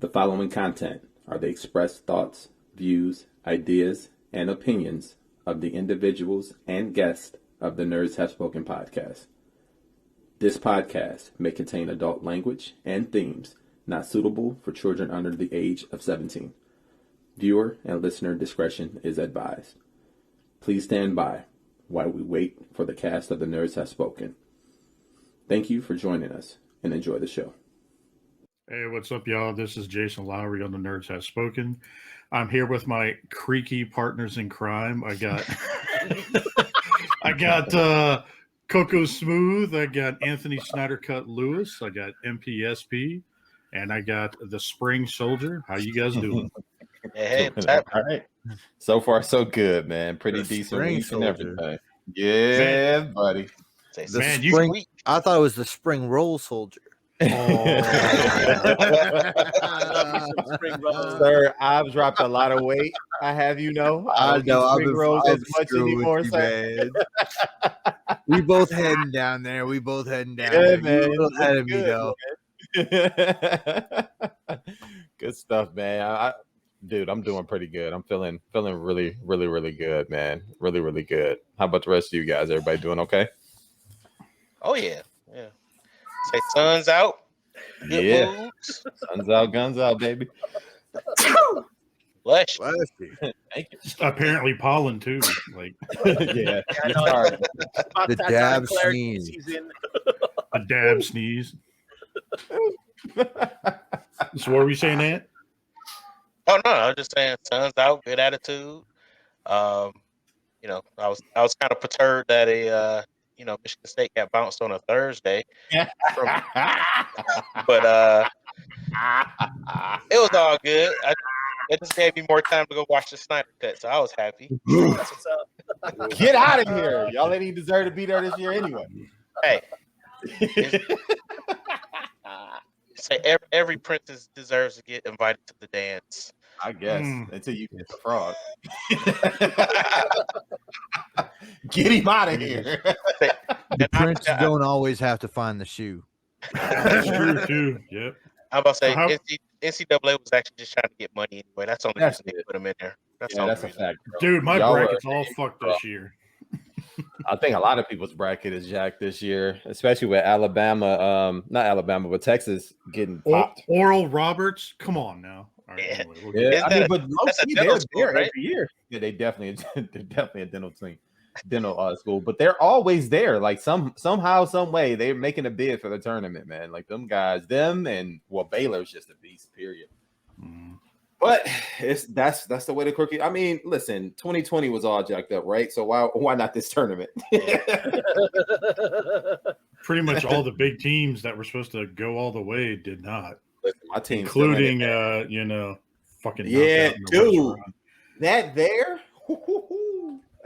The following content are the expressed thoughts, views, ideas, and opinions of the individuals and guests of the Nerds Have Spoken podcast. This podcast may contain adult language and themes not suitable for children under the age of 17. Viewer and listener discretion is advised. Please stand by while we wait for the cast of the Nerds Have Spoken. Thank you for joining us and enjoy the show. Hey, what's up, y'all? This is Jason Lowery on the Nerds Have Spoken. I'm here with my creaky partners in crime. I got CocoaSmooth. I got Anthony Snyder Cut Lewis. I got MPSP, and I got the Spring Soldier. How you guys doing? Hey, what's up? All right. So far, so good, man. Pretty decent week and everything. Yeah, man. Buddy. Man, spring, I thought it was the Spring Roll Soldier. Oh. Sir, I've dropped a lot of weight. I have, you know. I know. I've been rolls as much anymore, sir. We both heading down there. We both heading down yeah, there. Man. You ahead of me, though. Good stuff, man. Dude, I'm doing pretty good. I'm feeling really, really, really good, man. Really, really good. How about the rest of you guys? Everybody doing okay? Oh yeah. Say sun's out. Yeah. Moves. Sun's out, guns out, baby. Bless you. Thank you. Apparently pollen too. Like yeah. The dab sneeze. A dab sneeze. So what were we saying, Ant? Oh no, I was just saying sun's out, good attitude. I was kind of perturbed that Michigan State got bounced on a Thursday. But it was all good. It just gave me more time to go watch the Snyder Cut, so I was happy. That's what's up. Get out of here. Y'all ain't even deserve to be there this year anyway. Hey. Say every princess deserves to get invited to the dance. I guess until you get the frog. Get him out of here. The prince don't always have to find the shoe. That's true too. Yep. I'm about to say NCAA was actually just trying to get money anyway. That's the only reason they put them in there. That's a fact, bro. Dude, my bracket's all fucked this year. I think a lot of people's bracket is jacked this year, especially with Alabama, not Alabama, but Texas getting popped. Oral Roberts, come on now. All right, Yeah. anyway, Yeah, I mean, but they're school, right? every year. Yeah, they're definitely a dental school, but they're always there. Like somehow, some way, they're making a bid for the tournament, man. Like Baylor's just a beast. Period. Mm-hmm. But that's the way the cookie. I mean, listen, 2020 was all jacked up, right? So why not this tournament? Pretty much all the big teams that were supposed to go all the way did not. Listen, my team, including fucking dude, that there.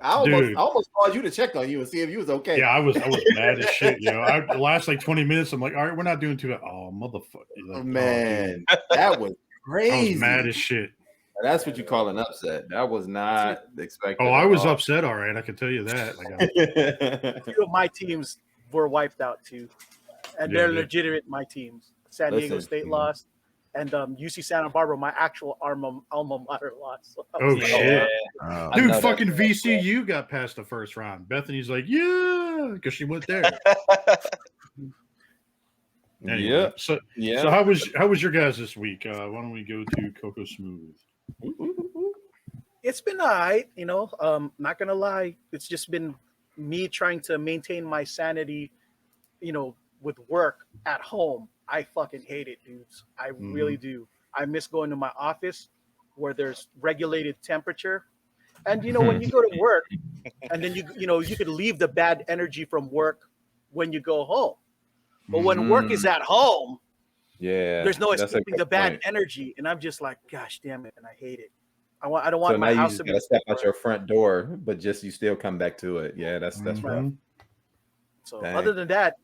I almost called you to check on you and see if you was okay. Yeah, I was mad as shit. The last 20 minutes, I'm like, all right, we're not doing too bad. Oh, motherfucker! Like, man, that was crazy. I was mad as shit. That's what you call an upset. That was not expected. Oh, I was upset. All right, I can tell you that. Like, two of my teams were wiped out too, and they're legitimate. My teams, San Diego State lost, and UC Santa Barbara, my actual alma mater, lost. So shit, dude! Fucking VCU got past the first round. Bethany's like, yeah, because she went there. Anyway, So how was your guys this week? Why don't we go to CocoaSmooth? It's been all right, not gonna lie. It's just been me trying to maintain my sanity, with work at home. I fucking hate it, dudes. I really do. I miss going to my office where there's regulated temperature. And when you go to work and then you could leave the bad energy from work when you go home. But when work is at home, there's no escaping the bad energy, and I'm just like, gosh damn it, and I hate it. I don't want my house to be. You step out your front door, but you still come back to it. Yeah, that's rough. So other than that,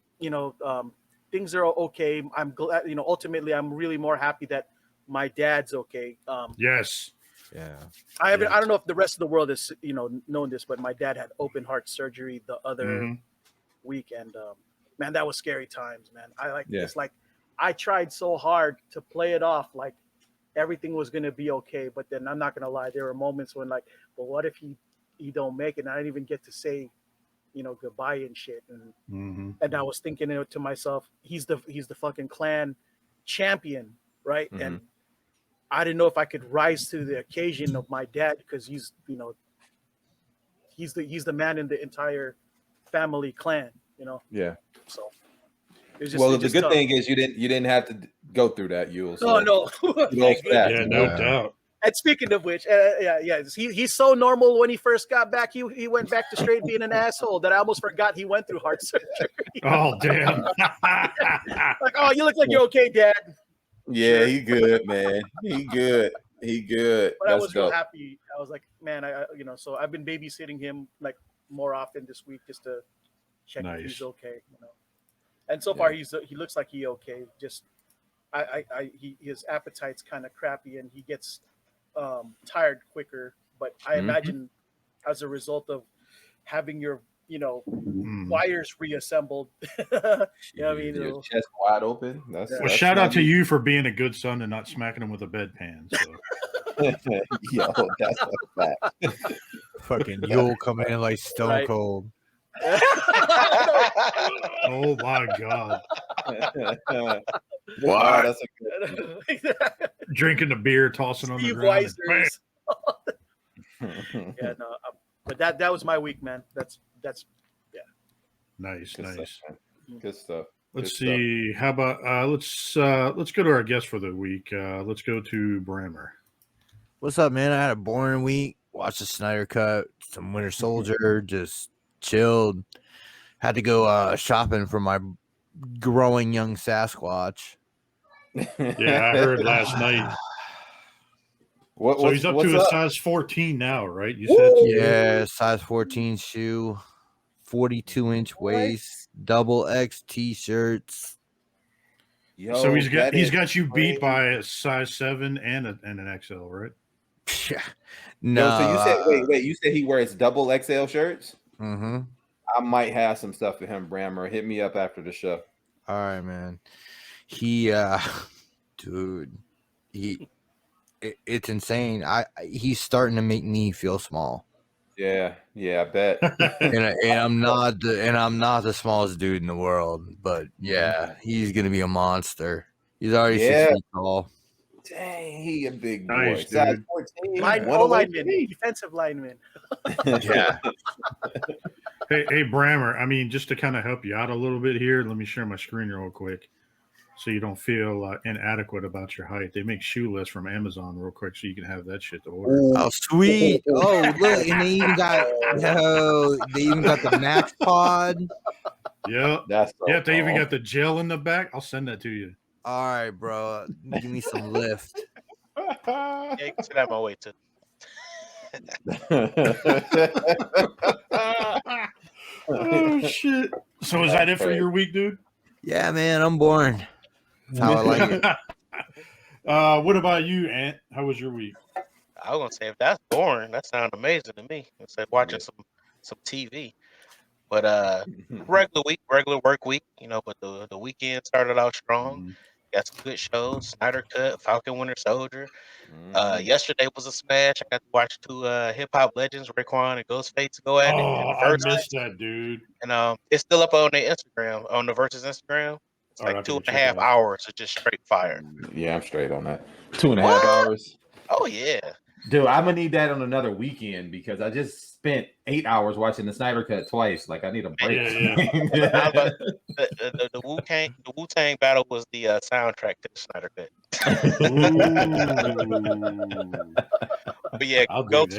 things are okay. I'm glad. Ultimately, I'm really more happy that my dad's okay. Yes. Yeah. I don't know if the rest of the world is known this, but my dad had open heart surgery the other week, and man, that was scary times, man. It's like I tried so hard to play it off like everything was gonna be okay. But then I'm not gonna lie, there were moments when like, but what if he don't make it? And I didn't even get to say, goodbye and shit. And I was thinking to myself, he's the fucking clan champion, right? Mhm. And I didn't know if I could rise to the occasion of my dad because he's the man in the entire family clan, Yeah. So it was just, Well, it's the just good tough. thing is you didn't have to go through that, Yule. No, no. Thank goodness. Yeah, no doubt. And speaking of which, he's so normal. When he first got back, he went back to straight being an asshole that I almost forgot he went through heart surgery. Oh, damn. Like, oh, you look like you're okay, Dad. Yeah, Sure. he good, man. He good. But I That's was real dope. happy. I was like, man, so I've been babysitting him like more often this week just to check if he's okay, And so far he looks like he okay. Just his appetite's kind of crappy and he gets tired quicker. But I imagine as a result of having your wires reassembled, Your chest wide open. That's shout out to you for being a good son and not smacking him with a bedpan. So. Yo, that's a fact. Fucking Yule coming in like Stone Cold. Oh my God. Wow, that's a good drinking the beer, tossing on the ground. Yeah, no, but that was my week, man. That's nice. Good stuff. Let's see. How about let's go to our guest for the week. Let's go to Brammer. What's up, man? I had a boring week. Watched the Snyder Cut, some Winter Soldier, just chilled. Had to go shopping for my growing young Sasquatch. Yeah, I heard last night. So he's up to a size 14 now, right? You said yeah, size 14 shoe, 42-inch waist, double X t-shirts. Yo, so he's got you beat by a size 7 and an XL, right? Yeah. No. Yo, so you said wait, you said he wears double XL shirts? Mm-hmm. I might have some stuff for him, Brammer. Hit me up after the show. All right, man. He dude, it's insane. He's starting to make me feel small. Yeah, I bet. and I'm not the smallest dude in the world, but yeah, he's gonna be a monster. He's already 6 feet tall. Dang, he a big boy. Nice, Size dude. 14. Lineman, defensive lineman. Yeah. Hey, Brammer. I mean, just to kind of help you out a little bit here, let me share my screen real quick, so you don't feel inadequate about your height. They make shoe lists from Amazon real quick, so you can have that shit to order. Oh, sweet! Oh, look, and they even got the Max Pod. Yeah, they even got the gel in the back. I'll send that to you. All right, bro. Give me some lift. Yeah, you can sit out my way too. Oh shit! So is that it for your week, dude? Yeah, man, I'm born. That's how I like it. What about you, Ant? How was your week? I was gonna say if that's boring, that sounds amazing to me. It's like watching some TV. But regular work week, but the weekend started out strong. Got some good shows, Snyder Cut, Falcon Winter Soldier. Yesterday was a smash. I got to watch two hip hop legends, Raekwon and Ghostface, go at it. Oh, I missed that, dude. And it's still up on their Instagram, on the Versus Instagram. It's like 2.5 hours of just straight fire. Yeah, I'm straight on that. 2.5 hours. Oh yeah. Dude, I'm gonna need that on another weekend because I just spent 8 hours watching the Snyder Cut twice. Like I need a break. Yeah. The Wu-Tang battle was the soundtrack to the Snyder Cut. But yeah, Ghost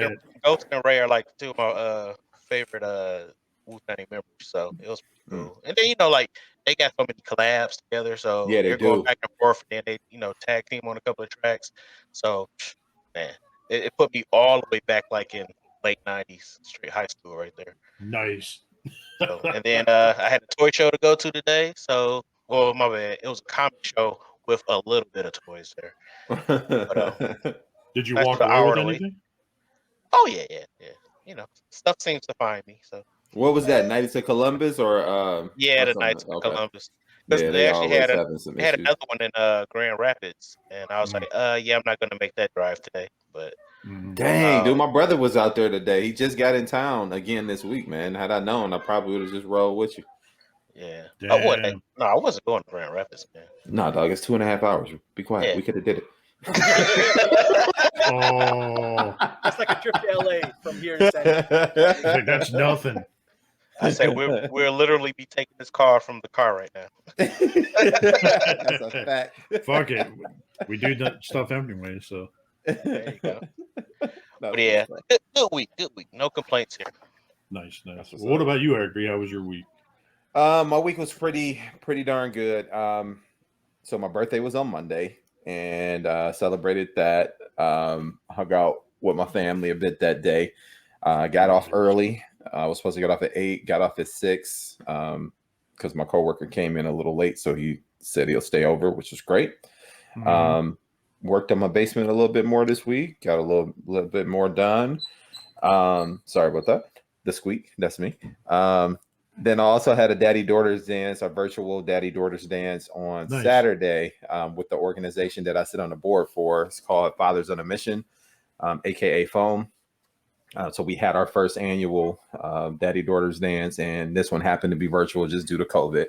and Ray are like two of my favorite Wu-Tang members. So it was pretty cool. And then like they got so many collabs together. So yeah, they're going back and forth, and then they tag team on a couple of tracks. So man. It put me all the way back like in late 90s, straight high school right there. Nice. So, and then I had a toy show to go to today. So, well, my bad. It was a comic show with a little bit of toys there. But, did you walk away with anything? Oh, yeah. Stuff seems to find me. So. What was that? Knights of Columbus or? Yeah, the Knights of Columbus. Because Yeah, they actually always had having some they had issues. another one in Grand Rapids, and I was like, yeah, I'm not gonna make that drive today. But Dang, dude, my brother was out there today. He just got in town again this week, man. Had I known, I probably would have just rolled with you. yeah, I Damn. wasn't going to Grand Rapids, man. Nah, dog, it's 2.5 hours. Be quiet. Yeah. We could have did it. Oh, It's like a trip to LA from here to San Diego. like, that's nothing. I say we'll literally be taking this car from the car right now. That's a fact. Fuck it. We do that stuff anyway, so. There you go. That But was yeah, fun. good week. No complaints here. Nice. That's what's Well, what up. about you, Eric B? How was your week? My week was pretty darn good. So my birthday was on Monday, and celebrated that. Hung out with my family a bit that day. Got off early. I was supposed to get off at 8. Got off at 6. Because my coworker came in a little late, so he said he'll stay over, which was great. Worked on my basement a little bit more this week. Got a little bit more done. Sorry about that. The squeak. That's me. Then I also had a daddy daughters dance, a virtual daddy daughters dance on Saturday with the organization that I sit on the board for. It's called Fathers on a Mission, aka Foam. So we had our first annual daddy daughters dance, and this one happened to be virtual just due to COVID.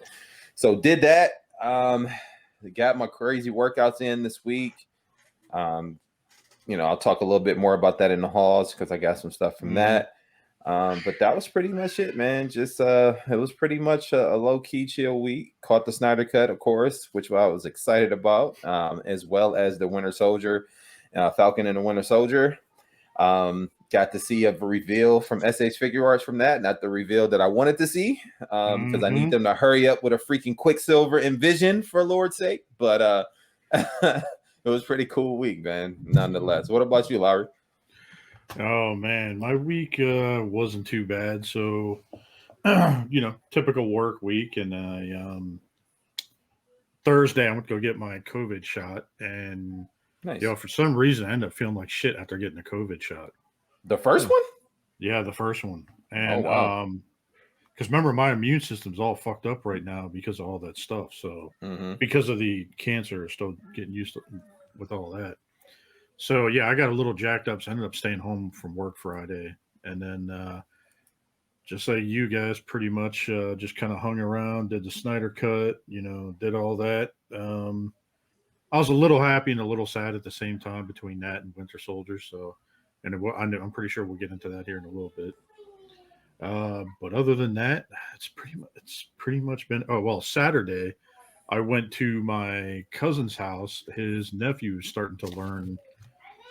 So did that. Got my crazy workouts in this week. I'll talk a little bit more about that in the halls because I got some stuff from that. But that was pretty much it, man. Just it was pretty much a low-key chill week. Caught the Snyder Cut, of course, which I was excited about, as well as the Winter Soldier, Falcon and the Winter Soldier. Got to see a reveal from SH Figure Arts from that. Not the reveal that I wanted to see, because I need them to hurry up with a freaking Quicksilver and Vision for Lord's sake. But it was a pretty cool week, man, nonetheless. What about you, Lowery? Oh man, my week wasn't too bad. So, typical work week, and Thursday I went to go get my COVID shot, and for some reason I ended up feeling like shit after getting the COVID shot. The first one? Yeah, the first one. And wow. Because remember, my immune system's all fucked up right now because of all that stuff. So because of the cancer, still getting used to with all that. So yeah, I got a little jacked up. So I ended up staying home from work Friday, and then just like you guys, pretty much just kind of hung around, did the Snyder Cut, did all that. I was a little happy and a little sad at the same time between that and Winter Soldier. So, and I'm pretty sure we'll get into that here in a little bit. But other than that, it's pretty much been. Oh well, Saturday, I went to my cousin's house. His nephew is starting to learn.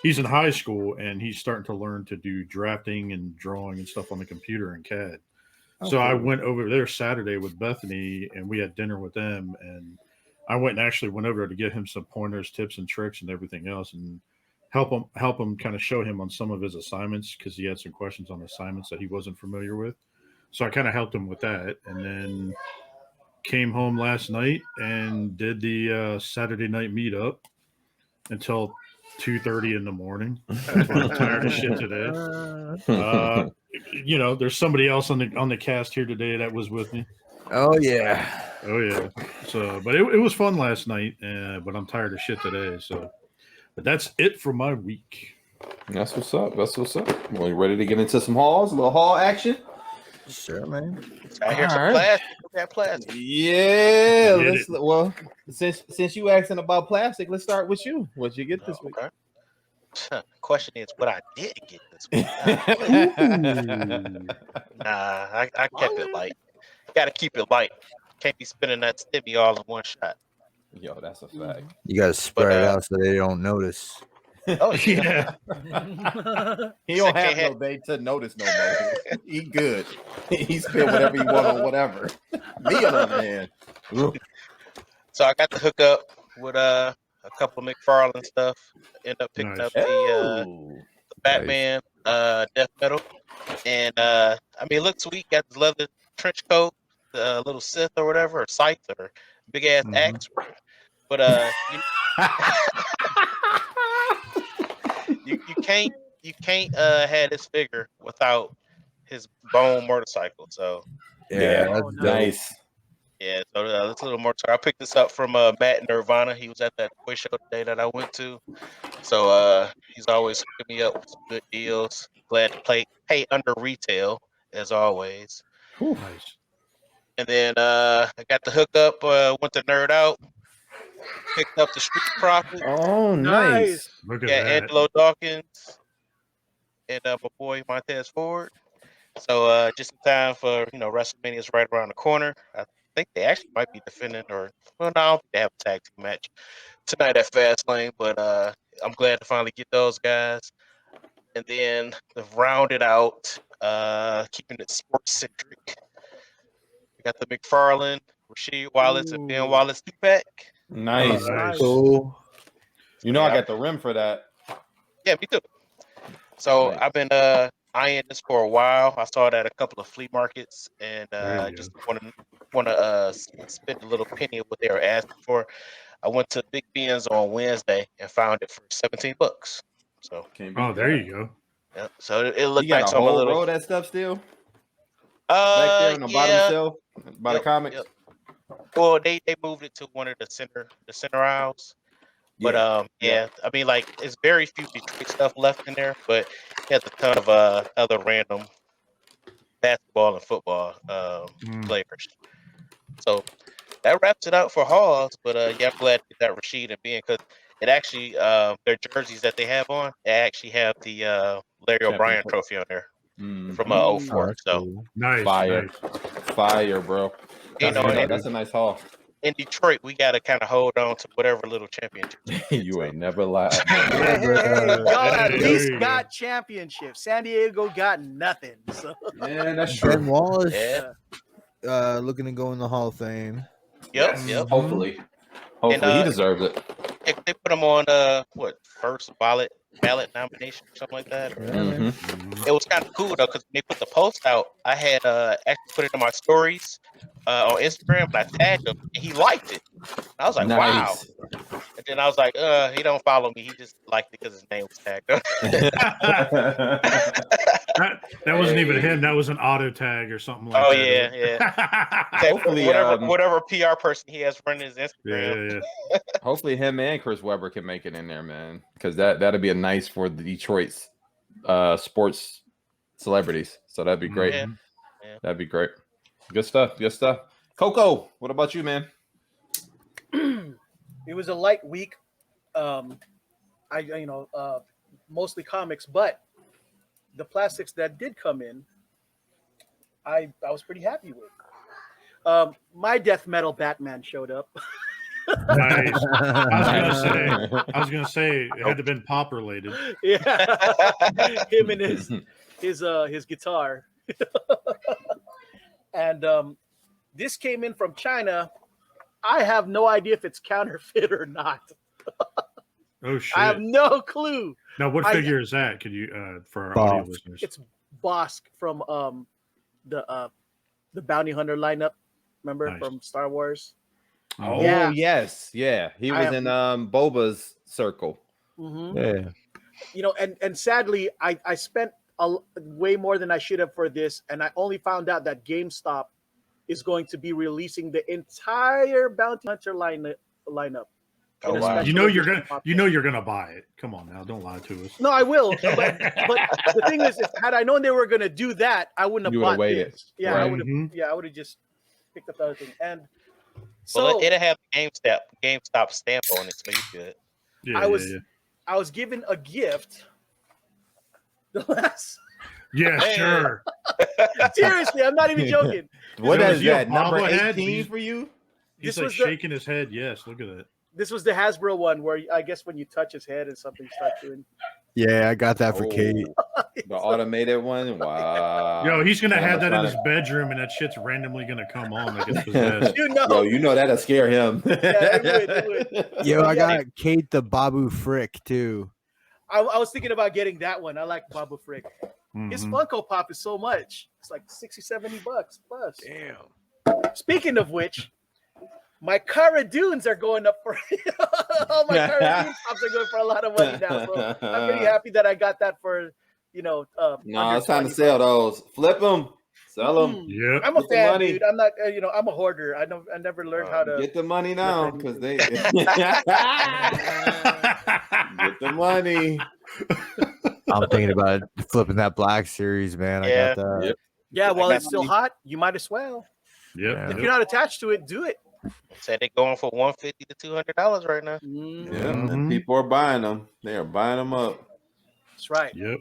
He's in high school and he's starting to learn to do drafting and drawing and stuff on the computer and CAD. So I went over there Saturday with Bethany and we had dinner with them. And I went over to get him some pointers, tips and tricks and everything else, and help him kind of show him on some of his assignments because he had some questions on assignments that he wasn't familiar with. So I kind of helped him with that, and then came home last night and did the Saturday night meetup until 2:30 in the morning. That's why I'm tired of shit today. There's somebody else on the cast here today that was with me. Oh yeah. So, but it was fun last night. But I'm tired of shit today. So, but that's it for my week. That's what's up. Well, you ready to get into some hauls? A little haul action? Sure, man. I hear some plastic. That plastic. Yeah. Well, since you asking about plastic, let's start with you. What'd you get this week? Okay. Question is, what I did get this week? I kept it light. Got to keep it light. Can't be spending that stimmy all in one shot. Yo, that's a fact. You got to spread it out so they don't notice. Oh yeah. He don't have no day to notice no more. He good. He spend whatever you want on whatever. Me on the other hand. So I got to hook up with a couple of McFarlane stuff. End up picking up the Batman Death Metal, and it looks sweet. Got this leather trench coat, the little Sith or whatever, or Scythe or big ass axe. But you can't have this figure without his bone motorcycle. So yeah, that's nice. Yeah, so that's a little more. I picked this up from Matt Nirvana. He was at that toy show today that I went to. So he's always hooking me up with some good deals. Glad to pay under retail as always. Nice. And then I got the hookup. Went to Nerd Out. Picked up the Street Profits. Oh, nice. Look at Yeah, that. Angelo Dawkins and my boy Montez Ford. So just in time for WrestleMania is right around the corner. I think they actually might be defending, no, I don't think they have a tag team match tonight at Fastlane. But I'm glad to finally get those guys. And then to round it out, keeping it sports centric. We got the McFarlane, Rasheed Wallace, and Ben Wallace 2-pack. Nice. Nice. Cool. You know, I got the rim for that. Yeah, me too. So Nice. I've been eyeing this for a while. I saw it at a couple of flea markets, and There you just want to spend a little penny of what they were asking for. I went to Big Ben's on Wednesday and found it for $17. So Oh, there you go. yeah, so it looked You got like a some whole little row of that stuff still back there on the bottom shelf by the comics. Yep. Well, they moved it to one of the center aisles. But I mean, like, it's very few Detroit stuff left in there, but he has a ton of other random basketball and football players. So that wraps it out for Halls. But yeah, I'm glad to get that Rasheed and Ben, because it actually their jerseys that they have on, they actually have the Larry O'Brien trophy on there from 04. So Cool. Nice. Fire. Nice. Fire, bro. That's a nice haul. in Detroit, we got to kind of hold on to whatever little championship. You ain't never lied. Hey, y'all at Hey, least there you got championships. San Diego got nothing. So. Yeah, that's Ben Wallace Yeah. looking to go in the Hall of Fame. Yep. Hopefully And, he deserves it. They put him on first ballot nomination or something like that. It was kind of cool though, because when they put the post out, I had actually put it in my stories on Instagram, but I tagged him and he liked it. And I was like, wow. And then I was like, he don't follow me. He just liked it because his name was tagged. That wasn't even him. That was an auto tag or something like that. Oh yeah. Hopefully, whatever PR person he has running his Instagram. Yeah. Hopefully, him and Chris Webber can make it in there, man. Because that'd be a nice for the Detroit's sports celebrities. So that'd be great. Yeah. That'd be great. Good stuff. Coco, what about you, man? It was a light week. Mostly comics, but the plastics that did come in, I was pretty happy with. My death metal Batman showed up. Nice. I was gonna say it had to have been pop related. Yeah, him and his guitar. And this came in from China. I have no idea if it's counterfeit or not. Oh shit! I have no clue. Now, what figure is that? Could you for our audio listeners? It's Bosk from the Bounty Hunter lineup. Remember from Star Wars? Oh yeah. Yes, yeah. He was in Boba's circle. Mm-hmm. Yeah. And sadly, I spent way more than I should have for this, and I only found out that GameStop is going to be releasing the entire Bounty Hunter lineup. Oh, wow. You know you're gonna buy it. Come on now, don't lie to us. No, I will. But the thing is, had I known they were gonna do that, I wouldn't have bought waited. this. Yeah, right. I would have. Yeah, I would have just picked up the other thing. And so well, it'll have GameStop stamp on it, so you good. Yeah, I was given a gift. The last. Yeah, sure. Seriously, I'm not even joking. What is that? Number bobblehead? 18 for you? He's like shaking his head. Yes, look at that. This was the Hasbro one where I guess when you touch his head and something starts doing. Yeah, I got that for Kate. The automated one. Wow. Yo, he's gonna have that in his bedroom, and that shit's randomly gonna come on like it's possessed. You know that'll scare him. Yeah, it would. Yo, I got Kate the Babu Frick too. I was thinking about getting that one. I like Babu Frick. His Funko Pop is so much. It's like $60-$70 plus. Damn. Speaking of which, my Cara Dunes are going up for all my Cara Dune pops are going for a lot of money now. So I'm pretty happy that I got that for no, it's time to sell those. Flip them. Sell them. Yep. I'm a Get the fan, money. dude. I'm not. I'm a hoarder. I never learned how to Get the money now flip because anything. they get the money. I'm thinking about flipping that Black Series, man. I Yeah. got that. Yep. Yeah, while got it's still money. hot, you might as well. Yep. Yeah. If Yep. you're not attached to it, do it. Said they're going for $150 to $200 right now. Mm, Yeah, and Mhm. people are buying them. They are buying them up. That's right. Yep.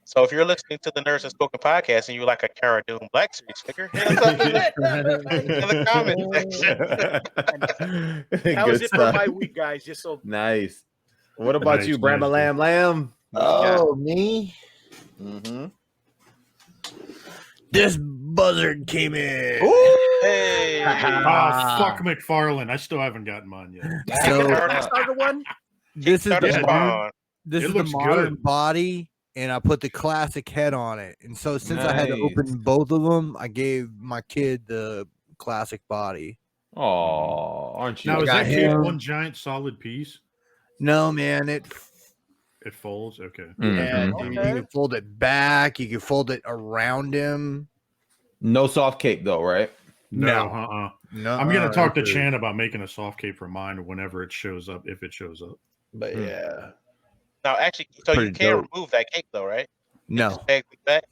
So if you're listening to the Nerds and Spoken podcast and you like a Cara Dune Black Series figure, hit us up in the comment section. That was Good it for stuff. my week, guys. Just so Nice. What about Nice, you, Brammer nice, Lamb Lamb? Oh, me? Mm-hmm. This buzzard came in. Hey, Oh, fuck McFarlane. I still haven't gotten mine yet. So Kickstarter one. this is Kickstarter Yeah, the dude. spawn. this It is the looks modern good. body, and I put the classic head on it. And so since I had to Nice. open both of them, I gave my kid the classic body. Oh, aren't you? Now, I is got that cape him. one giant solid piece? No, man, it It folds? Okay. yeah, Mhm. dude, Okay. you can fold it back, you can fold it around him. No soft cape though, right? No, No. No, I'm going to talk to that's a- Chan about making a soft cape for mine whenever it shows up, if it shows up. But yeah, Now, actually, so you Pretty can dope. remove that cape though, right? no, Just peg it back.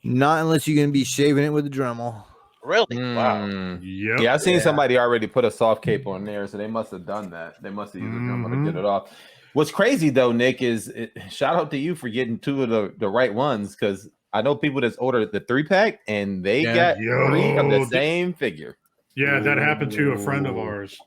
not unless you're gonna be shaving it with a Dremel. Really? Wow. Mm. Yep. Yeah, I've seen Yeah. somebody already put a soft cape on there, so they must have done that. They must have used a Dremel to get it off. What's crazy though, Nick, is shout out to you for getting two of the right ones, because I know people that's ordered the 3-pack and they Yeah. got 3 of Yo, the same figure. Yeah, that happened to a friend of Ooh. ours.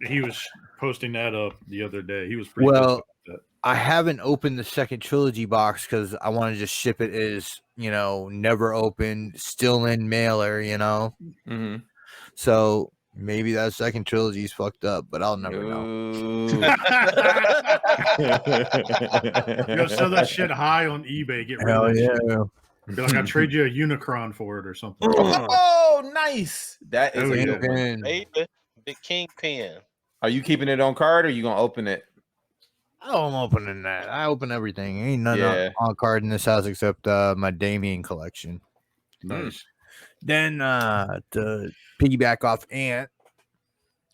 He was posting that up the other day. He was pretty Well, pissed about that. I haven't opened the second trilogy box because I want to just ship it as never opened, still in mailer. Mm-hmm. So maybe that second trilogy is fucked up, but I'll never know. Yo, sell that shit high on eBay. Get rid Hell of that yeah! shit. Be like, I trade you a Unicron for it or something. Oh, nice. That is Oh, a yeah. good one. Kingpin. Baby, big kingpin. Are you keeping it on card or are you gonna open it? Oh, I'm opening that. I open everything. Ain't nothing Yeah. on card in this house except my Damien collection. Nice. Then to piggyback off Ant,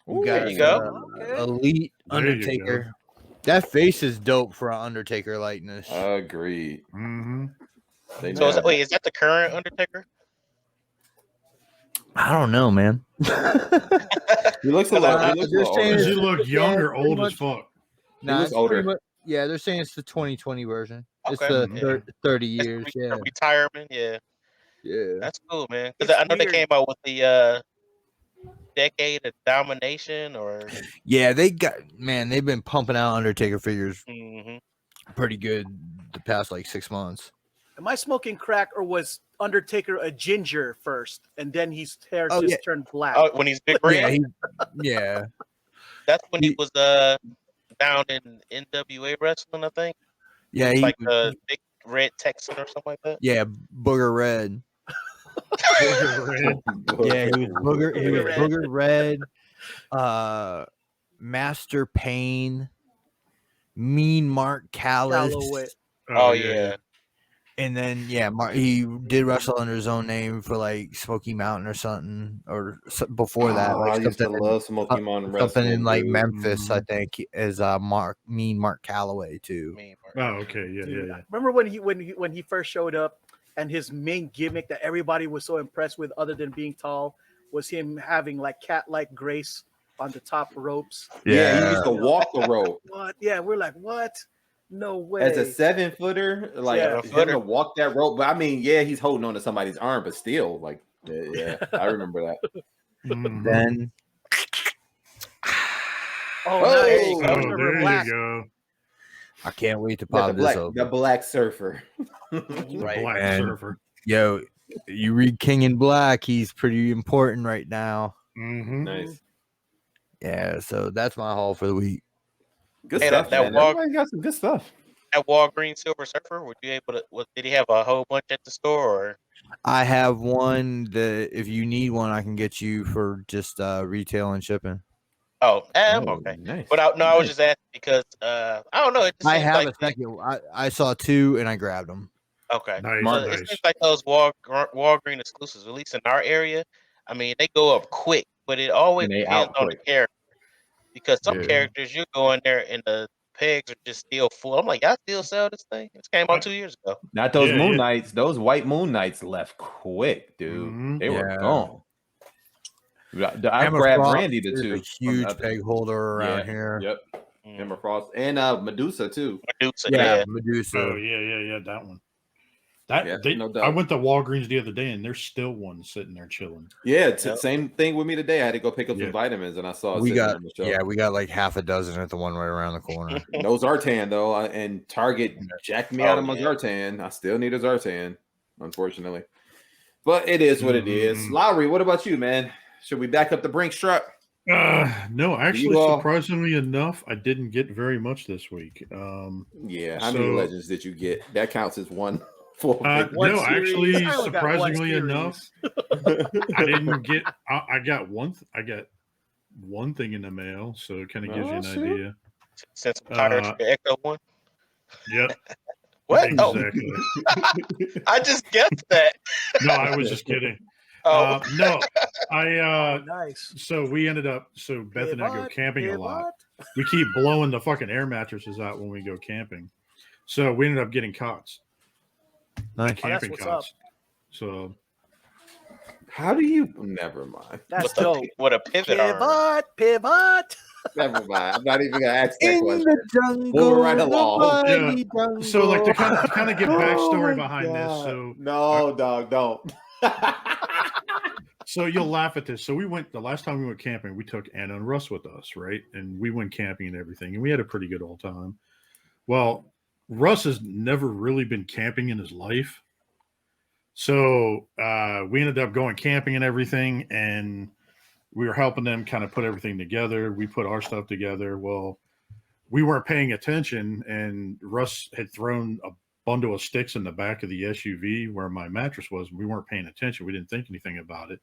we Ooh, got there you go. Okay. Elite There you Undertaker. That face is dope for an Undertaker likeness. Agreed. Mm-hmm. They So nailed wait, is that the current Undertaker? I don't know, man. it. He looks a little. He looks a they're little saying Does older. he look young or pretty old much. as fuck? Nah, looks it's pretty older. much- yeah, they're saying it's the 2020 version. It's Okay, the yeah. 30 It's years. a Yeah, retirement. Yeah, yeah. that's cool, man. Because It's I know they weird. came out with the Decade of Domination, or Yeah, they've been pumping out Undertaker figures Mhm. pretty good the past like 6 months. Am I smoking crack, or was Undertaker a ginger first, and then his hair Oh, just yeah. turned black? Oh, when he's big red, Yeah. that's when he he- was down in NWA wrestling, I think. Yeah, It's he like the big red Texan or something like that. yeah, Booger Red. Yeah, he was Booger Red. Master Pain, Mean Mark Callis. Calloway. Oh, yeah. And then he did wrestle under his own name for like Smoky Mountain or something, or before that, Oh, like I used to something, love Smoky Mountain wrestling. something in like dude. Memphis, I think, is Mean Mark Calloway too. Mean Mark. Oh, okay. Yeah, Dude, yeah, yeah. remember when he first showed up, and his main gimmick that everybody was so impressed with, other than being tall, was him having like cat-like grace on the top ropes. Yeah, he used to walk the rope What? Yeah, we're like, what? No way. as a 7-footer, like Yeah. him to walk that rope. But I mean, yeah, he's holding on to somebody's arm, but still, like, yeah, I remember that. Mhm. Then Oh, Oh, nice. there you Oh, Silver there black. you go. I can't wait to Yeah, pop this open. the black surfer. The Right, Black man. Surfer. Yo, you read King in Black, he's pretty important right now. Mm-hmm. Nice. Yeah, so that's my haul for the week. Good Hey, stuff, that man. walk- Everybody got some good stuff. That Walgreens Silver Surfer, were you able to? Did he have a whole bunch at the store, or? I have one that if you need one, I can get you for just retail and shipping. Oh, I'm Oh, okay. nice. But I was Nice. just asking because I don't know. It just I seems have like a second. I saw two and I grabbed them. Okay. Nice, So it seems like those Walgreens exclusives, at least in our area, I mean, they go up quick, but it always And they depends out on the quick. character. Because some Yeah. characters, you go in there and the pegs are just still full. I'm like, y'all still sell this thing? It came out 2 years ago. Not those Yeah, Moon yeah. Knights. Those white Moon Knights left quick, dude. Mhm. They were Yeah. gone. I Emma grabbed Frost Randy the is two. a huge peg holder around here. Yep. Emma Frost and Medusa too. Medusa, Yeah, yeah. Medusa. Oh yeah, that one. That Yeah, they, no doubt. I went to Walgreens the other day and there's still one sitting there chilling. Yeah, same thing with me today. I had to go pick up Yeah. some vitamins, and I saw it We sitting got on the shelf. we got like half a dozen at the one right around the corner. No Zartan though, and Target jacked me out of my yeah. Zartan. I still need a Zartan, unfortunately. But it is what it is. Mhm. Lowry, what about you, man? Should we back up the Brinks truck? No, actually, all- surprisingly enough, I didn't get very much this week. Yeah, how many so- legends did you get? That counts as one full. One no, series. actually, I only got one surprisingly enough, I didn't get. I got one. I got one thing in the mail, so it kind of gives you an shoot. idea. Sent some tires for the Echo one. Yep. What? Exactly. Oh, I just guessed that. No, I was just kidding. Oh, No, I. Nice. So we ended up. So Beth and I go camping a lot. We keep blowing the fucking air mattresses out when we go camping. So we ended up getting cots. Nice. Camping what's cots. So How do you? Never mind. That's dope. with a pivot arm. Pivot. Never mind. I'm not even gonna ask that In question. the jungle, Moving right along. mighty jungle. So like to kind of get backstory Oh, behind this. God. So No, dog, don't. So you'll laugh at this. So we went the last time we went camping, we took Anna and Russ with us, right? And we went camping and everything, and we had a pretty good old time. Well, Russ has never really been camping in his life. So we ended up going camping and everything, and we were helping them kind of put everything together. We put our stuff together. Well, we weren't paying attention, and Russ had thrown a bundle of sticks in the back of the SUV where my mattress was. We weren't paying attention. We didn't think anything about it.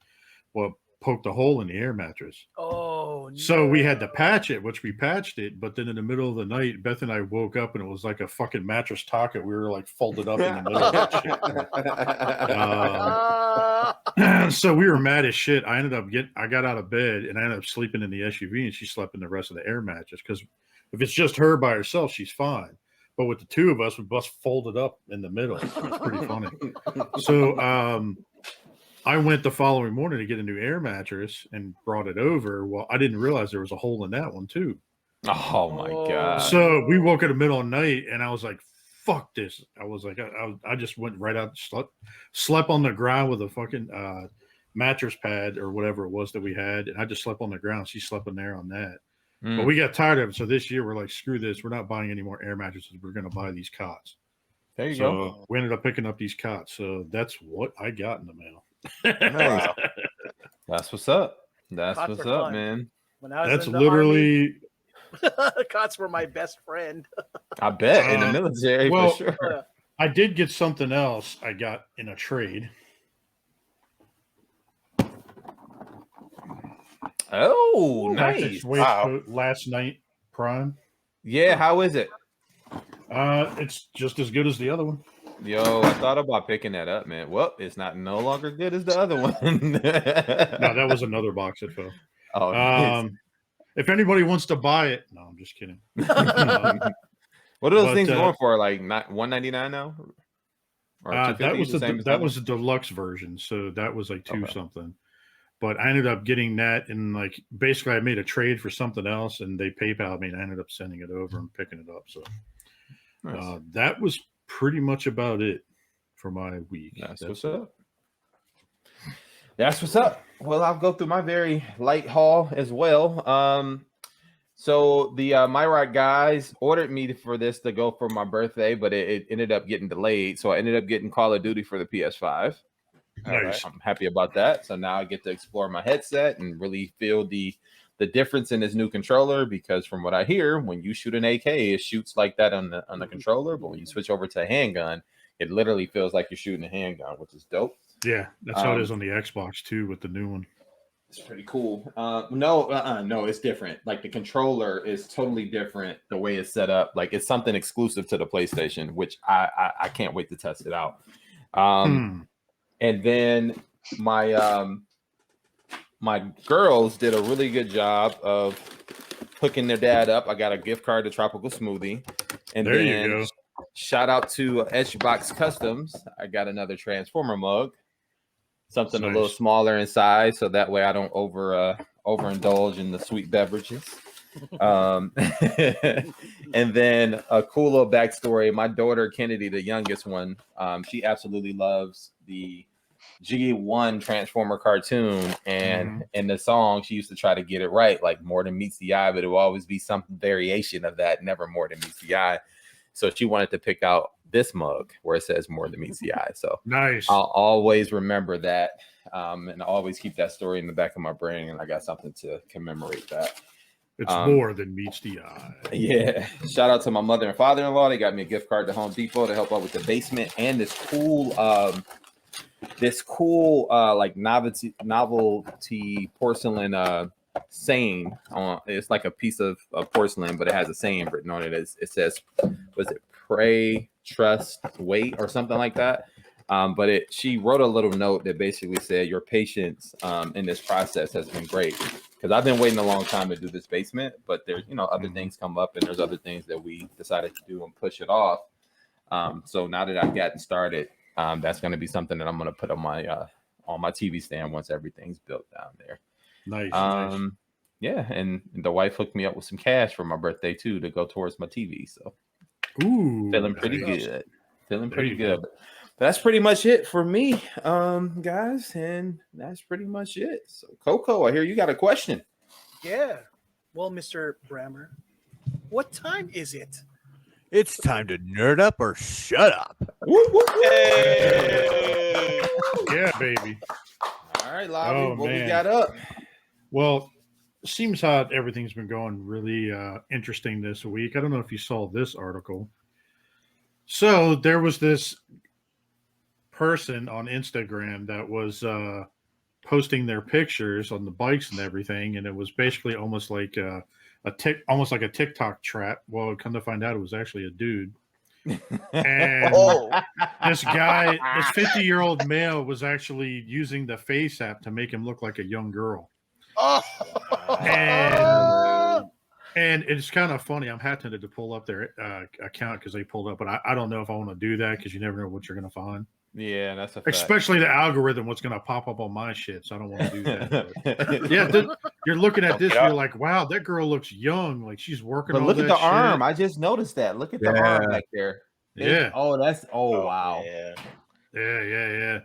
Well, poked a hole in the air mattress. Oh, So we had to patch it, which we patched it. But then in the middle of the night, Beth and I woke up and it was like a fucking mattress taco. We were like folded up in the middle of that shit. So we were mad as shit. I got out of bed and I ended up sleeping in the SUV, and she slept in the rest of the air mattress. Because if it's just her by herself, she's fine. But with the two of us, we both folded up in the middle. It's pretty funny. So I went the following morning to get a new air mattress and brought it over. Well, I didn't realize there was a hole in that one too. Oh my god! So we woke in the middle of the night, and I was like, "Fuck this!" I was like, I just went right out, slept on the ground with a fucking mattress pad or whatever it was that we had, and I just slept on the ground. She slept in there on that. But we got tired of it. So this year we're like, screw this. We're not buying any more air mattresses. We're going to buy these cots. There you So go. we ended up picking up these cots. So that's what I got in the mail. Nice. That's what's up. That's Cots what's are up, fun. man. When I was That's in the literally Army, cots were my best friend. I bet in the military well, for sure. I did get something else I got in a trade. Oh, Package nice. waistcoat last night Prime. Yeah, how is it? It's just as good as the other one. Yo, I thought about picking that up, man. Well, it's not no longer good as the other one. No, that was another box that fell. Oh, nice. If anybody wants to buy it, no, I'm just kidding. What are those but, things going for? Like not $199 now? Or that was the same as that was the deluxe version, so that was like two something. But I ended up getting that, and like basically I made a trade for something else, and they PayPal me, and I ended up sending it over and picking it up. So nice. That was pretty much about it for my week. That's what's up. That's what's up. Well, I'll go through my very light haul as well. So the MyRock guys ordered me for this to go for my birthday, but it ended up getting delayed. So I ended up getting Call of Duty for the PS5. Nice. I'm happy about that. So now I get to explore my headset and really feel the difference in this new controller, because from what I hear, when you shoot an AK, it shoots like that on the controller, but when you switch over to a handgun, it literally feels like you're shooting a handgun, which is dope. Yeah, that's how it is on the Xbox too with the new one. It's pretty cool. No, it's different. Like the controller is totally different. The way it's set up, like it's something exclusive to the PlayStation, which I can't wait to test it out. And then my my girls did a really good job of hooking their dad up. I got a gift card to Tropical Smoothie, and there then you go. shout out to Edgebox Customs. I got another Transformer mug. Something Nice. a little smaller in size, so that way I don't overindulge in the sweet beverages. And then a cool little backstory. My daughter Kennedy, the youngest one, she absolutely loves the G1 Transformer cartoon, and in the song she used to try to get it right, like more than meets the eye, but it will always be some variation of that, never more than meets the eye. So she wanted to pick out this mug where it says more than meets the eye. So nice. I'll always remember that, and I always keep that story in the back of my brain, and I got something to commemorate that. It's more than meets the eye. Yeah. Shout out to my mother and father-in-law. They got me a gift card to Home Depot to help out with the basement, and this cool like novelty porcelain saying on. It's like a piece of porcelain, but it has a saying written on it. It says, was it pray, trust, wait, or something like that? But she wrote a little note that basically said your patience in this process has been great, because I've been waiting a long time to do this basement, but there's other things come up, and there's other things that we decided to do and push it off. So now that I've gotten started, that's going to be something that I'm going to put on my TV stand once everything's built down there. Nice. Yeah, and the wife hooked me up with some cash for my birthday too to go towards my TV. So feeling pretty good. Feeling pretty good. But that's pretty much it for me, guys, and that's pretty much it. So Coco, I hear you got a question. Yeah. Well, Mr. Brammer, what time is it? It's time to nerd up or shut up. Hey! Yeah, baby. All right, Lobby, what we got up? Well, seems how everything's been going really interesting this week. I don't know if you saw this article. So there was this person on Instagram that was posting their pictures on the bikes and everything, and it was basically almost like almost like a TikTok trap. Well, come to find out, it was actually a dude. And this guy, this 50-year-old male, was actually using the Face app to make him look like a young girl. And it's kind of funny. I'm hesitant to pull up their account because they pulled up, but I don't know if I want to do that because you never know what you're going to find. Yeah, that's a fact. Especially the algorithm, what's going to pop up on my shit. So I don't want to do that. But, yeah, you're looking at this, you're like, wow, that girl looks young. Like she's working. But all look that at the shit. arm. I just noticed that. Look at the arm back there. Yeah. Wow. Yeah.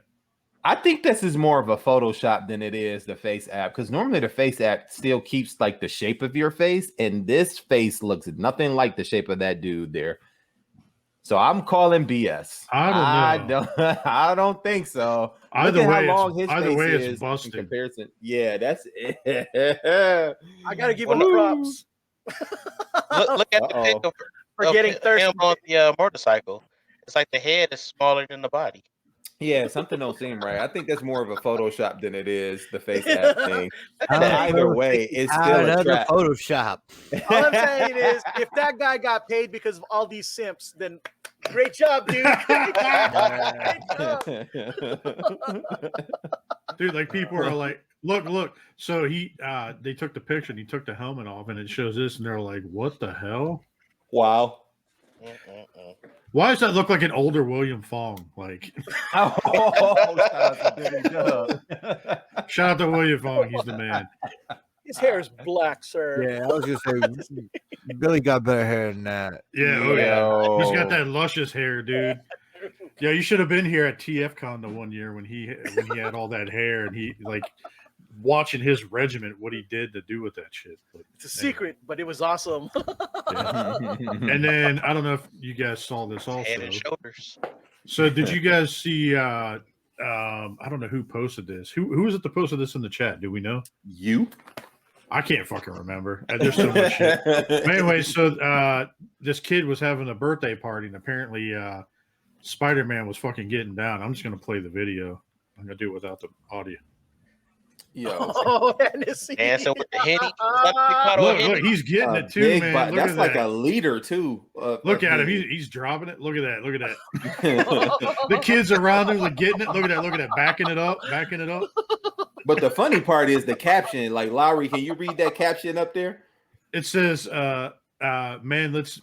I think this is more of a Photoshop than it is the Face app, because normally the Face app still keeps like the shape of your face, and this face looks nothing like the shape of that dude there. So I'm calling BS. I don't know. I don't think so. Either way, it's busted. In comparison. Yeah, that's it. I gotta give him props. Look at the pic of for getting thirsty him on the motorcycle. It's like the head is smaller than the body. Yeah, something don't seem right. I think that's more of a Photoshop than it is the Face app thing. Either way, it's still a trap. Photoshop. All I'm saying is, if that guy got paid because of all these simps, then great job, dude. Great job. Dude, like people are like, look. So they took the picture and he took the helmet off and it shows this and they're like, what the hell? Wow. Why does that look like an older William Fong? Like, shout out to Billy Dub. Shout out to William Fong. He's the man. His hair is black, sir. Yeah, I was gonna say Billy got better hair than that. Yeah, he's got that luscious hair, dude. Yeah, you should have been here at TFCon the one year when he had all that hair and he like watching his regiment, what he did to do with that shit. But, it's a secret, but it was awesome. Yeah. And then I don't know if you guys saw this also. Head and shoulders. So did you guys see? I don't know who posted this. Who was it that posted this in the chat? Do we know? You? I can't fucking remember. There's so much shit. But anyway, so this kid was having a birthday party, and apparently Spider-Man was fucking getting down. I'm just gonna play the video. I'm gonna do it without the audio. Yo, Oh, Hennessy. Dancing with the Henny. Is that the big bottle of Look, Henny? look, he's getting it too, big man. body. Look That's at like that. a liter too. Look at him. He's dropping it. Look at that. Look at that. The kids around him are getting it. Look at that. Look at that. Backing it up. Backing it up. But the funny part is the caption. Like, Lowery, can you read that caption up there? It says, man, let's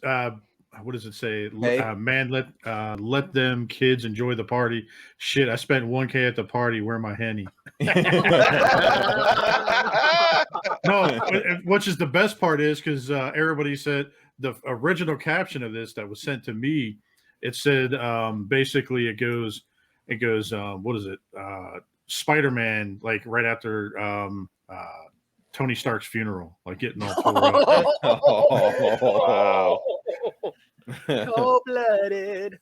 what does it say? Hey. Man, let them kids enjoy the party. Shit, I spent $1K at the party. Where my Henny? No, which is the best part is because everybody said the original caption of this that was sent to me, it said basically it goes what is it? Spider-Man, like right after Tony Stark's funeral, like getting all tore up. Wow. Cold-blooded.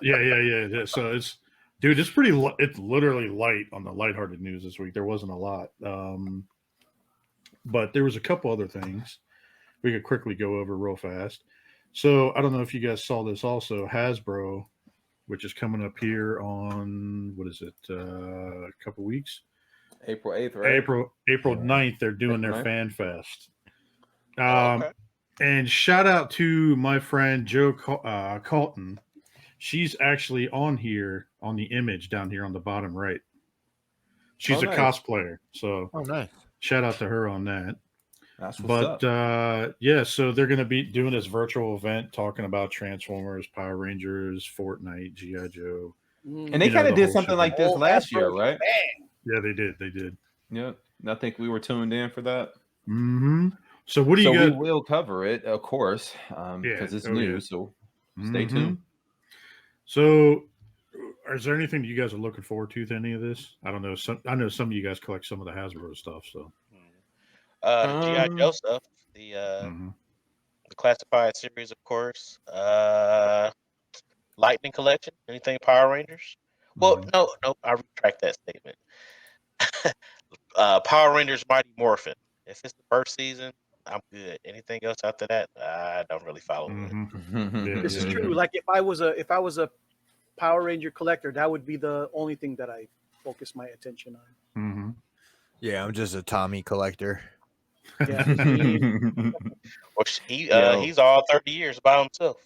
Yeah. So it's, dude, it's pretty. It's literally light on the lighthearted news this week. There wasn't a lot, but there was a couple other things we could quickly go over real fast. So I don't know if you guys saw this. Also, Hasbro, which is coming up here on what is it? A couple weeks. April 8th, right? April 9th, they're doing April their 9th. Fan Fest. Okay. And shout out to my friend Joe Colton. She's actually on here on the image down here on the bottom right. She's a nice. cosplayer. So nice. shout out to her on that. That's what's up. Yeah, so they're going to be doing this virtual event talking about Transformers, Power Rangers, Fortnite, G.I. Joe. And they you know, kind the of did whole something shit. like this last year, right? Yeah, they did. Yeah, I think we were tuned in for that. Mm-hmm. So what do So you we got? will cover it, of course, because it's new. Yeah. So stay tuned. So, is there anything you guys are looking forward to any of this? I don't know. I know some of you guys collect some of the Hasbro stuff. So, The G.I. Joe stuff, the classified series, of course. Lightning Collection, anything Power Rangers? Well, no, I retract that statement. Power Rangers Mighty Morphin. If it's the first season, I'm good. Anything else after that, I don't really follow it. This is true. Like if I was a Power Ranger collector, that would be the only thing that I focus my attention on. Yeah, I'm just a Tommy collector. Yeah. Well, he's all 30 years by himself.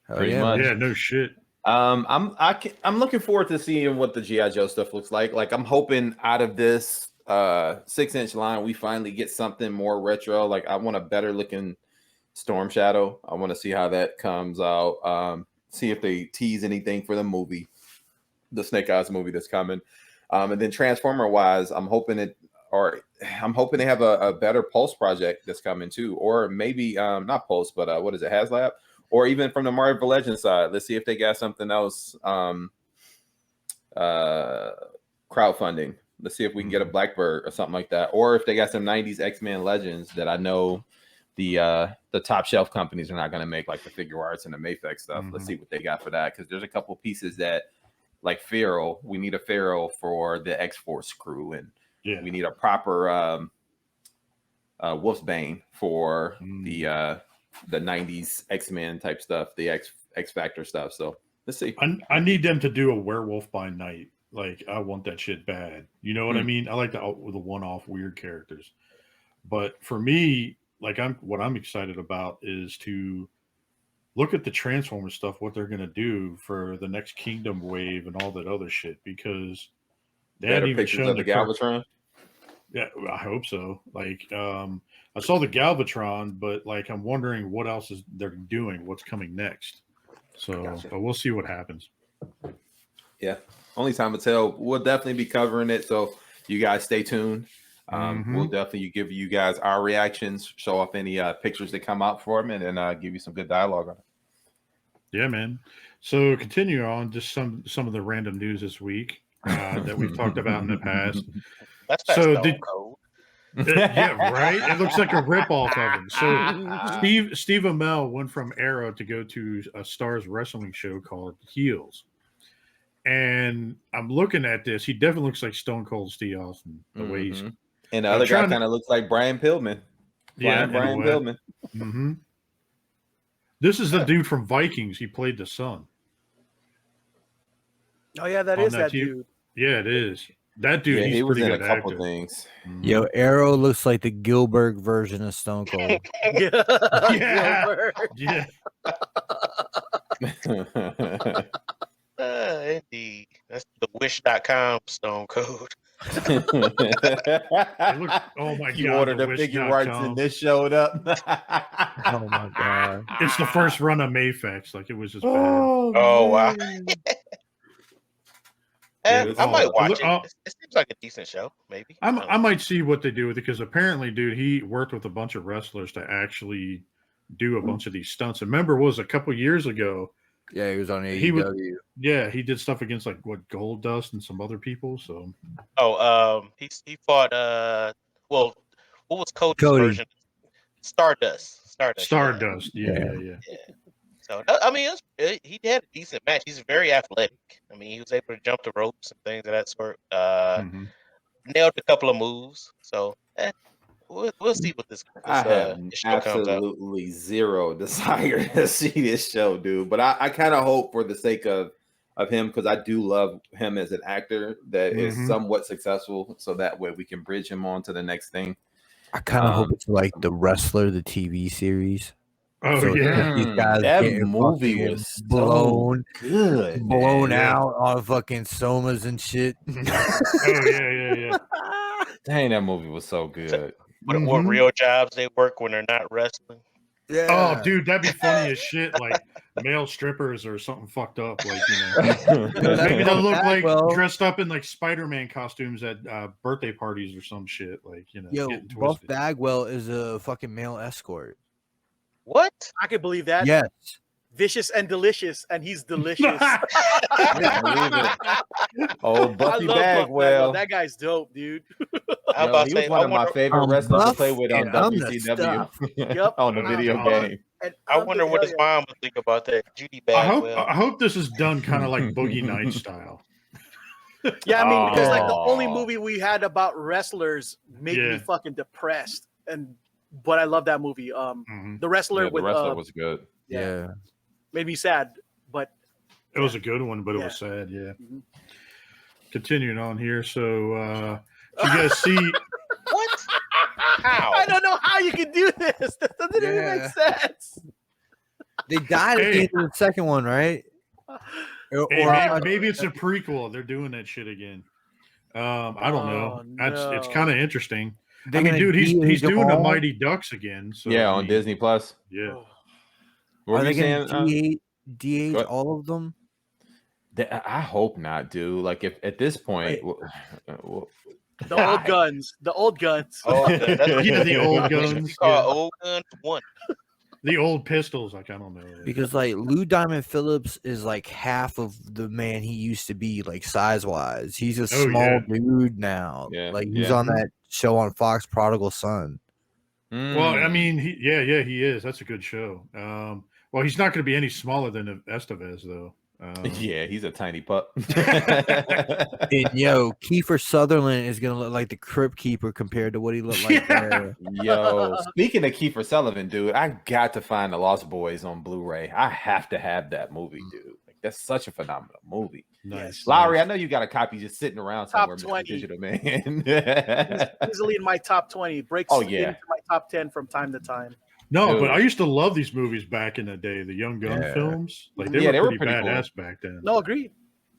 Pretty much. Yeah, no shit. I'm looking forward to seeing what the G.I. Joe stuff looks like. Like, I'm hoping out of this 6-inch line we finally get something more retro. Like, I want a better looking Storm Shadow. I want to see how that comes out. See if they tease anything for the movie, the Snake Eyes movie that's coming. And then Transformer wise, I'm hoping they have a better Pulse project that's coming too, or maybe not Pulse, but what is it, HasLab, or even from the Marvel Legends side. Let's see if they got something else. Crowdfunding. Let's see if we can get a Blackbird or something like that, or if they got some 90s X-Men Legends that I know the top shelf companies are not going to make, like the Figure Arts and the Mayfix stuff. Let's see what they got for that, because there's a couple pieces that, like Pharaoh, we need a Pharaoh for the X-Force crew, and we need a proper Wolfsbane for the 90s X-Men type stuff, the X Factor stuff. So let's see. I need them to do a Werewolf by Night. Like, I want that shit bad. You know what I mean? I like the one-off weird characters. But for me, like, what I'm excited about is to look at the Transformers stuff, what they're gonna do for the next Kingdom wave and all that other shit, because they hadn't even shown the Galvatron. Yeah, I hope so. Like, I saw the Galvatron, but like, I'm wondering what else they're doing, what's coming next. So, but we'll see what happens. Yeah, only time will tell. We'll definitely be covering it, so you guys stay tuned. We'll definitely give you guys our reactions, show off any pictures that come out for them, and then give you some good dialogue on it. Yeah, man. So continue on just some of the random news this week that we've talked about in the past. That's cold. Yeah, right. It looks like a ripoff of him. So Steve Amell went from Arrow to go to a Stars wrestling show called Heels. And I'm looking at this. He definitely looks like Stone Cold Steve Austin. The way he's, and the other guy kind of looks like Brian Pillman. Brian Pillman. This is the dude from Vikings. He played the son. Oh yeah, that is that dude. Yeah, it is. That dude, Yeah, he's he was pretty in a good couple actor. things. Yo, Arrow looks like the Gilbert version of Stone Cold. Yeah. Gilbert. Yeah. Indeed. That's the wish.com Stone Cold. It looked, oh my You god, ordered the the figure arts wish.com. and this showed up. Oh my god. It's the first run of Mayfex. Like, it was just bad. Oh, wow. Yeah, I might watch oh, it. It seems like a decent show, maybe. I might see what they do with it, because apparently, dude, he worked with a bunch of wrestlers to actually do a bunch of these stunts. And remember, was a couple years ago. Yeah, he was on AEW. He did stuff against like Gold Dust and some other people. So he fought well, what was Cody's Cody. version? Stardust. Yeah. So I mean, he had a decent match. He's very athletic. I mean, he was able to jump the ropes and things of that sort. Nailed a couple of moves. So we'll see what this I have show comes out. absolutely zero desire to see this show, dude. But I kind of hope, for the sake of him, because I do love him as an actor, that is somewhat successful, so that way we can bridge him on to the next thing. I kind of hope it's like The Wrestler, the TV series. Oh, So yeah. these guys That getting movie fucking was blown good, out on fucking somas and shit. Oh, yeah. Dang, that movie was so good. What real jobs they work when they're not wrestling? Yeah. Oh, dude, that'd be funny as shit. Like male strippers or something fucked up. Like, maybe they'll look like dressed up in like Spider-Man costumes at birthday parties or some shit. Like, Yo, getting Buff twisted. Bagwell is a fucking male escort. What? I can believe that. Yes. Vicious and delicious, and he's delicious. Oh, I Buffy love Bagwell. That guy's dope, dude. I'm Yo, about he to was say, one of my favorite wrestlers to play Buff with on and I'm the WCW Yep. on the video game. And I wonder what his mom would think about that. Judy Bagwell. I hope this is done kind of like Boogie Nights style. Yeah, I mean, because like the Oh. only movie we had about wrestlers made me fucking depressed, but I love that movie. The Wrestler The wrestler was good. Yeah. made me sad, but It was a good one, but it was sad. Yeah. Continuing on here. So, did you guys see? What? How? I don't know how you can do this. That doesn't even make sense. They died at the end of the second one, right? Maybe it's a prequel. They're doing that shit again. I don't know. It's kind of interesting. I mean, dude, he's doing the Mighty Ducks again. So Yeah, on Disney Plus. Yeah. What Are were they you going saying? to DH all of them? I hope not, dude. Like, if at this point, The old guns. The old guns. Oh, okay. Yeah, the old What you guns. call old guns 1. The old pistols. Like, I don't know. Because like Lou Diamond Phillips is like half of the man he used to be, like size wise. He's a small dude now. Yeah, like he's on that show on Fox, Prodigal Son. Well, I mean, he is. That's a good show. Well, he's not going to be any smaller than Estevez, though. Yeah, he's a tiny pup. And yo, Kiefer Sutherland is gonna look like the Crypt Keeper compared to what he looked like there. Yo, speaking of Kiefer Sullivan, dude, I got to find The Lost Boys on Blu-ray. I have to have that movie, dude. Like, that's such a phenomenal movie. Nice. Lowery, I know you got a copy just sitting around somewhere, Top 20. digital man. Easily in my top 20. Breaks into my top 10 from time to time. No, Dude. but I used to love these movies back in the day, the Young Gun films. Like they were pretty badass back then. No, agreed.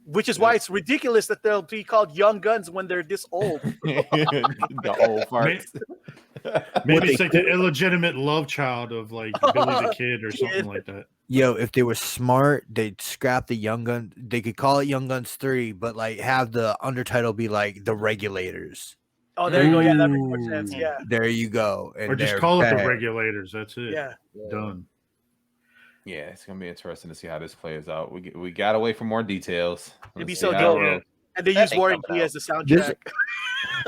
Which is why it's ridiculous that they'll be called young guns when they're this old. The old farts. Maybe it's like the illegitimate love child of like Billy the Kid or something like that. Yo, if they were smart, they'd scrap the Young Gun. They could call it Young Guns 3, but like have the undertitle be like The Regulators. Oh, there you go. Yeah, that makes more sense. Yeah. There you go. And Or just call it The Regulators. That's it. Yeah. Done. Yeah, it's gonna be interesting to see how this plays out. We got to wait for more details. It'd be Let's so see how- dope. And they use Warren G as the soundtrack.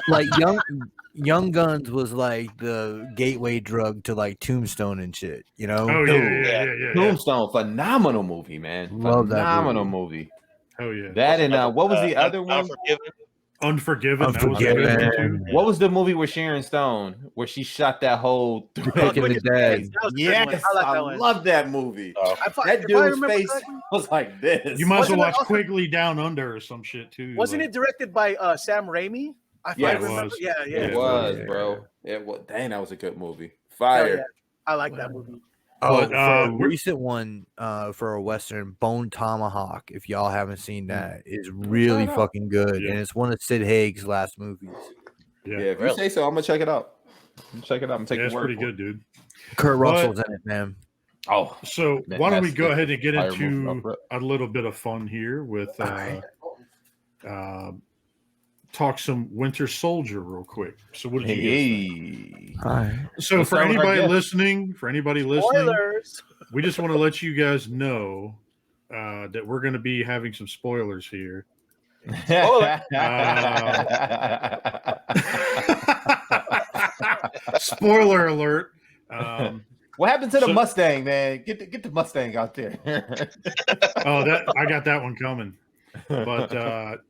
Like Young Guns was like the gateway drug to like Tombstone and shit, you know? Oh yeah. Tombstone, phenomenal movie, man. Love that Phenomenal movie. Oh yeah. That and what was the other one? Unforgiven. Unforgiven. That was a good one too. What was the movie with Sharon Stone where she shot that whole Picking the Dead? Yes, I love that movie. That dude's face was like this. You might as well watch Quigley Down Under or some shit too. Wasn't it directed by Sam Raimi? Yeah, it was. Yeah, it was, bro. It was. Dang, that was a good movie. Fire. Yeah. I like that movie. Oh, for a recent one for a Western, Bone Tomahawk, if y'all haven't seen that, is really fucking good. And it's one of Sid Haig's last movies. Yeah, if you say so, I'm going to check it out. Check it out and take it's pretty good, dude. Kurt Russell's in it, man. Oh. So why don't we go ahead and get into a little bit of fun here with talk some Winter Soldier real quick. So what did you guys think? So for anybody listening, spoilers. We just want to let you guys know that we're going to be having some spoilers here. Spoiler alert. What happened to the Mustang, man? Get the Mustang out there. I got that one coming. But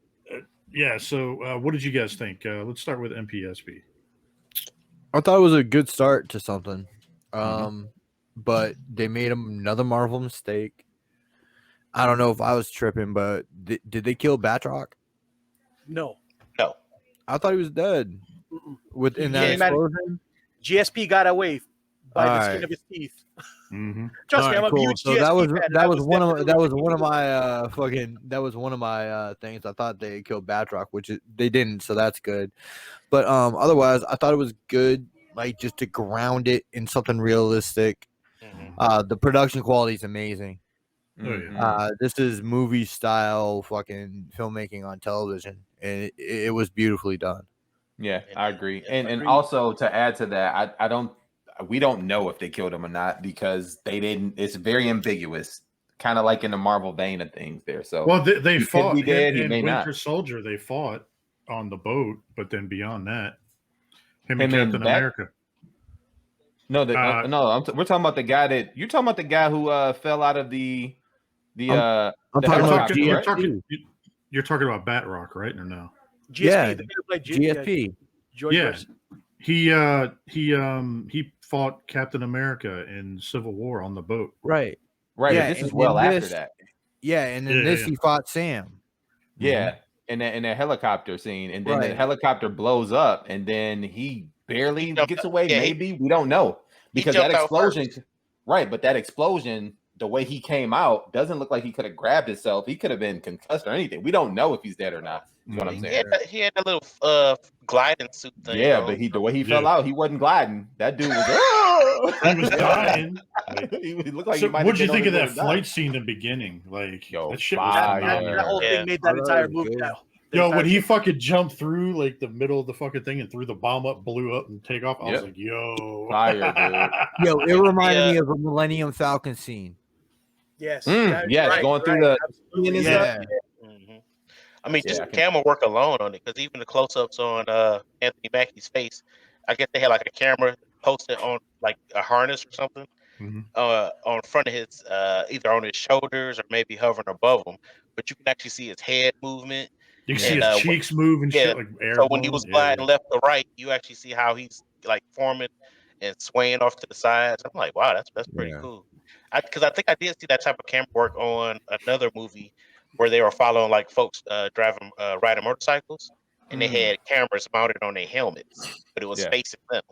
yeah, so what did you guys think? Let's start with MPSP. I thought it was a good start to something. But they made another Marvel mistake. I don't know if I was tripping, but did they kill Batroc? No. I thought he was dead. Within that explosion? GSP got away by the skin of his teeth. Trust me, I'm a huge so GSP fan. that was one of my things. I thought they killed Batroc, which they didn't, so that's good. But otherwise, I thought it was good, like just to ground it in something realistic. The production quality is amazing. This is movie style fucking filmmaking on television, and it was beautifully done. Yeah, I agree. And also to add to that, we don't know if they killed him or not because they didn't. It's very ambiguous, kind of like in the Marvel vein of things there. So they fought in Winter Soldier. They fought on the boat, but then beyond that, him and Captain America. No, we're talking about the guy that you're talking about. The guy who fell out of the. You're talking about Batroc, right? Or no? GSP. He fought Captain America in Civil War on the boat. Right. Yeah, this is after that. Yeah, and in this he fought Sam. Yeah, in that helicopter scene, and then the helicopter blows up, and then he barely gets away. Maybe we don't know because that explosion. Right, but that explosion, the way he came out, doesn't look like he could have grabbed himself. He could have been concussed or anything. We don't know if he's dead or not. That's what I'm saying. He had a little gliding suit thing. Yeah, but the way he fell out, he wasn't gliding. That dude was he was dying. He looked like so what'd you think of that flight scene in the beginning? Like, that shit was that whole thing made that entire movie. When he fucking jumped through like the middle of the fucking thing and threw the bomb up, blew up, and take off, I was like, fire, dude. It reminded me of a Millennium Falcon scene. Yes. Going through the. I mean, just camera work alone on it, because even the close-ups on Anthony Mackie's face, I guess they had like a camera posted on like a harness or something on front of his, either on his shoulders or maybe hovering above him. But you can actually see his head movement. You can see his cheeks move and shit. Like so when he was gliding left to right, you actually see how he's like forming and swaying off to the sides. I'm like, wow, that's pretty cool. Because I think I did see that type of camera work on another movie where they were following like folks riding motorcycles, and they had cameras mounted on their helmets, but it was facing them.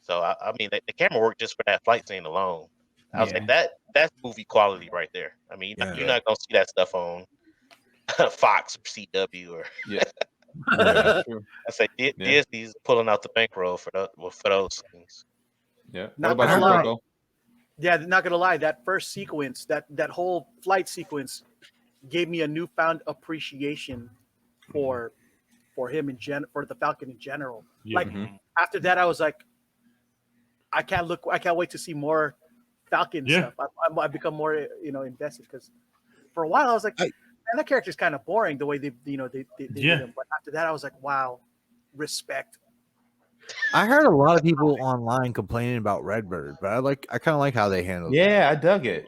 So I mean, the camera work just for that flight scene alone, I was like, that's movie quality right there. I mean, you're not gonna see that stuff on Fox or CW or. I say Disney's pulling out the bankroll for those things. Yeah. Not what about you, Coco? Yeah, not gonna lie, that first sequence, that whole flight sequence, gave me a newfound appreciation for him for the Falcon in general. Like after that, I was like, I can't wait to see more Falcon stuff. I become more invested, because for a while I was like, man, that character's kind of boring the way they did him. But after that, I was like, wow, respect. I heard a lot of people online complaining about Redbird, but I kind of like how they handled it. Yeah, I dug it.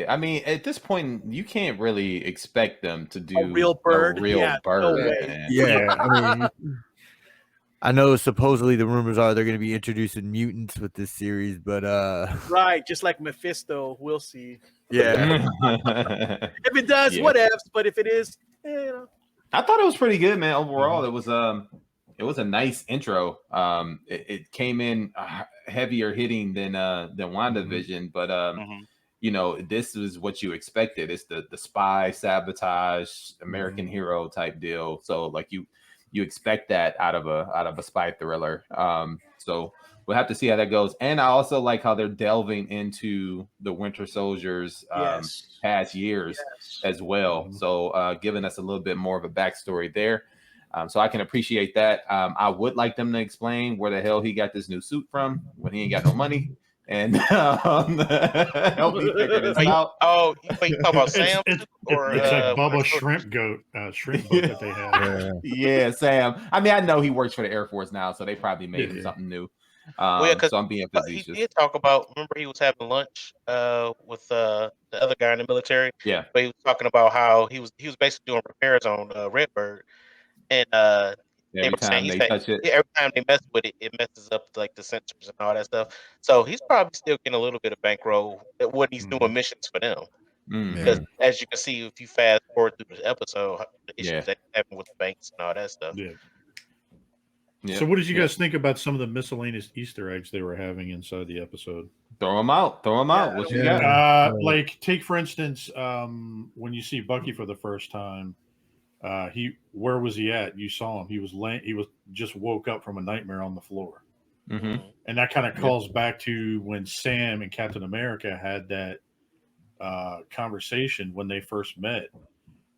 I mean, at this point, you can't really expect them to do A real bird? Yeah, no bird, way. man. Yeah, I mean, I know supposedly the rumors are they're going to be introducing mutants with this series, but Right, just like Mephisto, we'll see. yeah, If it does, Yeah. whatevs. But if it is, you know. I thought it was pretty good, man. Overall, it was a nice intro. It came in heavier hitting than WandaVision, but you know, this is what you expected. It's the spy sabotage American hero type deal. So like you expect that out of a spy thriller. So we'll have to see how that goes. And I also like how they're delving into the Winter Soldier's past years as well. So giving us a little bit more of a backstory there. So I can appreciate that. I would like them to explain where the hell he got this new suit from when he ain't got no money. And help me figure this out. Oh, you talking about Sam? It's like Bubba Shrimp Boat that they have. Yeah, Sam. I mean, I know he works for the Air Force now, so they probably made him something new. So I'm being facetious. He did talk about. Remember, he was having lunch with the other guy in the military. Yeah, but he was talking about how he was basically doing repairs on Redbird, and every time they touch it, every time they mess with it, it messes up like the sensors and all that stuff. So he's probably still getting a little bit of bankroll when he's doing missions for them. Because as you can see, if you fast forward through the episode, the issues that happen with the banks and all that stuff. Yeah. So what did you guys think about some of the miscellaneous Easter eggs they were having inside the episode? Throw them out. What you got? Like take for instance, when you see Bucky for the first time, where was he at? You saw him. He was just woke up from a nightmare on the floor. And that kind of calls back to when Sam and Captain America had that conversation when they first met.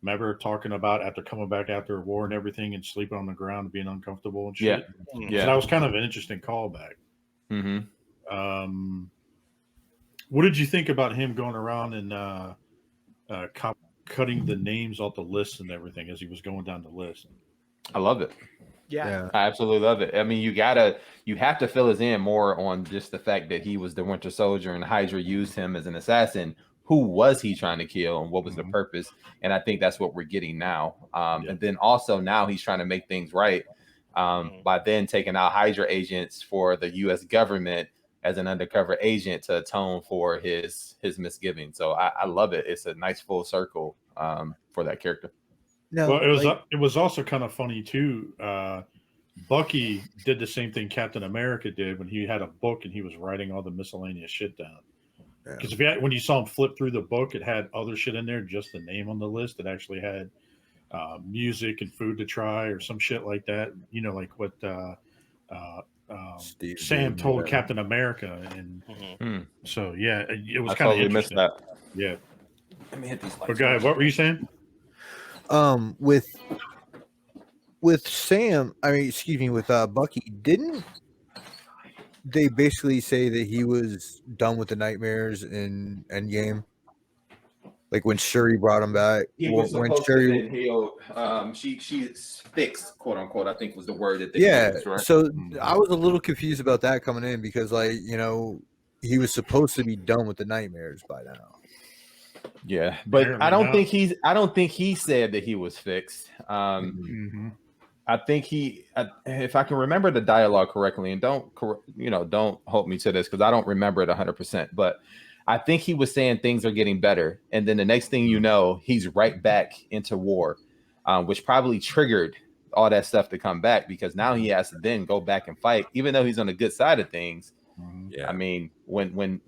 Remember talking about after coming back after a war and everything and sleeping on the ground and being uncomfortable and shit. So that was kind of an interesting callback. What did you think about him going around and cutting the names off the list and everything as he was going down the list? I love it. Yeah, I absolutely love it. I mean, you have to fill us in more on just the fact that he was the Winter Soldier and Hydra used him as an assassin. Who was he trying to kill and what was the purpose? And I think that's what we're getting now. And then also now he's trying to make things right by then taking out Hydra agents for the U.S. government as an undercover agent to atone for his misgivings. So I love it. It's a nice full circle for that character. No, well, it was also kind of funny too. Bucky did the same thing Captain America did when he had a book and he was writing all the miscellaneous shit down. Because when you saw him flip through the book, it had other shit in there, just the name on the list. It actually had music and food to try or some shit like that. You know, like what Sam told Captain America, and so it was kind of interesting. That. Yeah. Let me hit these lights. But guys, what were you saying? With Sam, with Bucky, didn't they basically say that he was done with the nightmares in Endgame? Like when Shuri brought him back. He was supposed to heal. She's fixed, quote unquote, I think was the word that they used, right? So I was a little confused about that coming in because, he was supposed to be done with the nightmares by now. Yeah, but I don't think he said that he was fixed. I think if I can remember the dialogue correctly, and don't hold me to this because I don't remember it 100%, but I think he was saying things are getting better. And then the next thing you know, he's right back into war, which probably triggered all that stuff to come back because now he has to then go back and fight, even though he's on the good side of things. I mean, when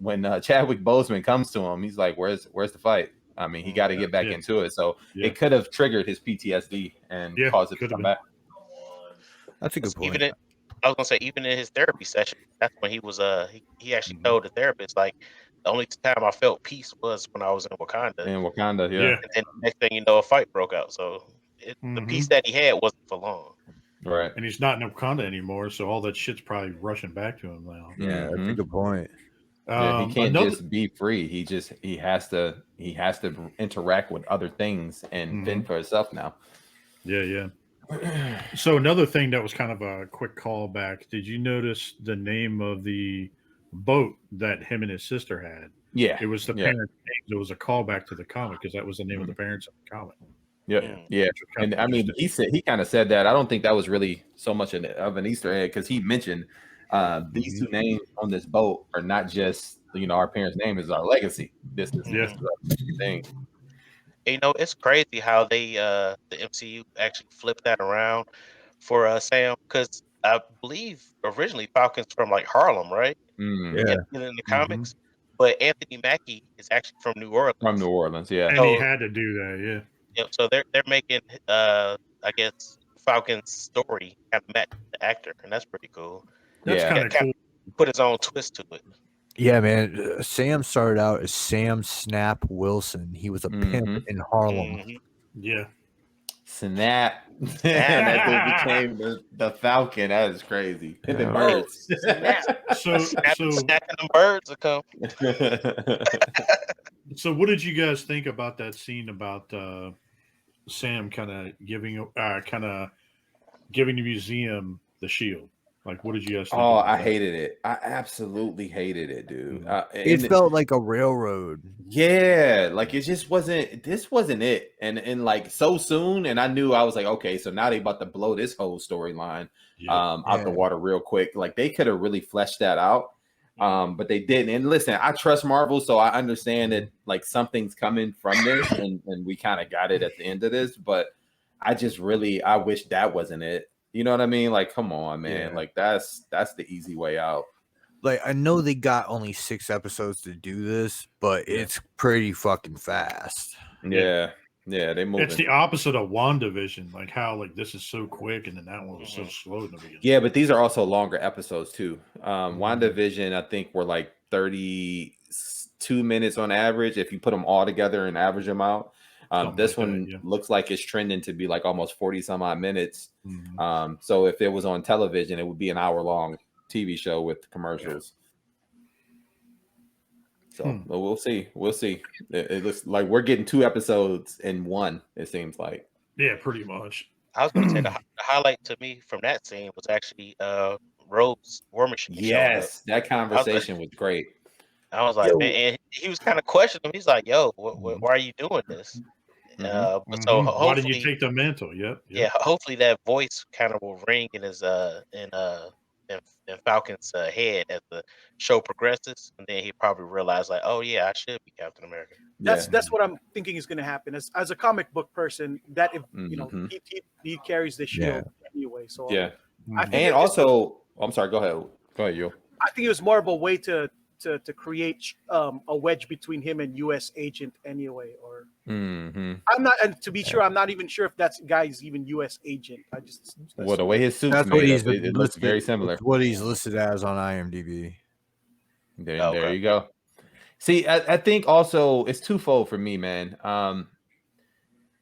Chadwick Boseman comes to him, he's like, where's the fight? I mean, he got to get back into it. So it could have triggered his PTSD and caused it to come back. That's a good point. I was gonna say, even in his therapy session, that's when he was he actually told the therapist, like, the only time I felt peace was when I was in Wakanda. And then next thing you know, a fight broke out. So the peace that he had wasn't for long. Right. And he's not in Wakanda anymore, so all that shit's probably rushing back to him now. Yeah, that's a good point. He can't just be free. He has to interact with other things and fend for himself now. Yeah. So another thing that was kind of a quick callback. Did you notice the name of the boat that him and his sister had? Yeah, It was the yeah, parents' names. It was a callback to the comic because that was the name of the parents of the comic. yeah, Mm. yeah. Which was kind And of I mean, interesting. he kind of said that. I don't think that was really so much of an Easter egg because he mentioned these two names on this boat are not just our parents' name is our legacy. This Yeah. is a thing. You know, it's crazy how they the MCU actually flipped that around for Sam, because I believe originally Falcon's from like Harlem, right? Mm. Yeah. In the Mhm. comics, but Anthony Mackie is actually from New Orleans. From New Orleans, yeah. And he So, had to do that, yeah. you know, so they're making I guess Falcon's story kind of match the actor, and that's pretty cool. That's Yeah. kind of cool. Put his own twist to it. Yeah, man. Sam started out as Sam Snap Wilson. He was a pimp Mhm. in Harlem. Mhm. Yeah. Snap. And that dude became the Falcon. That is crazy. And the Yeah. birds. Snap. So Snapping them birds will come. so what did you guys think about that scene about Sam kind of giving the museum the shield? Like, what did you guys think? Oh, about I that? hated it. I absolutely hated it, dude. It felt like a railroad. Yeah, like it just wasn't. This wasn't it, and like so soon. And I knew I was like, okay, so now they about to blow this whole storyline Yeah. out the water real quick. Like they could have really fleshed that out, but they didn't. And listen, I trust Marvel, so I understand that like something's coming from this, and we kind of got it at the end of this. But I just really, I wish that wasn't it. You know what I mean? Like, come on, man. Yeah. Like that's the easy way out. Like, I know they got only 6 episodes to do this, but Yeah. it's pretty fucking fast. Yeah, they moving. It's the opposite of WandaVision, like how like this is so quick and then that one was so slow in the beginning. Yeah, but these are also longer episodes too. WandaVision, I think, were like 32 minutes on average if you put them all together and average them out. This like one that, yeah. looks like it's trending to be like almost 40 some odd minutes. Mhm. So if it was on television, it would be an hour long TV show with commercials. So but we'll see. We'll see. It looks like we're getting 2 episodes in one, it seems like. Yeah, pretty much. I was going to say the highlight to me from that scene was actually Rogue's War Machine. Yes, that conversation was great. I was like, man, and he was kind of questioning him. He's like, yo, why are you doing this? But so hopefully, why did you take the mantle? Yep. Yeah, hopefully that voice kind of will ring in his in Falcon's head as the show progresses, and then he probably realize like, oh yeah, I should be Captain America. That's what I'm thinking is going to happen. As a comic book person, that if he carries the shield anyway. So yeah, I think and also, I'm sorry. Go ahead, you. I think it was more of a way to create a wedge between him and U.S. Agent anyway. Or I'm not, and to be sure, I'm not even sure if that guy's even U.S. Agent. Well, the way his suit's That's made what he's up, it looks very similar. It's what he's listed as on IMDb. There you go. See, I think also it's twofold for me, man.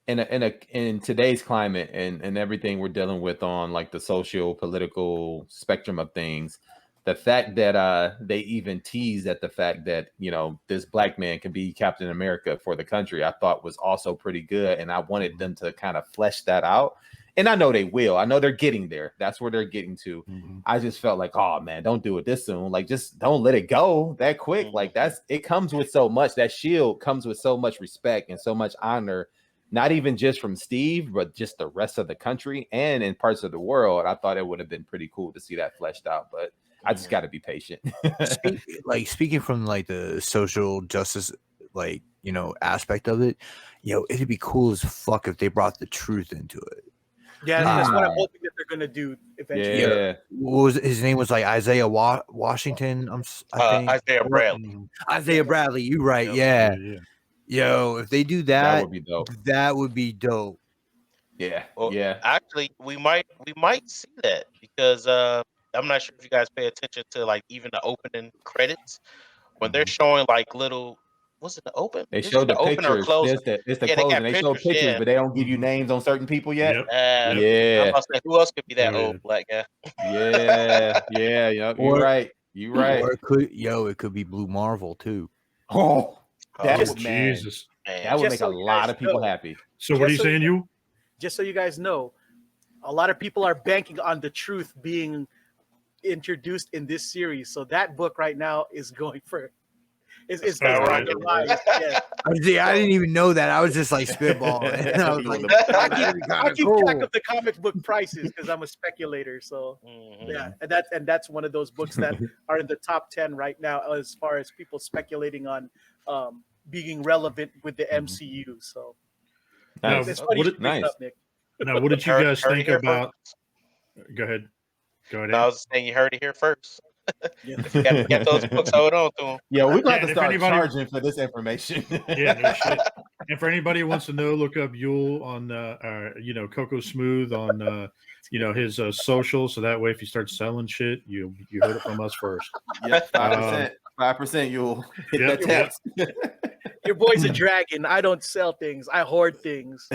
In today's climate and everything we're dealing with on like the social political spectrum of things, the fact that they even teased at the fact that this black man can be Captain America for the country, I thought was also pretty good, and I wanted them to kind of flesh that out. And I know they will. I know they're getting there. That's where they're getting to. I just felt like, oh man, don't do it this soon. Like, just don't let it go that quick. Like it comes with so much. That shield comes with so much respect and so much honor, not even just from Steve, but just the rest of the country and in parts of the world. I thought it would have been pretty cool to see that fleshed out, but I just got to be patient. Speaking from like the social justice, aspect of it, it'd be cool as fuck if they brought the truth into it. Yeah, that's what I'm hoping that they're gonna do eventually. Yeah. What was his name? Was like Isaiah Washington. I think Isaiah Bradley. Isaiah Bradley. You right? Yeah. Yo, if they do that would be dope. That would be dope. Yeah. Well, actually, we might see that because I'm not sure if you guys pay attention to like even the opening credits when they're showing like little. Was it the open? They showed the pictures. It's the closing. They show pictures, but they don't give you names on certain people yet. Yeah. I'm about to say, who else could be that old black guy? Yeah. You're right. Or it could be Blue Marvel too. Oh, that would Jesus. That would make a lot of people happy. So what are you saying, you? Just so you guys know, a lot of people are banking on the truth being introduced in this series. So that book right now is going for is skyrocketing. Yeah. See, I didn't even know that. I was just like spitballing. And I was like, I keep track of the comic book prices because I'm a speculator. So yeah, and that's one of those books that are in the top 10 right now as far as people speculating on being relevant with the MCU. So Nice. it's funny you bring it Nice. up, Nick. Now, what did you guys Heard it think here about? Go ahead. Go ahead. No, I was saying you heard it here first. If you got to get those books, hold on to them. Yeah, we're going and to if start anybody- charging for this information. Yeah, no shit. And for anybody who wants to know, look up Yule on CocoaSmooth on his social. So that way, if you start selling shit, you heard it from us first. Yeah, 5%. You'll hit Yep. that tax. Your boy's a dragon. I don't sell things. I hoard things.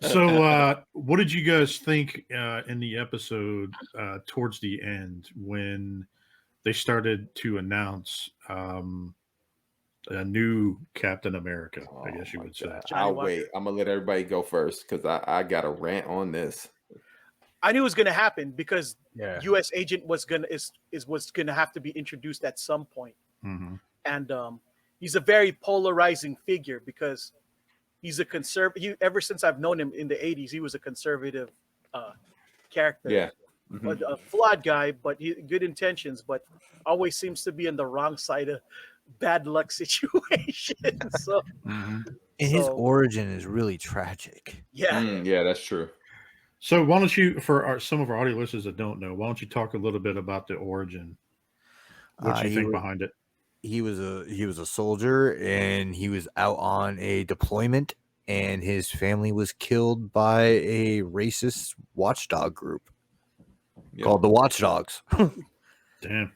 So, what did you guys think in the episode towards the end when they started to announce a new Captain America? I guess you would say. I'll wait. I'm gonna let everybody go first because I got a rant on this. I knew it was going to happen because yeah. U.S. agent was gonna have to be introduced at some point. Mm-hmm. And he's a very polarizing figure because he's a conservative. Ever since I've known him in the 80s, he was a conservative character. Yeah. But a flawed guy, but good intentions, but always seems to be in the wrong side of bad luck situations. So, And his origin is really tragic. yeah. Yeah, that's true. So why don't you, for some of our audio listeners that don't know, why don't you talk a little bit about the origin? What you think behind it? He was a soldier, and he was out on a deployment, and his family was killed by a racist watchdog group called the Watchdogs. Damn.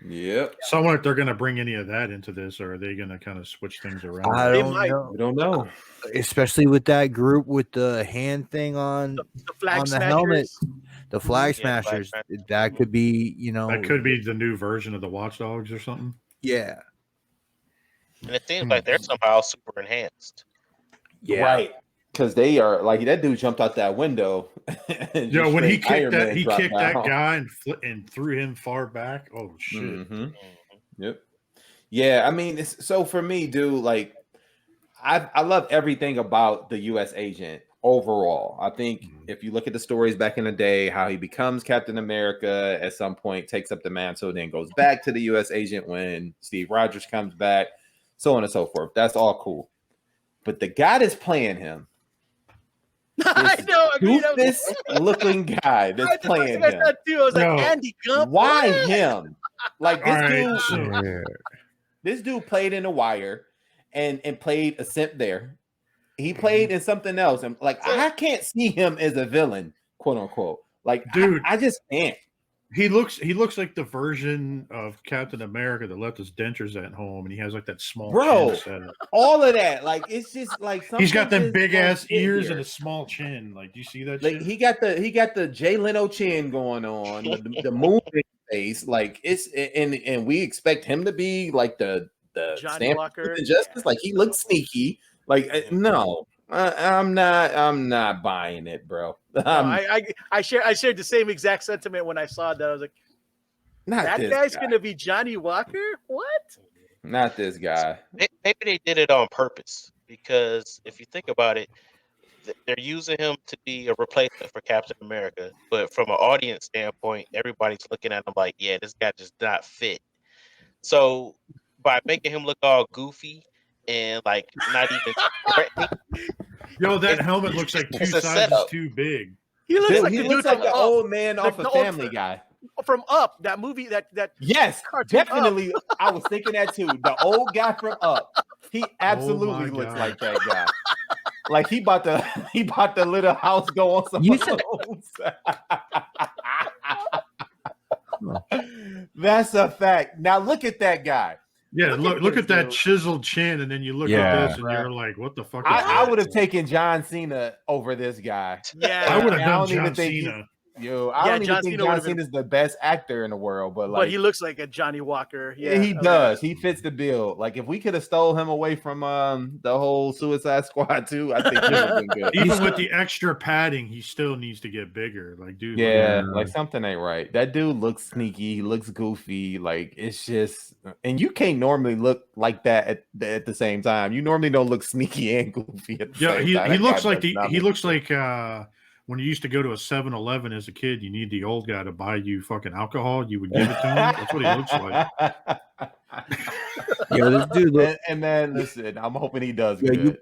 Yep. So I wonder if they're going to bring any of that into this, or are they going to kind of switch things around? I They don't might. know. We don't know. Especially with that group with the hand thing on The flag on the smashers. helmet, the flag Yeah, Flag smashers. Smashers. That could be, That could be the new version of the Watchdogs or something. yeah, And it seems like they're somehow super enhanced. yeah. Right. Because they are like that dude jumped out that window. And Yeah, just when he straight kicked Iron that, Man he dropped kicked that down. guy and threw him far back. Oh shit! Mhm. Yep. Yeah, I mean, so for me, dude, like I love everything about the U.S. agent overall. I think if you look at the stories back in the day, how he becomes Captain America at some point, takes up the mantle, then goes back to the U.S. agent when Steve Rogers comes back, so on and so forth. That's all cool. But the guy that's playing him, I know. this looking guy that's playing him. That too. I was No. like, Andy Gump. Why what? him? Like this All right, dude. so- This dude played in The Wire and played a simp there. He played in something else. And like I can't see him as a villain, quote unquote. Like Dude. I just can't. He looks like the version of Captain America that left his dentures at home, and he has like that small Bro. chin setup. All of that. Like it's just like He's got them something big just ass don't fit ears here. and a small chin. Like, do you see that? Like shit? he got the Jay Leno chin going on, the moving face. Like it's and we expect him to be like the Johnny Stanford Walker. Justice. Like he looks sneaky. Like no. I'm not buying it, bro. I shared the same exact sentiment when I saw that. I was like, Not that this guy's guy. gonna be Johnny Walker? What? Not this guy. Maybe they did it on purpose because if you think about it, they're using him to be a replacement for Captain America. But from an audience standpoint, everybody's looking at him like, yeah, this guy just not fit. So by making him look all goofy and like not even threatening, Yo, that helmet looks like two It's a sizes setup. too big. He looks Dude, like he the looks dude like from the Up. old man off the of old Family fr- Guy. From Up, that movie that Yes, cartoon Up. definitely. I was thinking that too. The old guy from Up. He absolutely my looks God. like that guy. Like he about to let a house go on some You said- That's a fact. Now look at that guy. Yeah, look this at that dude. chiseled chin, and then you look Yeah. at this, and Right. you're like, "What the fuck?" Is I that? would have taken John Cena over this guy. Yeah, I would have I done don't even John think Cena. Yo, I don't even John think Cena John would've been- Cena's the best actor in the world, but But he looks like a Johnny Walker. Yeah, he does. He fits the bill. Like if we could have stole him away from the whole Suicide Squad too, I think he would have been good. Even with the extra padding, he still needs to get bigger. Like, dude. Yeah, like something ain't right. That dude looks sneaky. He looks goofy. Like it's just, and you can't normally look like that at the same time. You normally don't look sneaky and goofy at the same time. He looks like when you used to go to a 7-Eleven as a kid, you need the old guy to buy you fucking alcohol. You would give it to him. That's what he looks like. Yo, this dude and then listen, I'm hoping he does good.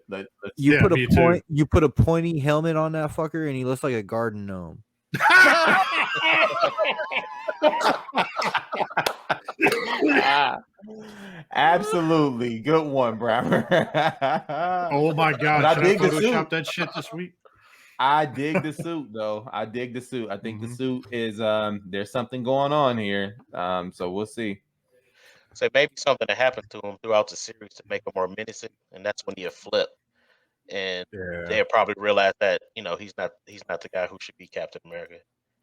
You put a pointy helmet on that fucker, and he looks like a garden gnome. Absolutely, good one, Brammer. Oh my god! I Should I Photoshop that shit this week? I dig the suit though. I dig the suit. I think the suit is there's something going on here. So we'll see. So maybe something that happened to him throughout the series to make him more menacing, and that's when he'll flip, and they'll probably realize that he's not the guy who should be Captain America.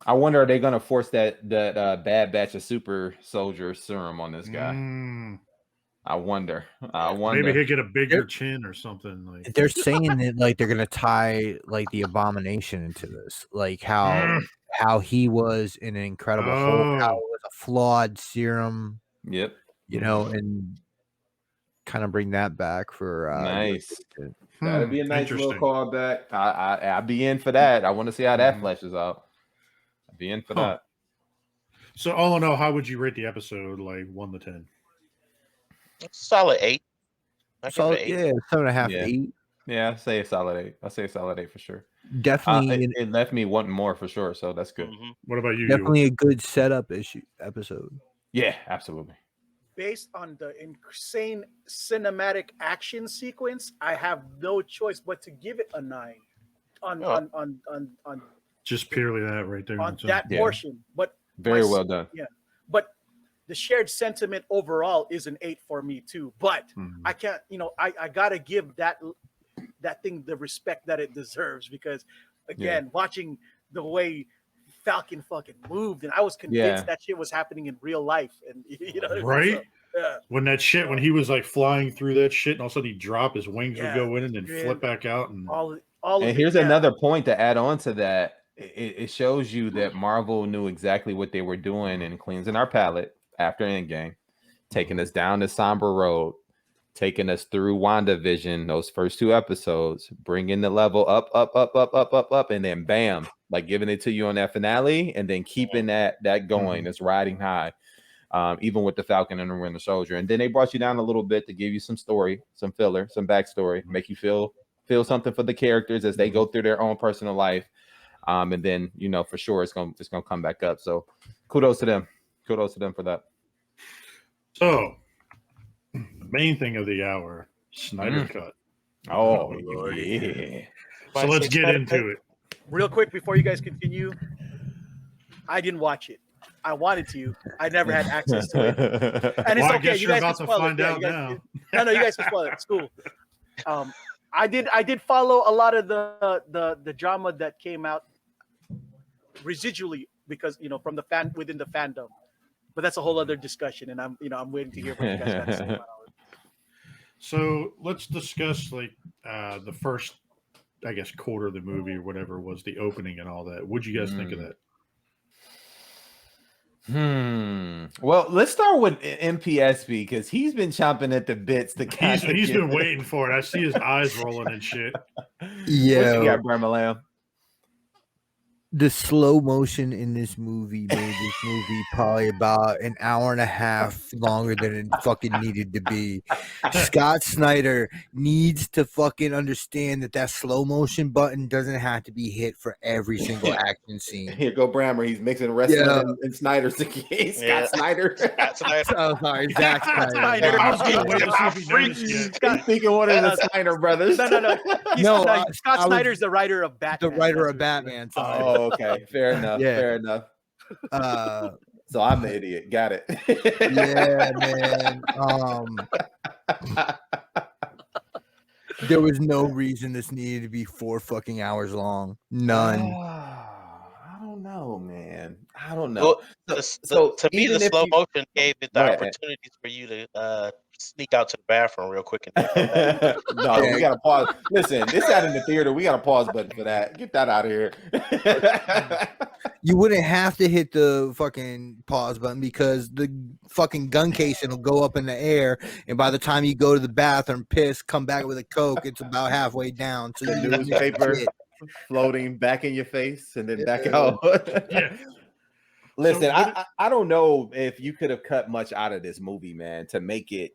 I wonder, are they gonna force that bad batch of super soldier serum on this guy? I wonder. Maybe he'll get a bigger chin or something. Like they're saying that, like they're gonna tie like the Abomination into this, like how he was an Incredible Hulk, how it was a flawed serum. Yep. And kind of bring that back for nice. That'd be a nice little callback. I'd be in for that. I want to see how that fleshes out. I'd be in for that. So all in all, how would you rate the episode, like 1 to 10? Solid 8. Solid, 8. Yeah, 7.5, 8. Yeah, I'd say a solid 8. I'll say a solid 8 for sure. Definitely, it left me wanting more for sure. So that's good. What about you? Definitely a good setup episode. Yeah, absolutely. Based on the insane cinematic action sequence, I have no choice but to give it a 9 on just purely that right there on that portion. But very well done. Yeah, but the shared sentiment overall is an 8 for me too. But I can't, I gotta give that thing the respect that it deserves, because again, watching the way Falcon fucking moved, and I was convinced that shit was happening in real life, and right. When he was like flying through that shit, and all of a sudden he drop, his wings would go in and then flip back out, and and here's another point to add on to that. It shows you that Marvel knew exactly what they were doing in cleansing our palette after Endgame, taking us down the somber road, taking us through WandaVision, those first 2 episodes, bringing the level up, and then bam, like giving it to you on that finale, and then keeping that going. It's riding high, even with the Falcon and the Winter Soldier. And then they brought you down a little bit to give you some story, some filler, some backstory, make you feel something for the characters as they go through their own personal life. And then for sure it's gonna come back up. So kudos to them for that. So the main thing of the hour, Snyder cut. Oh yeah. So let's get into it. Real quick before you guys continue, I didn't watch it. I wanted to. I never had access to it. And it's okay. You guys can spoil it. No, you guys can spoil it. It's cool. I did follow a lot of the drama that came out residually because from the fan within the fandom, but that's a whole other discussion, and I'm waiting to hear what you guys got to say about all of it. So let's discuss like the first, I guess, quarter of the movie or whatever was the opening and all that. What'd you guys think of that? Well, let's start with MPSP because he's been chomping at the bits. He's been waiting for it. I see his eyes rolling and shit. Yeah. What you got, Brammer? The slow motion in this movie made this movie probably about an hour and a half longer than it fucking needed to be. Scott Snyder needs to fucking understand that slow motion button doesn't have to be hit for every single action scene. Here go Brammer. He's mixing wrestling and Snyder. Scott Snyder. Oh, sorry, Zack Snyder. I was gonna wait to see if he noticed yet. He's thinking one of the Snyder brothers. No. Scott Snyder's the writer of Batman. The writer of Batman. Oh, okay. Fair enough. Yeah. Fair enough. So I'm the idiot. Got it. Yeah, man. There was no reason this needed to be 4 fucking hours long. None. I don't know, I don't know. Well, So to me, the even if slow you motion gave it the go ahead. opportunities for you to sneak out to the bathroom real quick and then come back. No, we gotta pause. Listen, this out in the theater. We got a pause button for that. Get that out of here. You wouldn't have to hit the fucking pause button because the fucking gun casing will go up in the air, and by the time you go to the bathroom, piss, come back with a Coke, it's about halfway down. So The you newspaper shit. floating back in your face and then back Yeah. out. Yeah. Listen, So I don't know if you could have cut much out of this movie, man, to make it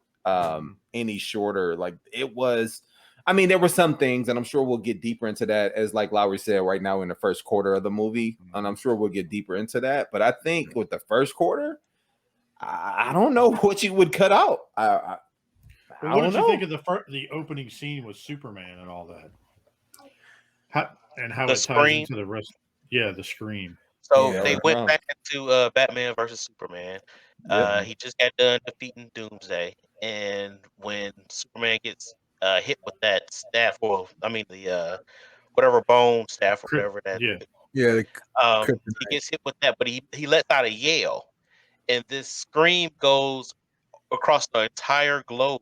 any shorter. Like it was. I mean, there were some things, and I'm sure we'll get deeper into that, as like Lowery said, right now in the first quarter of the movie, and I'm sure we'll get deeper into that. But I think with the first quarter, I don't know what you would cut out. I what don't did know. you think of the opening scene with Superman and all that? How it ties Scream? into the rest? Yeah, the scream. So Yeah, they right. went back into Batman versus Superman. He just got done defeating Doomsday, and when Superman gets hit with that staff, or I mean the whatever bone staff or whatever that, Yeah. he gets hit with that, but he lets out a yell, and this scream goes across the entire globe,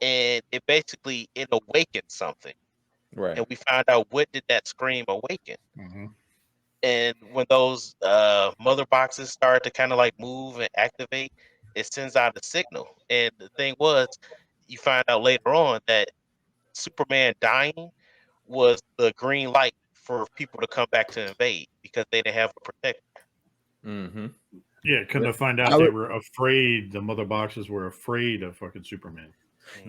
and it awakens something, Right. and we find out what did that scream awaken. Mm-hmm. And when those mother boxes start to kind of like move and activate, it sends out a signal. And the thing was, you find out later on that Superman dying was the green light for people to come back to invade because they didn't have a protector. Mm-hmm. Yeah, couldn't have found out they were afraid. The mother boxes were afraid of fucking Superman.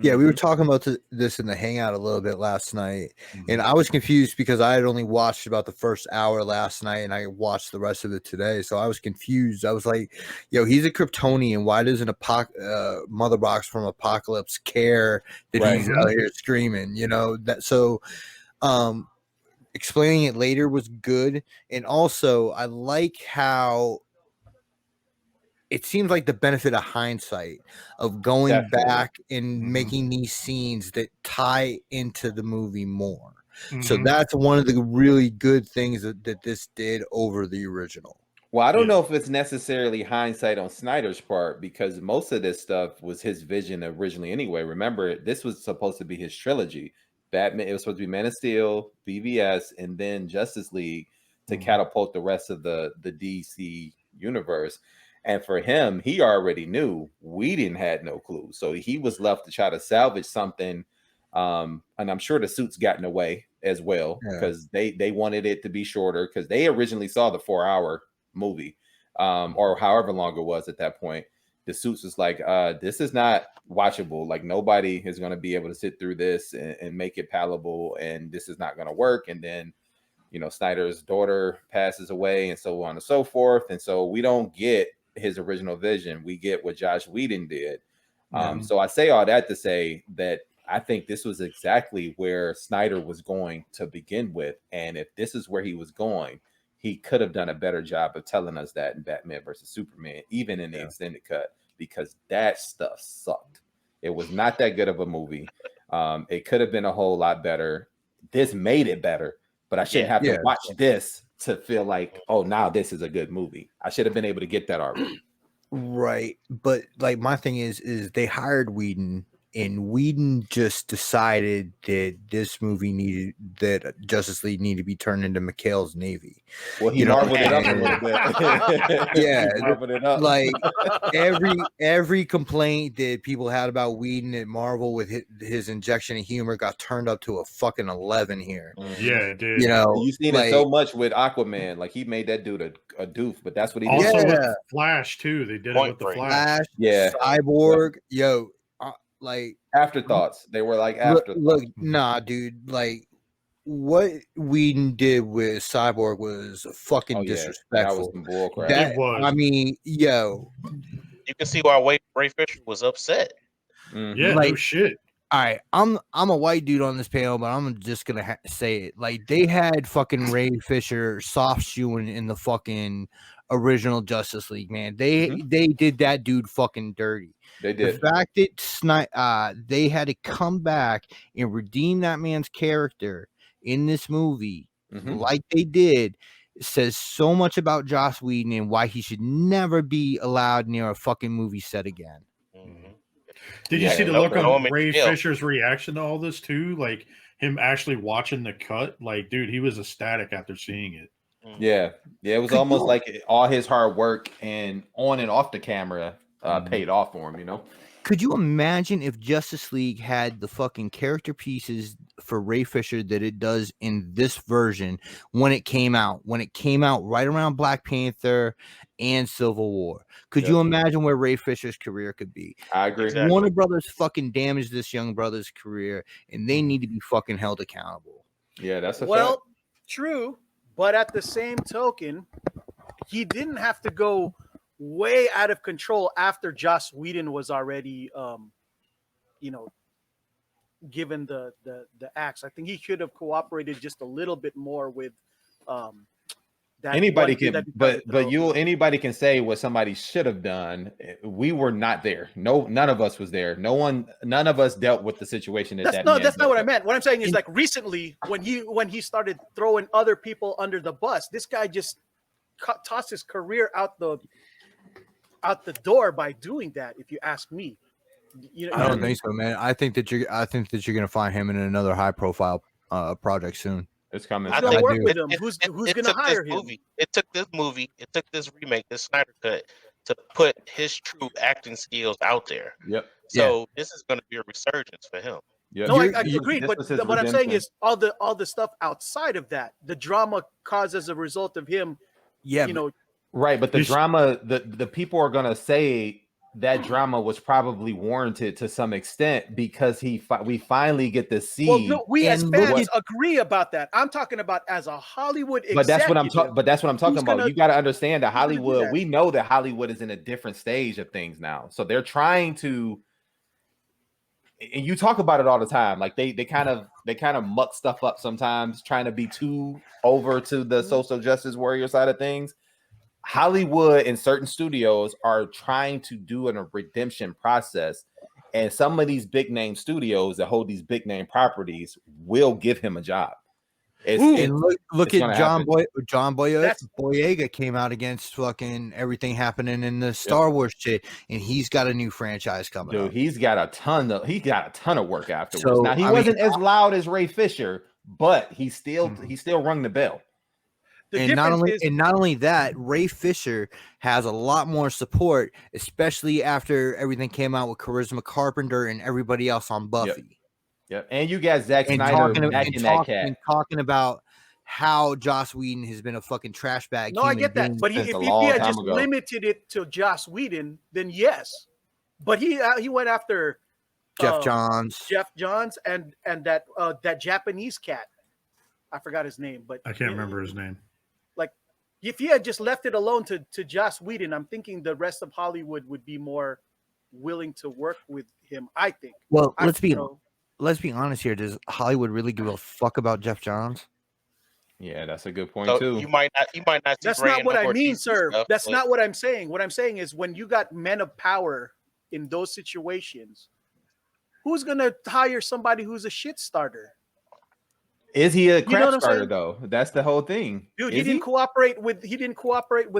Yeah, we were talking about this in the hangout a little bit last night, and I was confused because I had only watched about the first hour last night, and I watched the rest of it today. So I was confused. I was like, "Yo, he's a Kryptonian. Why doesn't a mother box from Apocalypse care that he's out here screaming?" You know that. So, explaining it later was good, and also I like how it seems like the benefit of hindsight of going back and making these scenes that tie into the movie more. So that's one of the really good things that this did over the original. Well, I don't know if it's necessarily hindsight on Snyder's part, because most of this stuff was his vision originally anyway. Remember, this was supposed to be his trilogy. Batman, it was supposed to be Man of Steel, BVS, and then Justice League to catapult the rest of the DC universe. And for him, he already knew. Whedon had no clue. So he was left to try to salvage something. And I'm sure the suits got in the way as well, because they wanted it to be shorter, because they originally saw the 4-hour movie, or however long it was at that point. The suits was like, this is not watchable. Like, nobody is going to be able to sit through this and make it palatable, and this is not going to work. And then, you know, Snyder's daughter passes away, and so on and so forth. And so we don't get his original vision. We get what Josh Whedon did. So I say all that to say that I think this was exactly where Snyder was going to begin with. And if this is where he was going, he could have done a better job of telling us that in Batman versus Superman, even in the extended cut, because that stuff sucked. It was not that good of a movie. It could have been a whole lot better. This made it better, but I shouldn't have to watch this to feel like, oh, now this is a good movie. I should have been able to get that already. Right. But like, my thing is they hired Whedon, and Whedon just decided that this movie that Justice League needed to be turned into McHale's Navy. Well, he marveled it up a little bit. Yeah, he marveled it up. Like every complaint that people had about Whedon at Marvel with his injection of humor got turned up to a fucking 11 here. Yeah, dude. You know, you've seen it so much with Aquaman. Like, he made that dude a doof, but that's what he did. Also with Flash too. They did it with the Flash. Cyborg, like afterthoughts. They were like afterthoughts. Look, nah, dude. Like, what Whedon did with Cyborg was fucking disrespectful. That was some bull crap. It was. I mean, yo, you can see why Ray Fisher was upset. Yeah, like, no shit. All right, I'm a white dude on this panel, but I'm just gonna say it. Like, they had fucking Ray Fisher soft shoeing in the fucking original Justice League, man. They did that dude fucking dirty. They did. The fact that they had to come back and redeem that man's character in this movie, like they did, says so much about Joss Whedon and why he should never be allowed near a fucking movie set again. Mhm. Did you Yeah, see the no, look throw him on in Ray jail. Fisher's reaction to all this too? Like him actually watching the cut. Like, dude, he was ecstatic after seeing it. Mhm. Yeah, it was almost like all his hard work and on and off the camera paid off for him. You know. Could you imagine if Justice League had the fucking character pieces for Ray Fisher that it does in this version when it came out? When it came out right around Black Panther and Civil War. Could you imagine where Ray Fisher's career could be? I agree. Exactly. Warner Brothers fucking damaged this young brother's career, and they need to be fucking held accountable. Yeah, that's a Well, fact. true, but at the same token, he didn't have to go way out of control after Joss Whedon was already, given the axe. I think he should have cooperated just a little bit more with that. Anybody one thing can, that he tried to throw. anybody can say what somebody should have done. We were not there. No, none of us was there. None of us dealt with the situation That's not what I meant. What I'm saying is, like, recently when he started throwing other people under the bus, this guy just tossed his career out the door by doing that. If you ask me, I don't think so, man. I think that you're gonna find him in another high profile project soon. It's coming. I gonna think work with it- him. it- Who's it- gonna it took hire this him? movie- It took this movie. It took this remake, this Snyder cut, to put his true acting skills out there. Yep. So this is going to be a resurgence for him. Yep. No, I agree. This But was his what I'm saying redemption. is all the stuff outside of that, the drama caused as a result of him. Yeah, Right, but the You sh- drama, the people are gonna say that drama was probably warranted to some extent because we finally get to see. Well, no, we as and fans agree about that. I'm talking about as a Hollywood executive. But that's what I'm talking. But that's what I'm talking who's about. gonna- You got to understand that who's gonna do Hollywood. that? We know that Hollywood is in a different stage of things now, so they're trying to. And you talk about it all the time. Like they kind of muck stuff up sometimes, trying to be too over to the social justice warrior side of things. Hollywood and certain studios are trying to do a redemption process, and some of these big name studios that hold these big name properties will give him a job. and look it's at gonna John happen. Boyega came out against fucking everything happening in the Star Wars shit, and he's got a new franchise coming Dude, up. he's got a ton of work afterwards. So, now he wasn't as loud as Ray Fisher, but he still rung the bell. And not only that, Ray Fisher has a lot more support, especially after everything came out with Charisma Carpenter and everybody else on Buffy. Yep. And you got Zack And Snyder backing that cat. and talking about how Joss Whedon has been a fucking trash bag. No, I get that. But if he had just limited it to Joss Whedon, then yes. But he went after Jeff Johns and that Japanese cat. I forgot his name, but I can't remember his name. Like, if he had just left it alone to Joss Whedon, I'm thinking the rest of Hollywood would be more willing to work with him. I think. Well, let's be honest here. Does Hollywood really give a fuck about Jeff Johns? Yeah, that's a good point So too. you might not. See That's Ray not in what no I more mean, DC sir. stuff, That's but- not what I'm saying. What I'm saying is when you got men of power in those situations, who's gonna hire somebody who's a shit starter? Is he a You know crap what I'm starter saying? though? That's the whole thing. Dude, Is he didn't cooperate with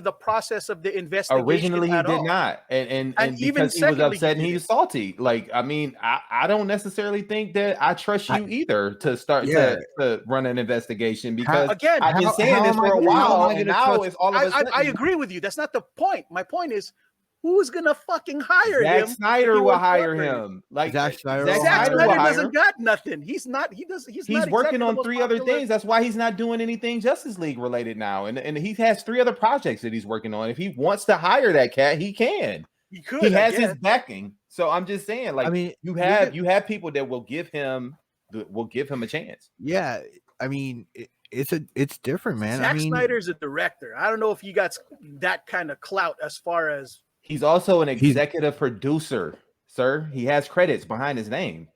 the process of the investigation. Originally, he at did all. not, and even because he was secondly, upset and he he was salty. Like, I mean, I don't necessarily think that I trust you either to start to run an investigation because Again, I've been saying this for a while, and now it's all of a sudden. I agree with you. That's not the point. My point is, who's gonna fucking hire Zack him? Snyder will hire him. Like Zack Snyder Zack will Snyder hire doesn't got nothing. He's not. He does. He's not working exactly on the most 3 other popular- things. That's why he's not doing anything Justice League related now, and he has 3 other projects that he's working on. If he wants to hire that cat, he can. He could. He I has his guess. backing. So I'm just saying, like, I mean, you have people that will give him a chance. Yeah, I mean, it's different, man. Zack I mean, Snyder's a director. I don't know if you got that kind of clout as far as He's also an executive producer, sir. He has credits behind his name.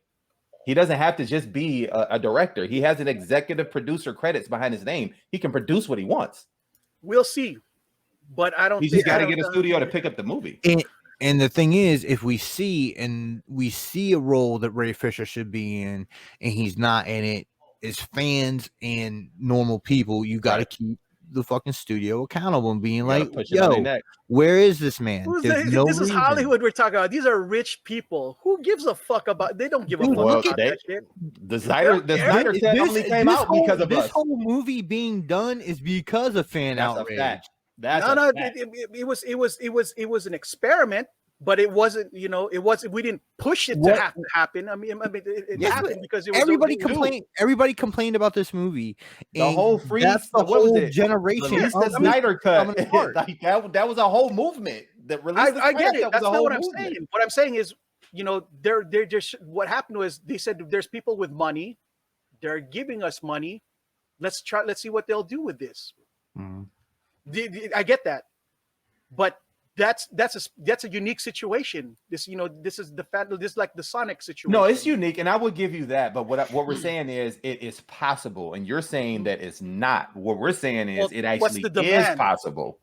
He doesn't have to just be a director. He has an executive producer credits behind his name. He can produce what he wants. we'll see. But I don't. He's think just got to get a studio to pick up the movie. And the thing is, if we see a role that Ray Fisher should be in, and he's not in it, as fans and normal people, you got to keep the fucking studio accountable and being You gotta like, push it on their yo, neck. where is this man? There's no This is reason. Hollywood we're talking about. These are rich people. Who gives a fuck about? They don't give a Dude, fuck Well, about they- that shit. The Snyder cut only came out because of this us. whole movie being done is because of fan That's outrage. a fact. That's No, a fact. it was an experiment, but it wasn't. You know, it wasn't. We didn't push it to have to happen. I mean, it Yes, happened because it was everybody it was- complained. Everybody complained about this movie. The and whole freeze. That's the what was whole it? generation. Release the of Snyder cut. coming apart. Like that was a whole movement. I get it. That's not what I'm saying. What I'm saying is, you know, they're just what happened was they said there's people with money, they're giving us money. Let's see what they'll do with this. I get that, but that's a unique situation. This is like the Sonic situation. No, it's unique, and I would give you that. But what we're saying is it is possible, and you're saying that it's not. What we're saying is it actually is possible.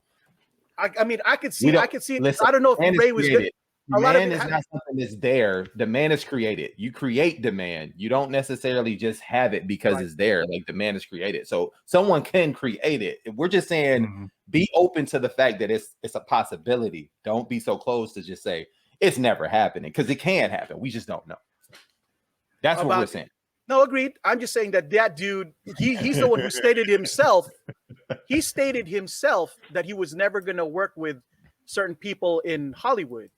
I mean, I could see it. Listen, I don't know if Ray was good. Demand is not something that's there. Demand is created. You create demand. You don't necessarily just have it because it's there. Like demand is created. So someone can create it. We're just saying be open to the fact that it's a possibility. Don't be so close to just say it's never happening because it can happen. We just don't know. That's what we're saying. No, agreed. I'm just saying that dude, he's the one who stated himself. He stated himself that he was never going to work with certain people in Hollywood.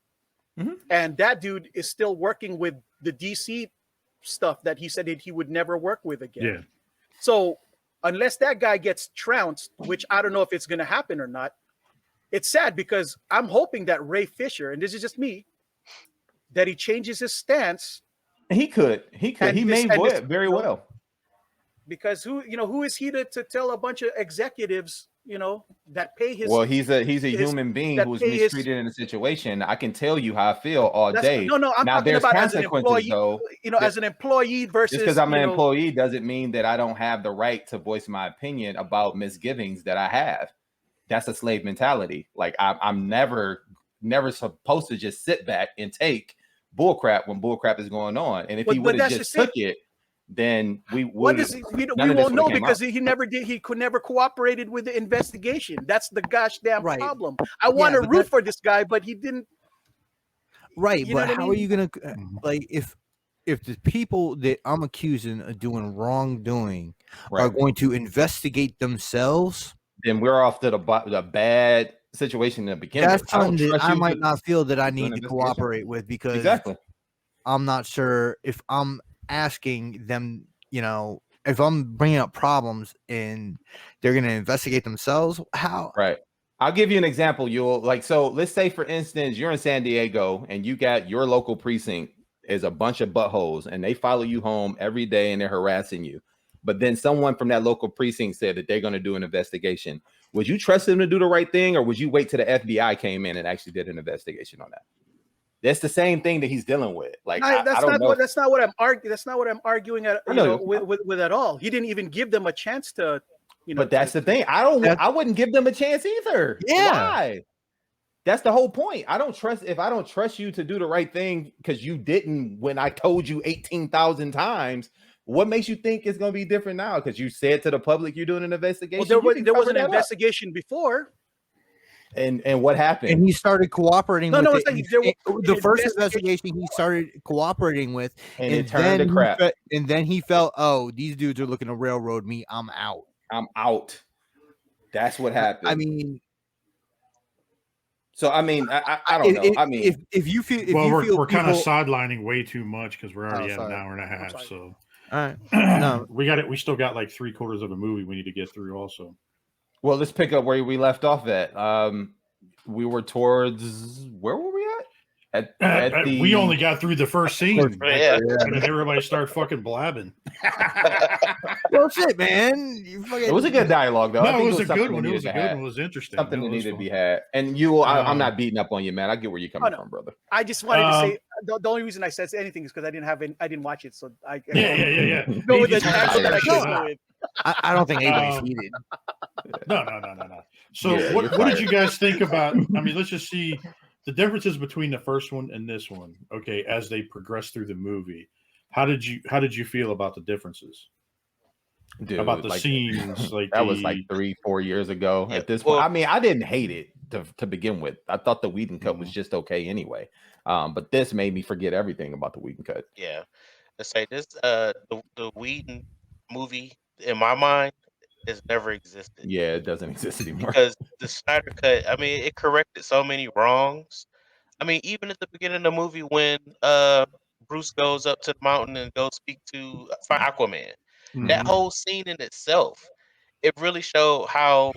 And that dude is still working with the DC stuff that he said that he would never work with again. Yeah. So unless that guy gets trounced, which I don't know if it's going to happen or not, it's sad because I'm hoping that Ray Fisher, and this is just me, that he changes his stance. He could. He may very well. Because who is he to tell a bunch of executives, that pay his. Well, he's a human being who's mistreated in a situation. I can tell you how I feel all day. No, I'm talking about as an employee. Though, as an employee versus. Just because I'm an employee doesn't mean that I don't have the right to voice my opinion about misgivings that I have. That's a slave mentality. Like I'm never supposed to just sit back and take bullcrap when bullcrap is going on. And if he would have just took it, then we would. We won't know because he never did. He could never cooperated with the investigation. That's the gosh damn problem. I want to root for this guy, but he didn't. Right, but how are you gonna like if the people that I'm accusing of doing wrongdoing are going to investigate themselves? Then we're off to the bad situation in the beginning. That's something that I might not feel that I need to cooperate with because I'm not sure if I'm asking them, if I'm bringing up problems and they're going to investigate themselves, how? Right. I'll give you an example. So let's say, for instance, you're in San Diego and you got your local precinct is a bunch of buttholes and they follow you home every day and they're harassing you. But then someone from that local precinct said that they're going to do an investigation. Would you trust them to do the right thing, or would you wait till the FBI came in and actually did an investigation on that? That's the same thing that he's dealing with. Like that's not what I'm arguing. That's not what I'm arguing with at all. He didn't even give them a chance to. But that's the thing. I wouldn't give them a chance either. Yeah. Why? That's the whole point. If I don't trust you to do the right thing because you didn't when I told you 18,000 times. What makes you think it's going to be different now? Because you said to the public you're doing an investigation. Well, there was an investigation before. And what happened? And he started cooperating with it. The first investigation he started cooperating with, and it turned to crap. And then he felt, oh, these dudes are looking to railroad me. I'm out. That's what happened. I mean, so I don't know. I mean, if you feel, we're kind of sidelining way too much because we're already at an hour and a half. So, all right, no, we still got like 3/4 of a movie we need to get through. Also, well, let's pick up where we left off at. We were towards where were we at? We only got through the first scene. And then everybody started fucking blabbing. Well, shit, man. It was a good dialogue, though. No, it was a good one. It was a good one. It was interesting. Something that needed to be had. And I'm not beating up on you, man. I get where you're coming from, brother. I just wanted to say the only reason I said anything is because I didn't watch it, so I go with the I don't think anybody's heated. No. So what did you guys think about? I mean, let's just see the differences between the first one and this one. Okay, as they progress through the movie, how did you feel about the differences? Dude, about the like scenes, like that was like 3-4 years ago. Yeah, At this well- point, I mean, I didn't hate it to begin with. I thought the Whedon cut was Mhm. just okay anyway. But this made me forget everything about the Whedon cut. Yeah, let's say this. The Whedon movie in my mind has never existed Yeah, it doesn't exist anymore. because the Snyder cut. I mean, it corrected so many wrongs. I mean, even at the beginning of the movie when Bruce goes up to the mountain and goes speak to Aquaman, that Mhm. whole scene in itself, it really showed how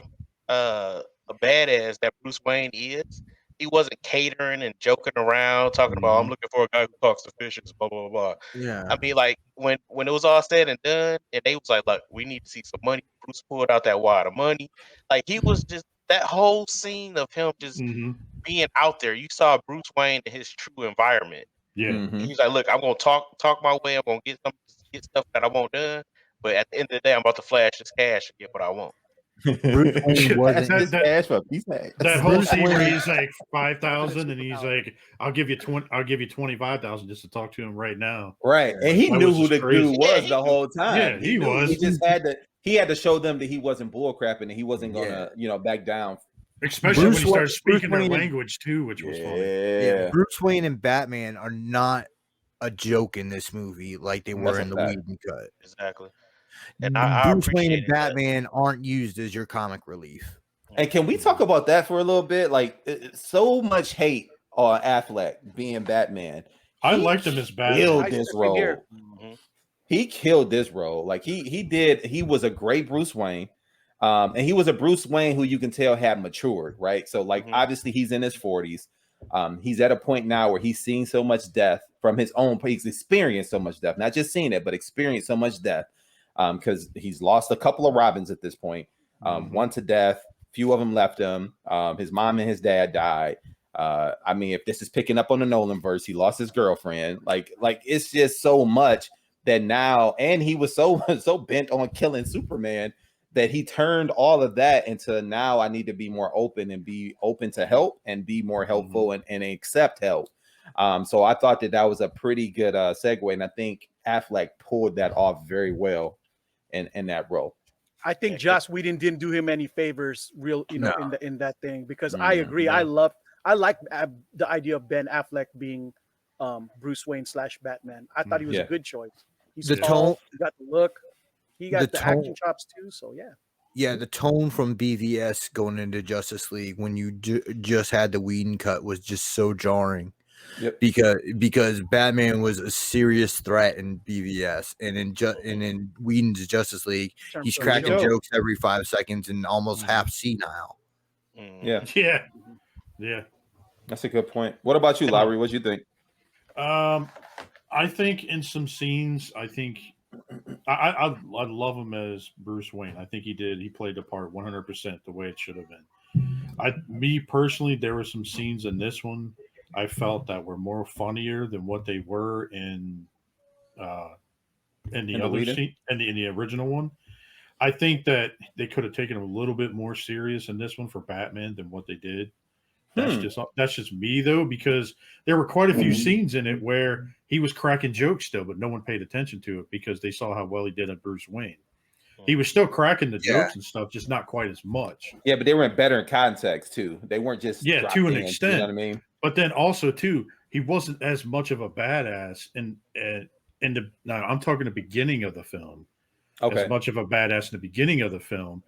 a badass that Bruce Wayne is. He wasn't catering and joking around, talking about I'm Mhm. looking for a guy who talks to fishes, blah blah blah. Yeah. I mean, like when it was all said and done, and they was like, "Look, we need to see some money." Bruce pulled out that wad of money. Like he was just that whole scene of him just Mhm. being out there. You saw Bruce Wayne in his true environment. Yeah. Mhm. He's like, "Look, I'm gonna talk my way. I'm gonna get stuff that I want done. But at the end of the day, I'm about to flash this cash and get what I want." Bruce Wayne That- wasn't. That's that- cash for a piece of ass. That whole Bruce scene where Wayne- he's like 5,000 and he's Superpower. like, I'll give you 25,000 just to talk to him right now. Right, and he That knew was who just the crazy. dude Yeah, was he the knew. whole time. Yeah, he knew. was. He just had to show them that he wasn't bullcrapping and he wasn't gonna, back down. Especially Bruce when he Wa- started speaking Bruce their Wayne- language too, which was funny. Yeah, Bruce Wayne and Batman are not a joke in this movie like they were That's a in the fact. Whedon cut. Exactly. And I Bruce Wayne and appreciated that. Batman aren't used as your comic relief. And can we talk about that for a little bit? Like, so much hate on Affleck being Batman. I He liked him as Batman. Killed I this step in here. role. Mhm. He killed this role. Like he did. He was a great Bruce Wayne, and he was a Bruce Wayne who you can tell had matured. Right. So like Mhm. obviously he's in his 40s. He's at a point now where he's seen so much death from his own. He's experienced so much death, not just seen it, but experienced so much death. Because he's lost a couple of Robins at this point. One to death. Few of them left him. His mom and his dad died. I mean, if this is picking up on the Nolan verse, he lost his girlfriend. Like it's just so much that now, and he was so bent on killing Superman that he turned all of that into now I need to be more open and be open to help and be more helpful and accept help. So I thought that was a pretty good segue, and I think Affleck pulled that off very well in that role. I think Joss Whedon didn't do him any favors, in that thing, because I agree. I like the idea of Ben Affleck being Bruce Wayne / Batman. I thought he was a good choice. He's The tall, tone- he got the look, he got the acting tone- chops too. So yeah, Yeah, the tone from BVS going into Justice League when you just had the Whedon cut was just so jarring. Yep. Because Batman was a serious threat in BVS, and in Whedon's Justice League, he's cracking jokes every 5 seconds and almost half senile. Yeah, Yeah. that's a good point. What about you, Lowery? What do you think? I think in some scenes, I think I love him as Bruce Wayne. I think he played the part 100% the way it should have been. Me personally, there were some scenes in this one I felt that were more funnier than what they were in the other scene, in the original one. I think that they could have taken him a little bit more serious in this one for Batman than what they did. That's just me though, because there were quite a few scenes in it where he was cracking jokes still, but no one paid attention to it because they saw how well he did at Bruce Wayne. He was still cracking the jokes and stuff, just not quite as much. Yeah, but they were in better context too. They weren't just to an extent. You know what I mean? But then also too, he wasn't as much of a badass I'm talking the beginning of the film. Okay. As much of a badass in the beginning of the film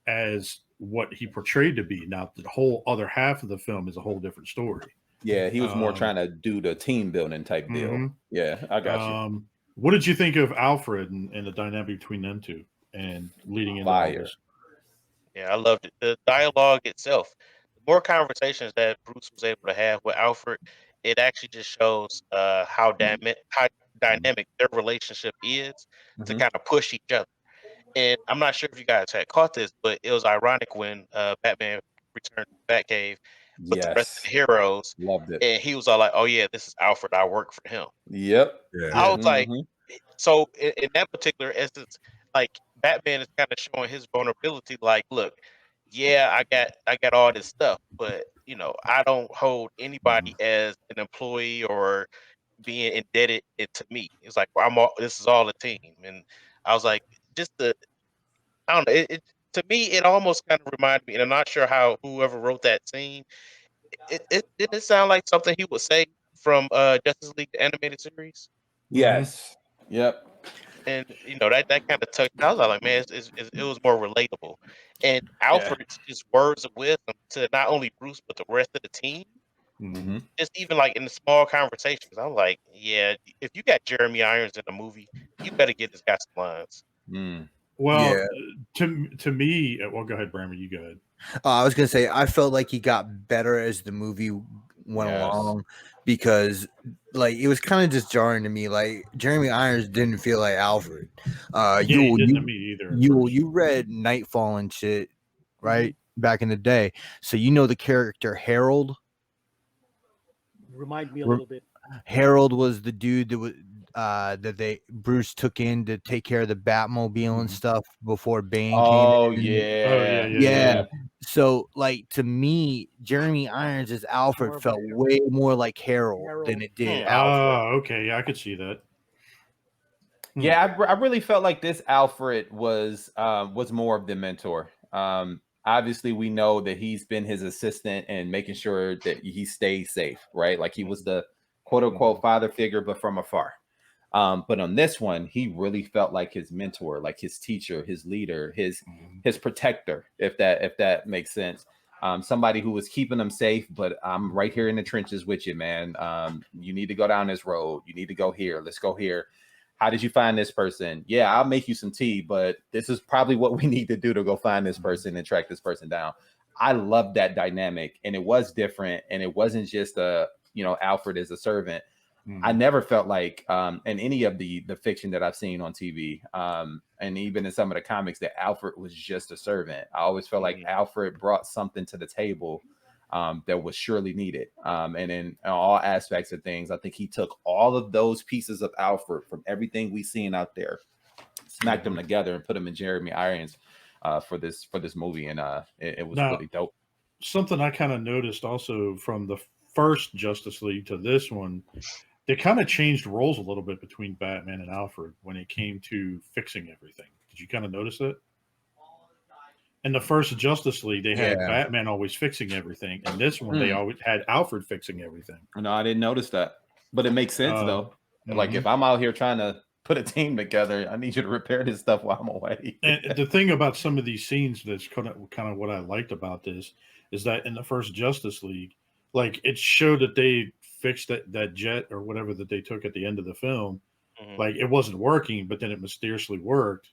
as what he portrayed to be. Now the whole other half of the film is a whole different story. Yeah, he was more trying to do the team building type deal. Yeah, I got you. What did you think of Alfred and the dynamic between them two and leading into all this? Yeah, I loved it. The dialogue itself, the more conversations that Bruce was able to have with Alfred, it actually just shows how dynamic their relationship is to kind of push each other. And I'm not sure if you guys had caught this, but it was ironic when Batman returned to the Batcave with the rest of the heroes. Loved it. And he was all like, "Oh yeah, this is Alfred. I work for him." Yep. I was like, so in that particular instance, like Batman is kind of showing his vulnerability. Like, look, yeah, I got all this stuff, but I don't hold anybody as an employee or being indebted to me. It's like this is all a team. And I was like, just the I don't know. To me, it almost kind of reminded me, and I'm not sure how whoever wrote that scene. It didn't sound like something he would say from Justice League the animated series. Yes. Yep. And that kind of touched. I was like, man, it was more relatable. And Alfred's just words of wisdom to not only Bruce but the rest of the team. Mm-hmm. Just even like in the small conversations, I'm like, yeah, if you got Jeremy Irons in the movie, you better get this guy some lines. Mm. Well, Yeah. to me, well, go ahead, Brammer. You go ahead. I was gonna say I felt like he got better as the movie went along, because like it was kind of just jarring to me. Like Jeremy Irons didn't feel like Alfred. He didn't to me either. You read Nightfall and shit, right? Back in the day, so you know the character Harold. Remind me a little bit. Harold was the dude that was that Bruce took in to take care of the Batmobile and stuff before Bane came in. Yeah. So like to me, Jeremy Irons as Alfred felt way more like Harold than it did Alfred. Oh, okay, yeah, I could see that. Yeah, I really felt like this Alfred was more of the mentor. Obviously, we know that he's been his assistant and making sure that he stays safe, right? Like he was the quote unquote father figure, but from afar. But on this one, he really felt like his mentor, like his teacher, his leader, his protector, if that makes sense. Somebody who was keeping him safe, but I'm right here in the trenches with you, man. You need to go down this road. You need to go here. Let's go here. How did you find this person? Yeah, I'll make you some tea, but this is probably what we need to do to go find this person and track this person down. I love that dynamic, and it was different, and it wasn't just Alfred as a servant. I never felt like in any of the fiction that I've seen on TV, and even in some of the comics, that Alfred was just a servant. I always felt like Alfred brought something to the table that was surely needed. And in all aspects of things, I think he took all of those pieces of Alfred from everything we've seen out there, smacked them together, and put them in Jeremy Irons for this movie, and it was really dope. Something I kind of noticed also from the first Justice League to this one, they kind of changed roles a little bit between Batman and Alfred when it came to fixing everything. Did you kind of notice that? In the first Justice League, they had Batman always fixing everything. And this one, they always had Alfred fixing everything. No, I didn't notice that. But it makes sense, though. Like, if I'm out here trying to put a team together, I need you to repair this stuff while I'm away. And the thing about some of these scenes that's kind of what I liked about this is that in the first Justice League, like, it showed that they fixed that jet or whatever that they took at the end of the film. Like, it wasn't working, but then it mysteriously worked.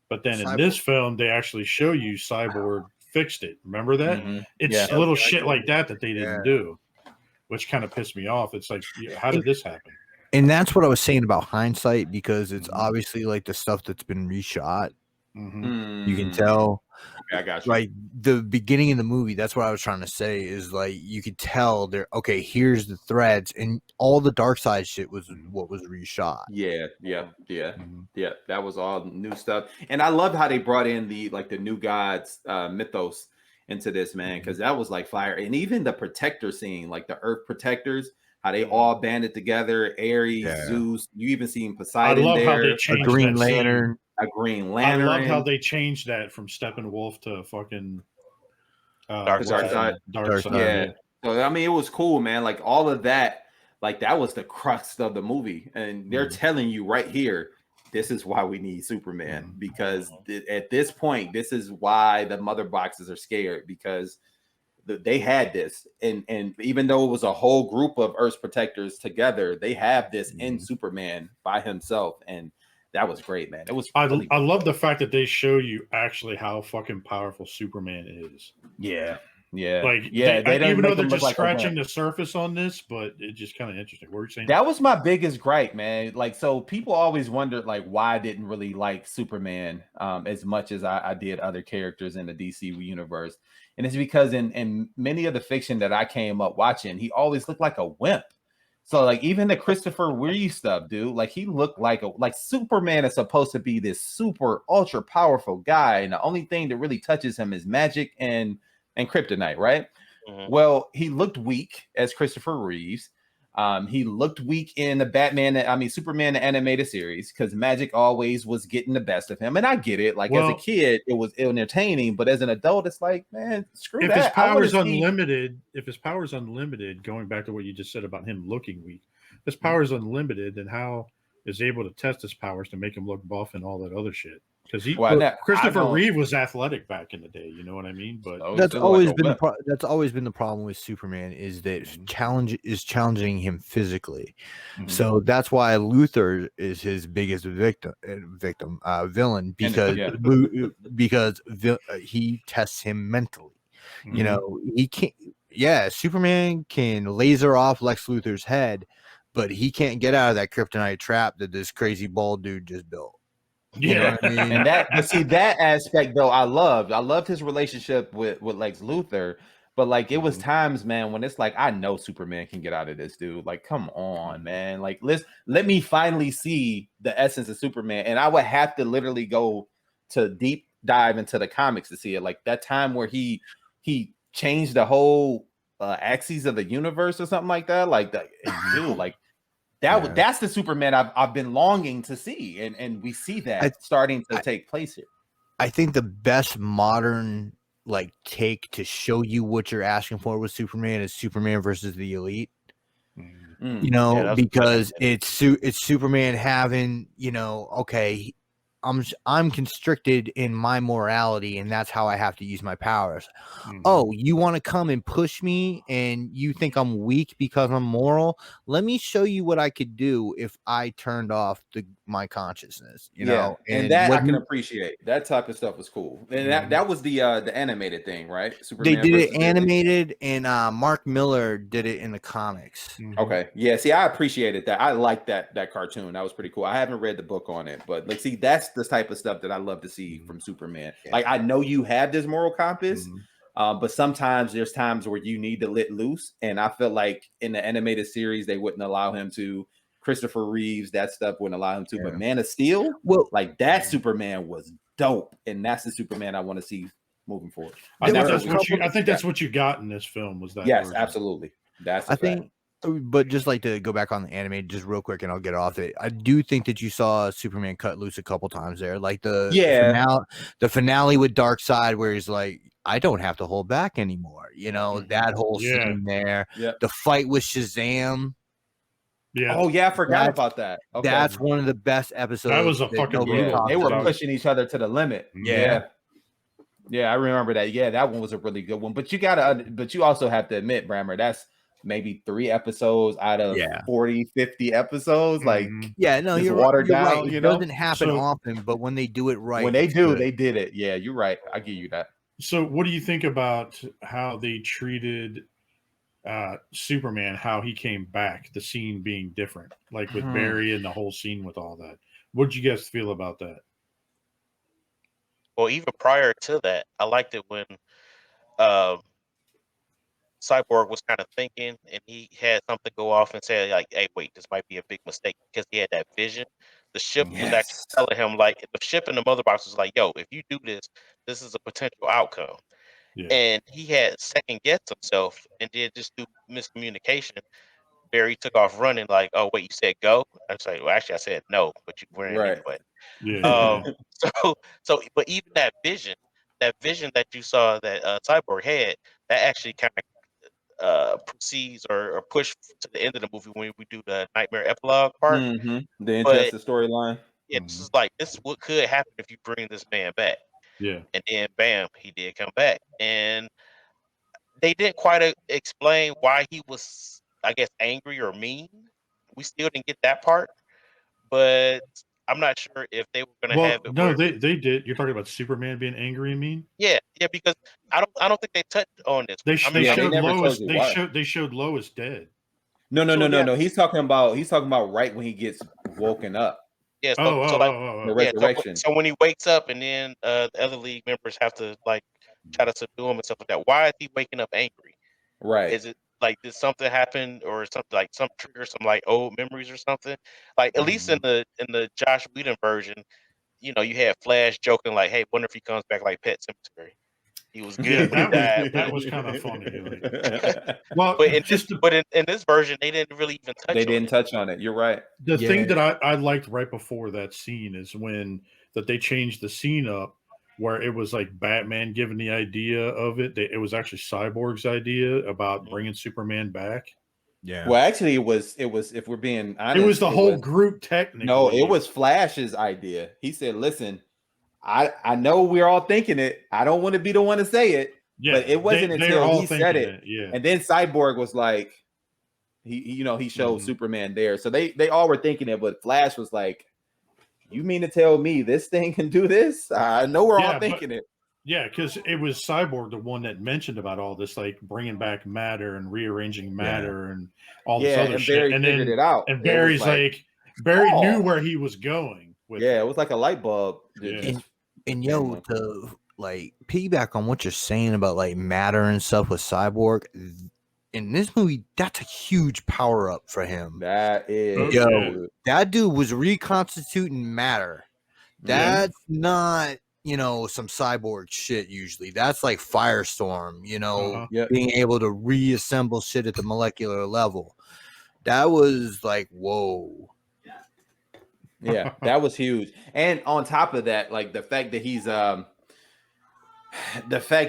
But then in this film, they actually show you Cyborg fixed it. Remember that? It's little shit like that they didn't do, which kind of pissed me off. It's like, how did this happen? And that's what I was saying about hindsight, because it's obviously like the stuff that's been reshot. You can tell. I got you. Like the beginning of the movie, that's what I was trying to say, is like you could tell they're okay, here's the threads, and all the dark side shit was what was reshot. Yeah. That was all new stuff. And I love how they brought in the new gods mythos into this, man, because that was like fire. And even the protector scene, like the Earth protectors, how they all banded together, Ares, Zeus, you even seen Poseidon. I love there. how they changed a Green that Lantern. A Green Lantern. I love how they changed that from Steppenwolf to fucking Dark Side. Yeah. So I mean, it was cool, man. Like all of that, like that was the crux of the movie, and they're telling you right here, this is why we need Superman, because at this point, this is why the mother boxes are scared, because they had this, and even though it was a whole group of Earth's protectors together, they have this in Superman by himself, and that was great, man. It was. I love the fact that they show you actually how fucking powerful Superman is. Yeah. Like, even though they're just scratching the surface on this, but it's just kind of interesting. What were you saying? That was my biggest gripe, man. Like, so people always wondered, like, why I didn't really like Superman as much as I did other characters in the DC universe. And it's because in many of the fiction that I came up watching, he always looked like a wimp. So, like, even the Christopher Reeve stuff, dude, like, he looked like Superman is supposed to be this super ultra powerful guy, and the only thing that really touches him is magic and kryptonite, right? Well, he looked weak as Christopher Reeves, He looked weak in the Superman the animated series because magic always was getting the best of him, and I get it. Like as a kid, it was entertaining, but as an adult, it's like, man, screw that. His power's unlimited, if his power's unlimited, going back to what you just said about him looking weak, if his power's unlimited, then how is he able to test his powers to make him look buff and all that other shit? Because Christopher Reeve was athletic back in the day, you know what I mean? But that's always been the problem with Superman is that challenging him physically. Mm-hmm. So that's why Luthor is his biggest villain because he tests him mentally. Mm-hmm. You know, he can't. Yeah, Superman can laser off Lex Luthor's head, but he can't get out of that kryptonite trap that this crazy bald dude just built. You know what I mean? And that aspect though, I loved his relationship with Lex Luthor, but like it was times, man, when it's like, I know Superman can get out of this, dude. Like, come on, man. Like, let me finally see the essence of Superman. And I would have to literally go to deep dive into the comics to see it. Like that time where he changed the whole axes of the universe or something like that. Like that, dude, like that's the Superman I've been longing to see, and we see that starting to take place here. I think the best modern take to show you what you're asking for with Superman is Superman versus the Elite. You know, because it's Superman having, you know, okay, I'm constricted in my morality, and that's how I have to use my powers. Mm-hmm. Oh, you want to come and push me, and you think I'm weak because I'm moral? Let me show you what I could do if I turned off my consciousness. You know, and that I can appreciate. That type of stuff was cool, and that was the animated thing, right? Superman they did it animated, and Mark Miller did it in the comics. Mm-hmm. Okay, yeah. See, I appreciated that. I liked that cartoon. That was pretty cool. I haven't read the book on it, but see, that's the type of stuff that I love to see from Superman. Yeah. Like I know you have this moral compass, but sometimes there's times where you need to let loose, and I feel like in the animated series they wouldn't allow him to. Christopher Reeves, that stuff wouldn't allow him to. But Man of Steel, like that Superman was dope, and that's the Superman I want to see moving forward. I think that's what you got in this film. Was that? Yes, version. Absolutely. That's I think. But just like to go back on the anime just real quick, and I'll get off it. I do think that you saw Superman cut loose a couple times there, like the finale with Darkseid, where he's like, "I don't have to hold back anymore." You know, that whole scene there. Yeah. The fight with Shazam. Yeah. Oh yeah, I forgot about that. Okay. That's one of the best episodes. That was a fucking brutal. They were pushing each other to the limit. Yeah. Yeah, I remember that. Yeah, that one was a really good one. But you also have to admit, Brammer, that's maybe 3 episodes out of 40, 50 episodes. Like, you're watered down. Right. You it know? doesn't happen often, but when they do it right, when they do, they did it. Yeah, you're right. I give you that. So, what do you think about how they treated Superman? How he came back? The scene being different, like with Barry and the whole scene with all that. What did you guys feel about that? Well, even prior to that, I liked it when Cyborg was kind of thinking, and he had something go off and say, like, "Hey, wait, this might be a big mistake," because he had that vision. The ship was actually telling him, like, the ship in the mother box was like, "Yo, if you do this, this is a potential outcome." Yeah. And he had second guessed himself and did just do miscommunication. Barry took off running, like, "Oh, wait, you said go?" I was like, "Well, actually, I said no, but you ran anyway." Yeah. But even that vision that you saw that Cyborg had, that actually kind of proceeds or push to the end of the movie when we do the Nightmare epilogue part. The Injustice storyline. Yeah, this is like, this is what could happen if you bring this man back. Yeah. And then bam, he did come back. And they didn't quite explain why he was, I guess, angry or mean. We still didn't get that part. But I'm not sure if they were going to have it. No, they did. You're talking about Superman being angry and mean? Yeah, because I don't think they touched on this. They showed Lois dead. No. He's talking about right when he gets woken up. Yeah, the resurrection. So when he wakes up, and then the other league members have to like try to subdue him and stuff like that. Why is he waking up angry? Right. Is it like, did something happen or something, like some trigger, some like old memories or something? Like at least in the Josh Whedon version, you know, you had Flash joking like, "Hey, wonder if he comes back like Pet Cemetery." He was Yeah, good. When that was kind of funny. Like, well, but in this version, they didn't really even touch. They didn't touch on it. You're right. The thing that I liked right before that scene is when that they changed the scene up where it was like Batman giving the idea of it. It was actually Cyborg's idea about bringing Superman back. Yeah. Well, actually, it was. If we're being honest, it was the whole group technically. No, it was Flash's idea. He said, "Listen, I know we're all thinking it. I don't want to be the one to say it, but it wasn't until he said it. And then Cyborg was like, he showed Superman there. So they all were thinking it, but Flash was like, you mean to tell me this thing can do this? I know we're all thinking it. Yeah, because it was Cyborg, the one that mentioned about all this, like bringing back matter and rearranging matter and all this other shit. Barry figured it out. And Barry's like Barry knew where he was going. It was like a light bulb. And to like piggyback on what you're saying about like matter and stuff with Cyborg, in this movie, that's a huge power up for him. That is, that dude was reconstituting matter. That's not, some Cyborg shit usually. That's like Firestorm, being able to reassemble shit at the molecular level. That was like, whoa. Yeah, that was huge. And on top of that, like the fact that he's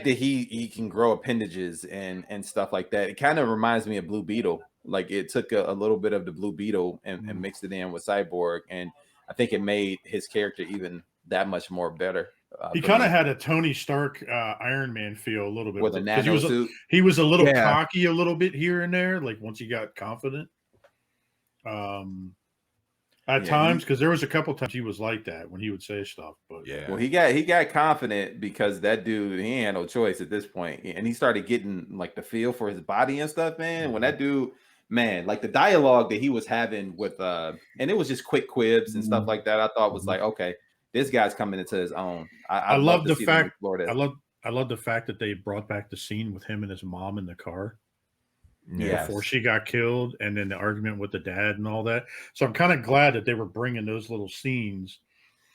he can grow appendages and stuff like that, it kind of reminds me of Blue Beetle. Like it took a little bit of the Blue Beetle and mixed it in with Cyborg, and I think it made his character even that much more better. He kind of had a Tony Stark Iron Man feel a little bit with a nano suit. He was a little cocky a little bit here and there, like once he got confident. At times, because there was a couple times he was like that when he would say stuff. But well, he got confident because that dude, he had no choice at this point, and he started getting like the feel for his body and stuff. Man, when that dude, like the dialogue that he was having with, and it was just quick quibs and stuff like that. I thought was like, okay, this guy's coming into his own. I love the fact. I love the fact that they brought back the scene with him and his mom in the car. Before she got killed, and then the argument with the dad and all that. So I'm kind of glad that they were bringing those little scenes.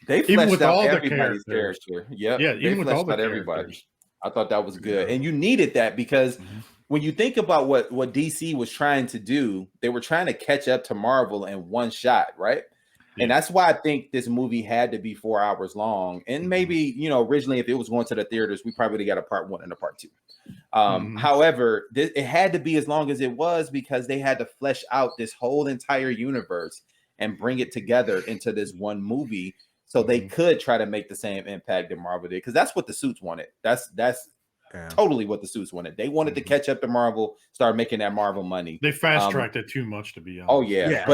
They fleshed with out all everybody's the character. Yep. Yeah, even with all the everybody. I thought that was good, and you needed that because when you think about what DC was trying to do, they were trying to catch up to Marvel in one shot, right? Yeah. And that's why I think this movie had to be 4 hours long. And maybe originally, if it was going to the theaters, we probably got a part 1 and a part 2. However, it had to be as long as it was because they had to flesh out this whole entire universe and bring it together into this one movie so they could try to make the same impact that Marvel did, because that's what the suits wanted. That's totally what the suits wanted. They wanted to catch up to Marvel, start making that Marvel money. They fast tracked it too much, to be honest. Oh yeah.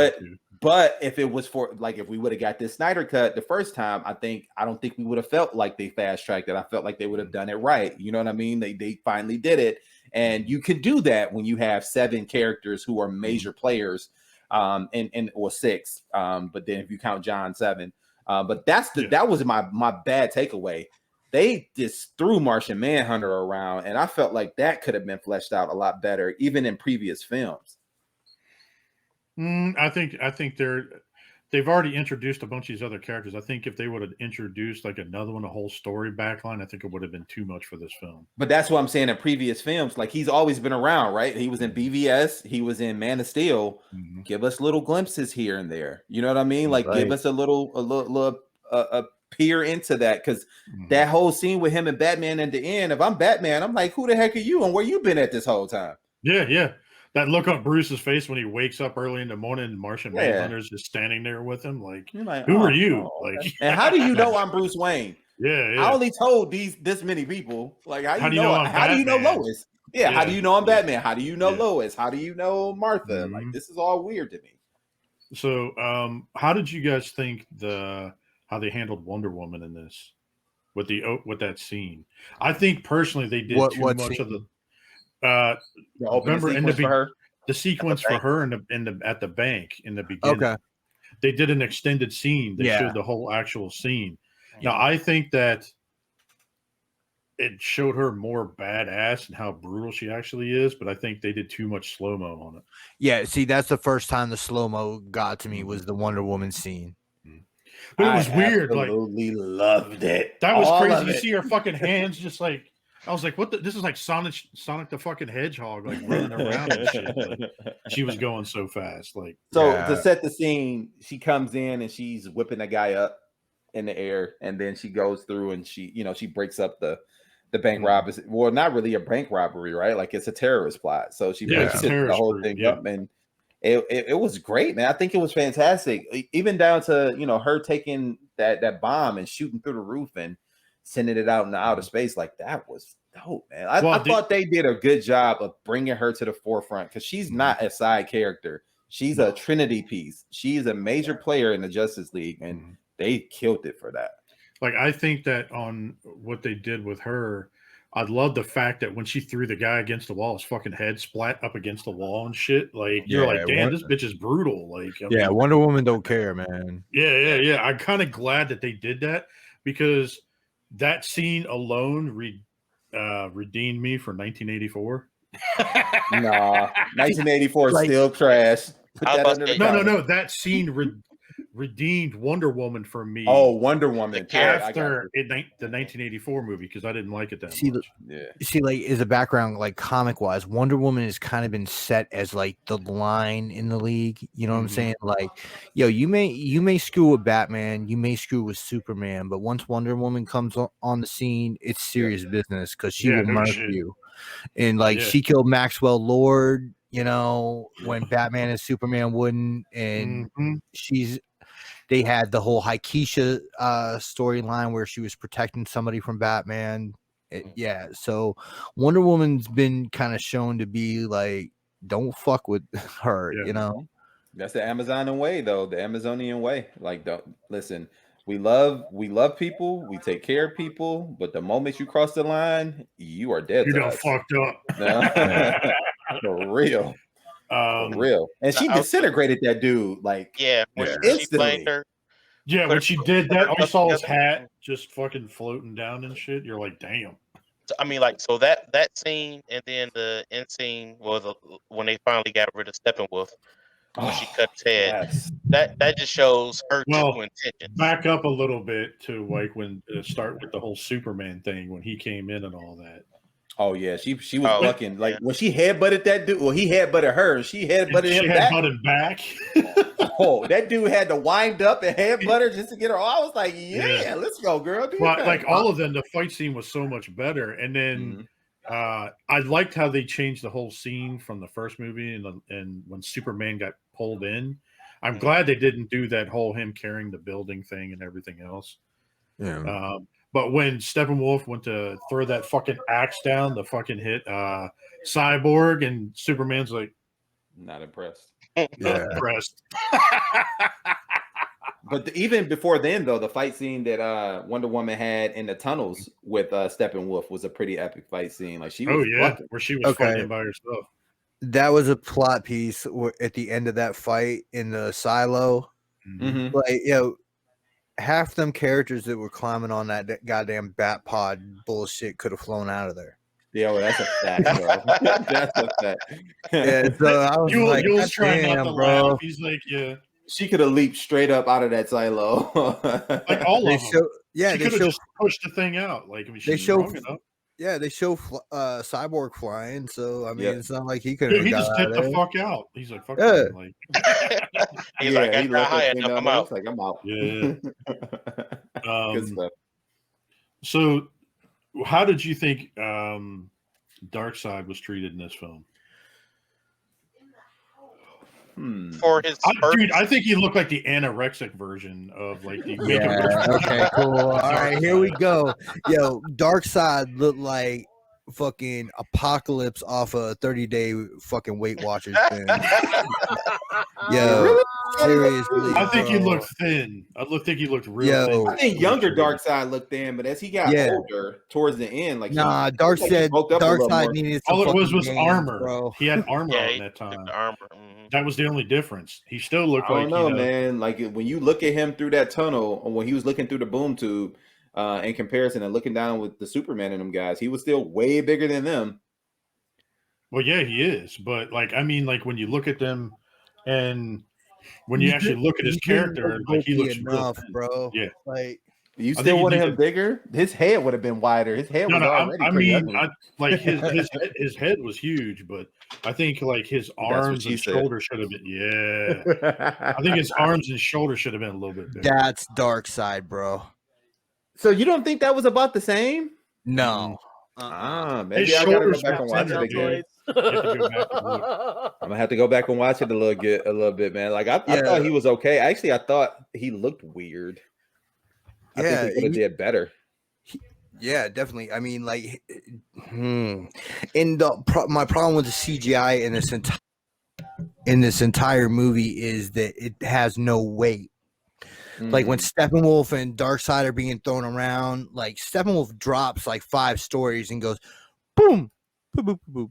But if it was for like if we would have got this Snyder cut the first time, I don't think we would have felt like they fast tracked it. I felt like they would have done it right. You know what I mean? They finally did it, and you can do that when you have 7 characters who are major players, or 6. But then if you count John, 7. But that was my bad takeaway. They just threw Martian Manhunter around, and I felt like that could have been fleshed out a lot better, even in previous films. I think they've already introduced a bunch of these other characters. I think if they would have introduced like another one, a whole story backline, I think it would have been too much for this film. But that's what I'm saying. In previous films, like he's always been around, right? He was in BVS, he was in Man of Steel. Give us little glimpses here and there. You know what I mean? Like give us a little peer into that, because that whole scene with him and Batman at the end. If I'm Batman, I'm like, who the heck are you, and where you been at this whole time? Yeah. That look on Bruce's face when he wakes up early in the morning and Martian Manhunter's just standing there with him. Like, who are you? Like, and how do you know I'm Bruce Wayne? Yeah. I only told this many people. Like, how do you know? How do you know Lois? Yeah. How do you know I'm Batman? How do you know Lois? How do you know Martha? Like, this is all weird to me. So, how did you guys think how they handled Wonder Woman in this with that scene? I think personally they did too much of the. Remember the sequence for her at the bank in the beginning. Okay, they did an extended scene. They showed the whole actual scene. Now I think that it showed her more badass and how brutal she actually is, but I think they did too much slow-mo on it. Yeah, see, that's the first time the slow-mo got to me was the Wonder Woman scene. But it was weird. Absolutely loved it. That was crazy. You see her fucking hands just like I was like, what? This is like Sonic the fucking Hedgehog, like running around and shit. Like, she was going so fast. Like, so to set the scene, she comes in and she's whipping a guy up in the air, and then she goes through and she breaks up the bank robbery. Well, not really a bank robbery, right? Like it's a terrorist plot. So she breaks the whole thing up, and it was great, man. I think it was fantastic, even down to her taking that bomb and shooting through the roof and sending it out into outer space. Like that was dope, man. I thought they did a good job of bringing her to the forefront because she's not a side character. She's a Trinity piece. She's a major player in the Justice League, and they killed it for that. Like, I think that on what they did with her, I love the fact that when she threw the guy against the wall, his fucking head splat up against the wall and shit. Like, you're like, damn, this bitch is brutal. Like, I mean, Wonder Woman don't care, man. Yeah. I'm kind of glad that they did that because that scene alone redeemed me for 1984. Nah, 1984 is still trash. No. That scene redeemed Wonder Woman for me. Oh, Wonder Woman after the 1984 movie because I didn't like it that much. See, like as a background, like comic wise, Wonder Woman has kind of been set as like the line in the league. You know what I'm saying? Like, yo, you may screw with Batman, you may screw with Superman, but once Wonder Woman comes on the scene, it's serious business because she will murder you. And like she killed Maxwell Lord, when Batman and Superman wouldn't, and they had the whole Haikisha storyline where she was protecting somebody from Batman. So Wonder Woman's been kind of shown to be like, don't fuck with her, That's the Amazonian way, though. The Amazonian way. Like, don't listen. We love people. We take care of people. But the moment you cross the line, you are dead. You done fucked up. For real. For real. And she disintegrated that dude. Like, she blamed her. Yeah, when she did that, I saw his hat just fucking floating down and shit. You're like, damn. I mean, like, so that scene and then the end scene was when they finally got rid of Steppenwolf. When she cut his head, that just shows her true intentions. Back up a little bit to like when start with the whole Superman thing when he came in and all that. Oh yeah, she was fucking like when she headbutted that dude. Well, he headbutted her. She headbutted him back. Oh, that dude had to wind up and headbutt her just to get her. I was like, yeah. Let's go, girl. Well, like all of them, the fight scene was so much better, and then. I liked how they changed the whole scene from the first movie and when Superman got pulled in. I'm glad they didn't do that whole him carrying the building thing and everything else. Yeah. But when Steppenwolf went to throw that fucking axe down, the fucking hit Cyborg, and Superman's like, not impressed. Not impressed. But even before then, though, the fight scene that Wonder Woman had in the tunnels with Steppenwolf was a pretty epic fight scene. Like she was where she was fighting by herself. That was a plot piece at the end of that fight in the silo. Mm-hmm. Like, half them characters that were climbing on that goddamn bat pod bullshit could have flown out of there. Yeah, well, that's a fact, bro. That's a fact. Yeah, so I was like, you'll try not to laugh. He's like, yeah. She could have leaped straight up out of that silo. Like all of them. They could have just pushed the thing out. Like, I mean, they show Cyborg flying. So I mean, it's not like he could. He just hit the fuck out. He's like, fuck him. Like, he's like, I got high enough. I'm out. Like, I'm out. Yeah. Good stuff. So, how did you think Darkseid was treated in this film? For his dude, I think he looked like the anorexic version of like the okay, cool. All right, here we go. Yo, Darkseid looked like fucking Apocalypse off a 30-day fucking Weight Watchers thing. Yo, really? Seriously, I think he looked thin. I think he looked real thin. I think younger Darkseid looked thin, but as he got older towards the end, like Darkseid needed some all it was armor, bro. He had armor on that time. Armor. That was the only difference. He still looked like. I don't know, man. Like when you look at him through that tunnel, or when he was looking through the boom tube, in comparison and looking down with the Superman and them guys, he was still way bigger than them. Well, yeah, he is, but like, I mean, like when you look at them, and when you actually look at his character, like he looks enough, bro. Yeah, like You I still think he wanted did him bigger? His head would have been wider. His head No, was no. already I pretty mean, ugly. like his head was huge, but I think like his That's what arms she and said. shoulders should have been. Yeah, I think his arms and shoulders should have been a little bit bigger. That's dark side, bro. So you don't think that was about the same? No. Maybe His I gotta go shoulders back were and watch thinner, it again. dude. You have to go back and look. I'm gonna have to go back and watch it a little bit, man. Like I thought he was okay. Actually, I thought he looked weird. I think he could have did better. Yeah, definitely. I mean, like, and my problem with the CGI in this entire movie is that it has no weight. Like when Steppenwolf and Darkseid are being thrown around, like Steppenwolf drops like 5 stories and goes boom, boop, boop, boop,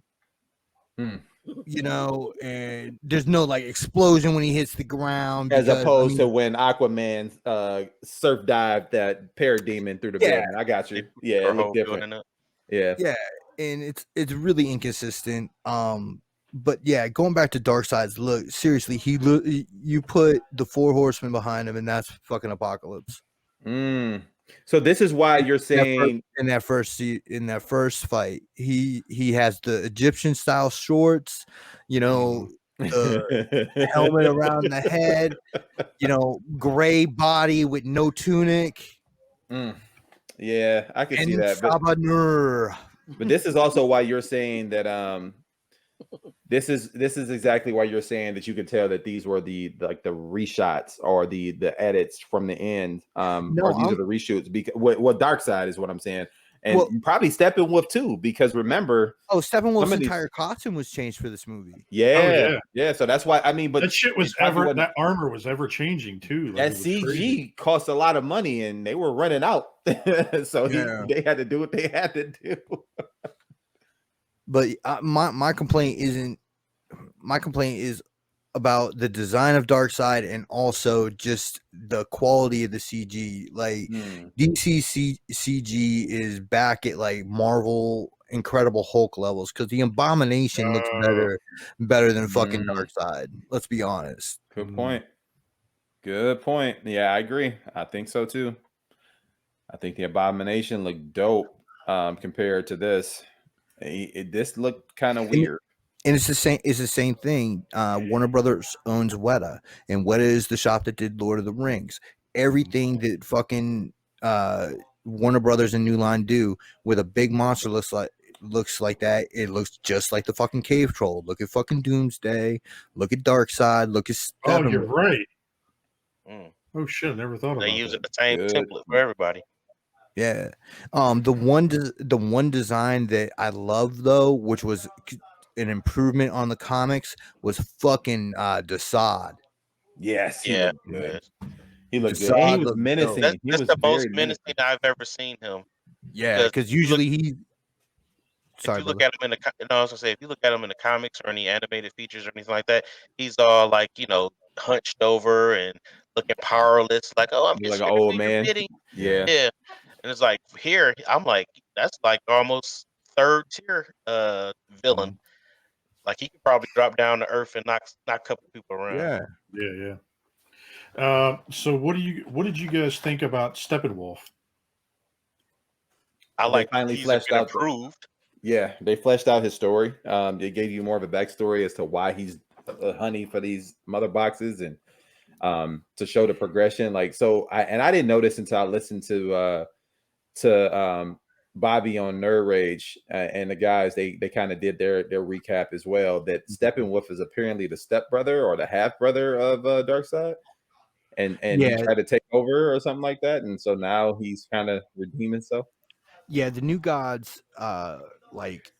boop. You know, and there's no like explosion when he hits the ground. As opposed to when Aquaman surf dived that parademon through the building. I got you. Yeah, it looked different. Yeah. Yeah, and it's really inconsistent. But yeah, going back to Darkseid's look, seriously, you put the 4 horsemen behind him, and that's fucking Apocalypse. So this is why you're saying in that first fight, he has the Egyptian style shorts, you know, the helmet around the head, you know, gray body with no tunic. Yeah, I can see that. But this is also why you're saying that this is exactly why you're saying that you could tell that these were the reshots or the edits from the end, or these are the reshoots, because what Darkseid is what I'm saying, and probably Steppenwolf too, because remember, Steppenwolf's entire costume was changed for this movie. Yeah. So that's why I mean, but that shit was that armor was ever changing too. Like, that CG crazy. Cost a lot of money, and they were running out, so they had to do what they had to do. But my complaint is about the design of Darkseid and also just the quality of the CG. Like DC CG is back at like Marvel Incredible Hulk levels, because the Abomination looks better than fucking Darkseid. Let's be honest. Good point. Yeah, I agree. I think so too. I think the Abomination looked dope compared to this. This looked kind of weird, and it's the same thing. Warner Brothers owns Weta, and Weta is the shop that did Lord of the Rings. Everything that fucking Warner Brothers and New Line do with a big monster looks like that. It looks just like the fucking cave troll. Look at fucking Doomsday. Look at Darkseid. Look at Oh, you're right. Oh shit, I never thought about that. They use the same template for everybody. Yeah. The one design that I love though, which was an improvement on the comics, was fucking Desaad. Yes. Yeah. Good. He looked good. Desaad He was menacing. That's the most menacing I've ever seen him. Yeah, because usually he. Sorry, if you look at him if you look at him in the comics or any animated features or anything like that, he's all like, you know, hunched over and looking powerless, like, oh, I'm just like an old man. Yeah. And it's like here, I'm like, that's like almost third tier villain. Like he could probably drop down to earth and knock a couple people around. Yeah. So what did you guys think about Steppenwolf? I like finally fleshed out improved. They fleshed out his story. They gave you more of a backstory as to why he's a honey for these mother boxes, and to show the progression. Like, so I didn't notice until I listened to Bobby on Nerd Rage and the guys. They kind of did their recap as well, that Steppenwolf is apparently the stepbrother or the half brother of Darkseid, and he tried to take over or something like that, and so now he's kind of redeeming himself. Yeah, the New Gods like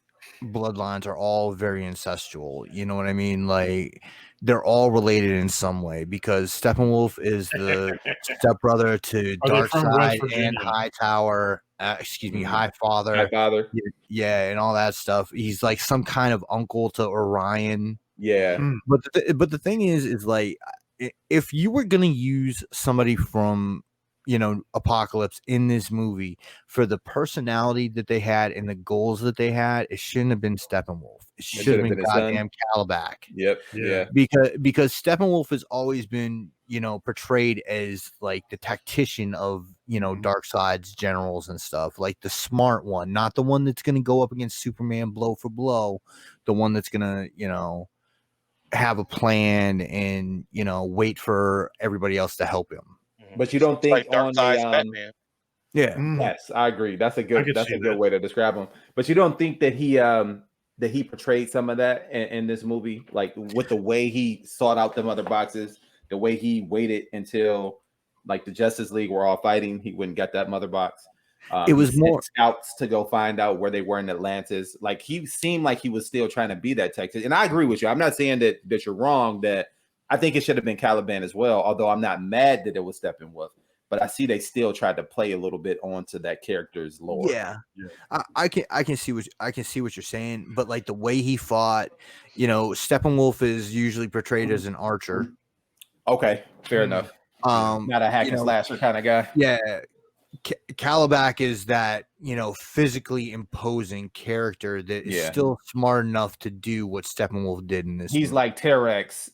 bloodlines are all very ancestral. You know what I mean? Like they're all related in some way, because Steppenwolf is the stepbrother to Darkseid and Hightower. Highfather. Highfather. Yeah, and all that stuff. He's like some kind of uncle to Orion. Yeah. But the thing is like, if you were gonna use somebody from Apocalypse in this movie, for the personality that they had and the goals that they had, it shouldn't have been Steppenwolf. It should have been his son. goddamn Calabac. Yep. Yeah. Because Steppenwolf has always been, portrayed as like the tactician of, Darkseid's generals and stuff, like the smart one, not the one that's going to go up against Superman blow for blow, the one that's going to, have a plan and, wait for everybody else to help him. But you don't think like on Darkseid's the Batman. Yeah. Yes, I agree. That's a good see that. way to describe him. But you don't think that he portrayed some of that in this movie, like with the way he sought out them other boxes, the way he waited until like the Justice League were all fighting, he wouldn't get that mother box. It was more scouts to go find out where they were in Atlantis. Like he seemed like he was still trying to be that Texas. And I agree with you. I'm not saying that you're wrong. That I think it should have been Caliban as well. Although I'm not mad that it was Steppenwolf. But I see they still tried to play a little bit onto that character's lore. Yeah. I can see what you're saying, but like the way he fought, Steppenwolf is usually portrayed as an archer. Okay, fair enough. Not a hack and slasher kind of guy. Yeah. Calabac is that, physically imposing character that is still smart enough to do what Steppenwolf did in this. He's movie. Like Terex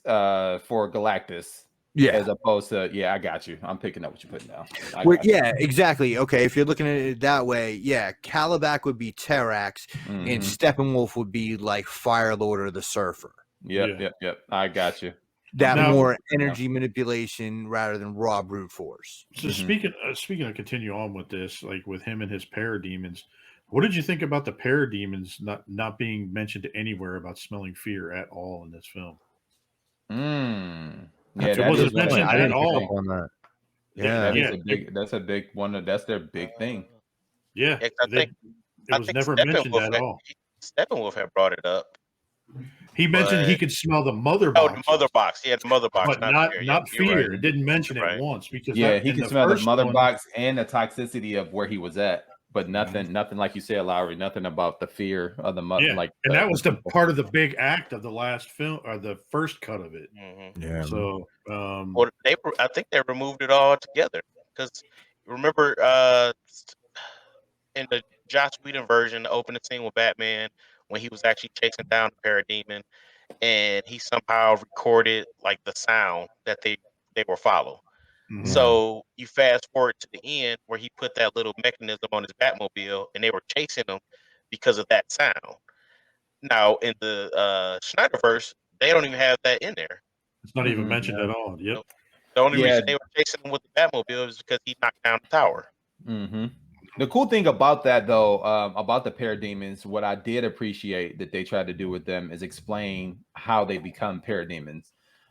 for Galactus. Yeah. As opposed to, I got you. I'm picking up what you're putting down. Exactly. Okay. If you're looking at it that way, Calabac would be Terax and Steppenwolf would be like Firelord or the Surfer. Yep. I got you. That more energy manipulation rather than raw brute force. So speaking of continue on with this, like with him and his parademons, what did you think about the parademons not being mentioned anywhere about smelling fear at all in this film? Yeah, it wasn't mentioned at all. On that. That's a big one. That's their big thing. Yeah, I think it was never mentioned at all. Steppenwolf had brought it up. He mentioned he could smell the mother box. Oh, the mother box. Yeah, the mother box. But not fear. Right. It didn't mention it once because he could smell the mother box and the toxicity of where he was at. But nothing like you said, Lowery, nothing about the fear of the mother. Yeah. And that was the part of the big act of the last film or the first cut of it. Yeah. So, I think they removed it all together because remember in the Joss Whedon version, the opening scene with Batman when he was actually chasing down the parademon, and he somehow recorded like the sound that they were following. So you fast forward to the end where he put that little mechanism on his Batmobile and they were chasing him because of that sound. Now in the Snyderverse, they don't even have that in there. It's not even mentioned at all. Yep. The only reason they were chasing him with the Batmobile is because he knocked down the tower. The cool thing about that, though, about the parademons, what I did appreciate that they tried to do with them is explain how they become parademons.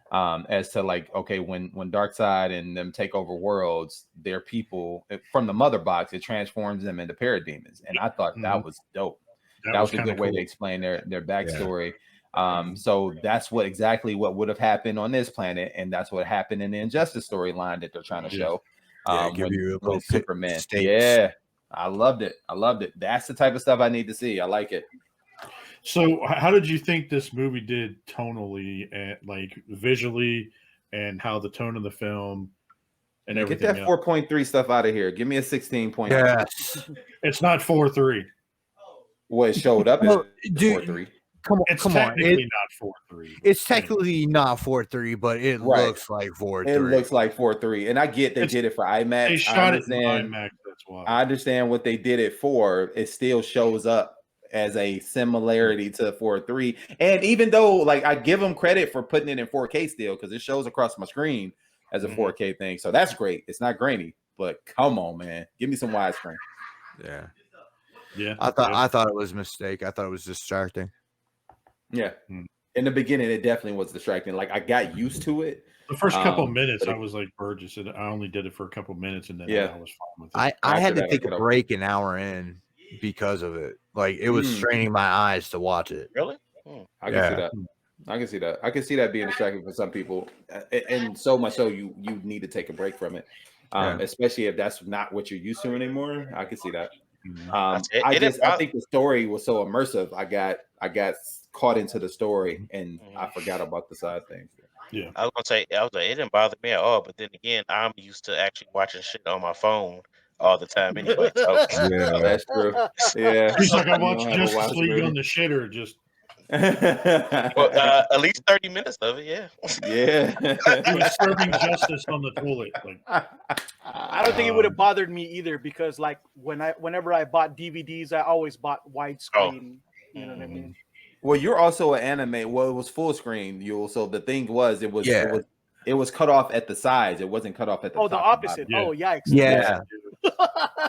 As to like, okay, when Darkseid and them take over worlds, their people from the mother box, it transforms them into parademons, and I thought that was dope. That was a good way to explain their backstory. So that's exactly what would have happened on this planet, and that's what happened in the Injustice storyline that they're trying to show. Give you a little Superman. Yeah, I loved it. That's the type of stuff I need to see. I like it. So how did you think this movie did tonally and like visually and how the tone of the film and everything? Get that 4.3 stuff out of here. Give me a 16.3. Yes. It's not 4.3. Well, it showed up as 4.3. Come on. It's not 4.3. It's technically not 4.3, but it looks like 4.3. It looks like 4.3. And I get they did it for IMAX. They shot it in IMAX, that's why. I understand what they did it for. It still shows up as a similarity to 4.3. And even though, like, I give them credit for putting it in 4K still, because it shows across my screen as a 4K thing. So that's great. It's not grainy, but come on, man. Give me some widescreen. Yeah. I thought it was a mistake. I thought it was distracting. Yeah. In the beginning, it definitely was distracting. Like, I got used to it. The first couple of minutes, I was like Burgess, and I only did it for a couple of minutes, and then I was fine with it. I had to take a break an hour in because of it. Like, it was straining my eyes to watch it. Really? I can see that. I can see that being distracting for some people, and so much so you need to take a break from it, especially if that's not what you're used to anymore. I can see that. I think the story was so immersive. I got caught into the story, and I forgot about the side things. Yeah. I was gonna say, it didn't bother me at all. But then again, I'm used to actually watching shit on my phone all the time anyway. So Yeah. That's true. Yeah. He's like, I You watched don't have a Justice watch League on movie. the shitter. Just well, at least 30 minutes of it, yeah. he was serving justice on the toilet. Like, I don't think it would have bothered me either because like whenever I bought DVDs, I always bought widescreen. You know what I mean? Well, you're also an anime. Well, it was full screen. So the thing was, it was cut off at the sides. It wasn't cut off at the top. The opposite. Yeah. Oh, yikes. Yeah.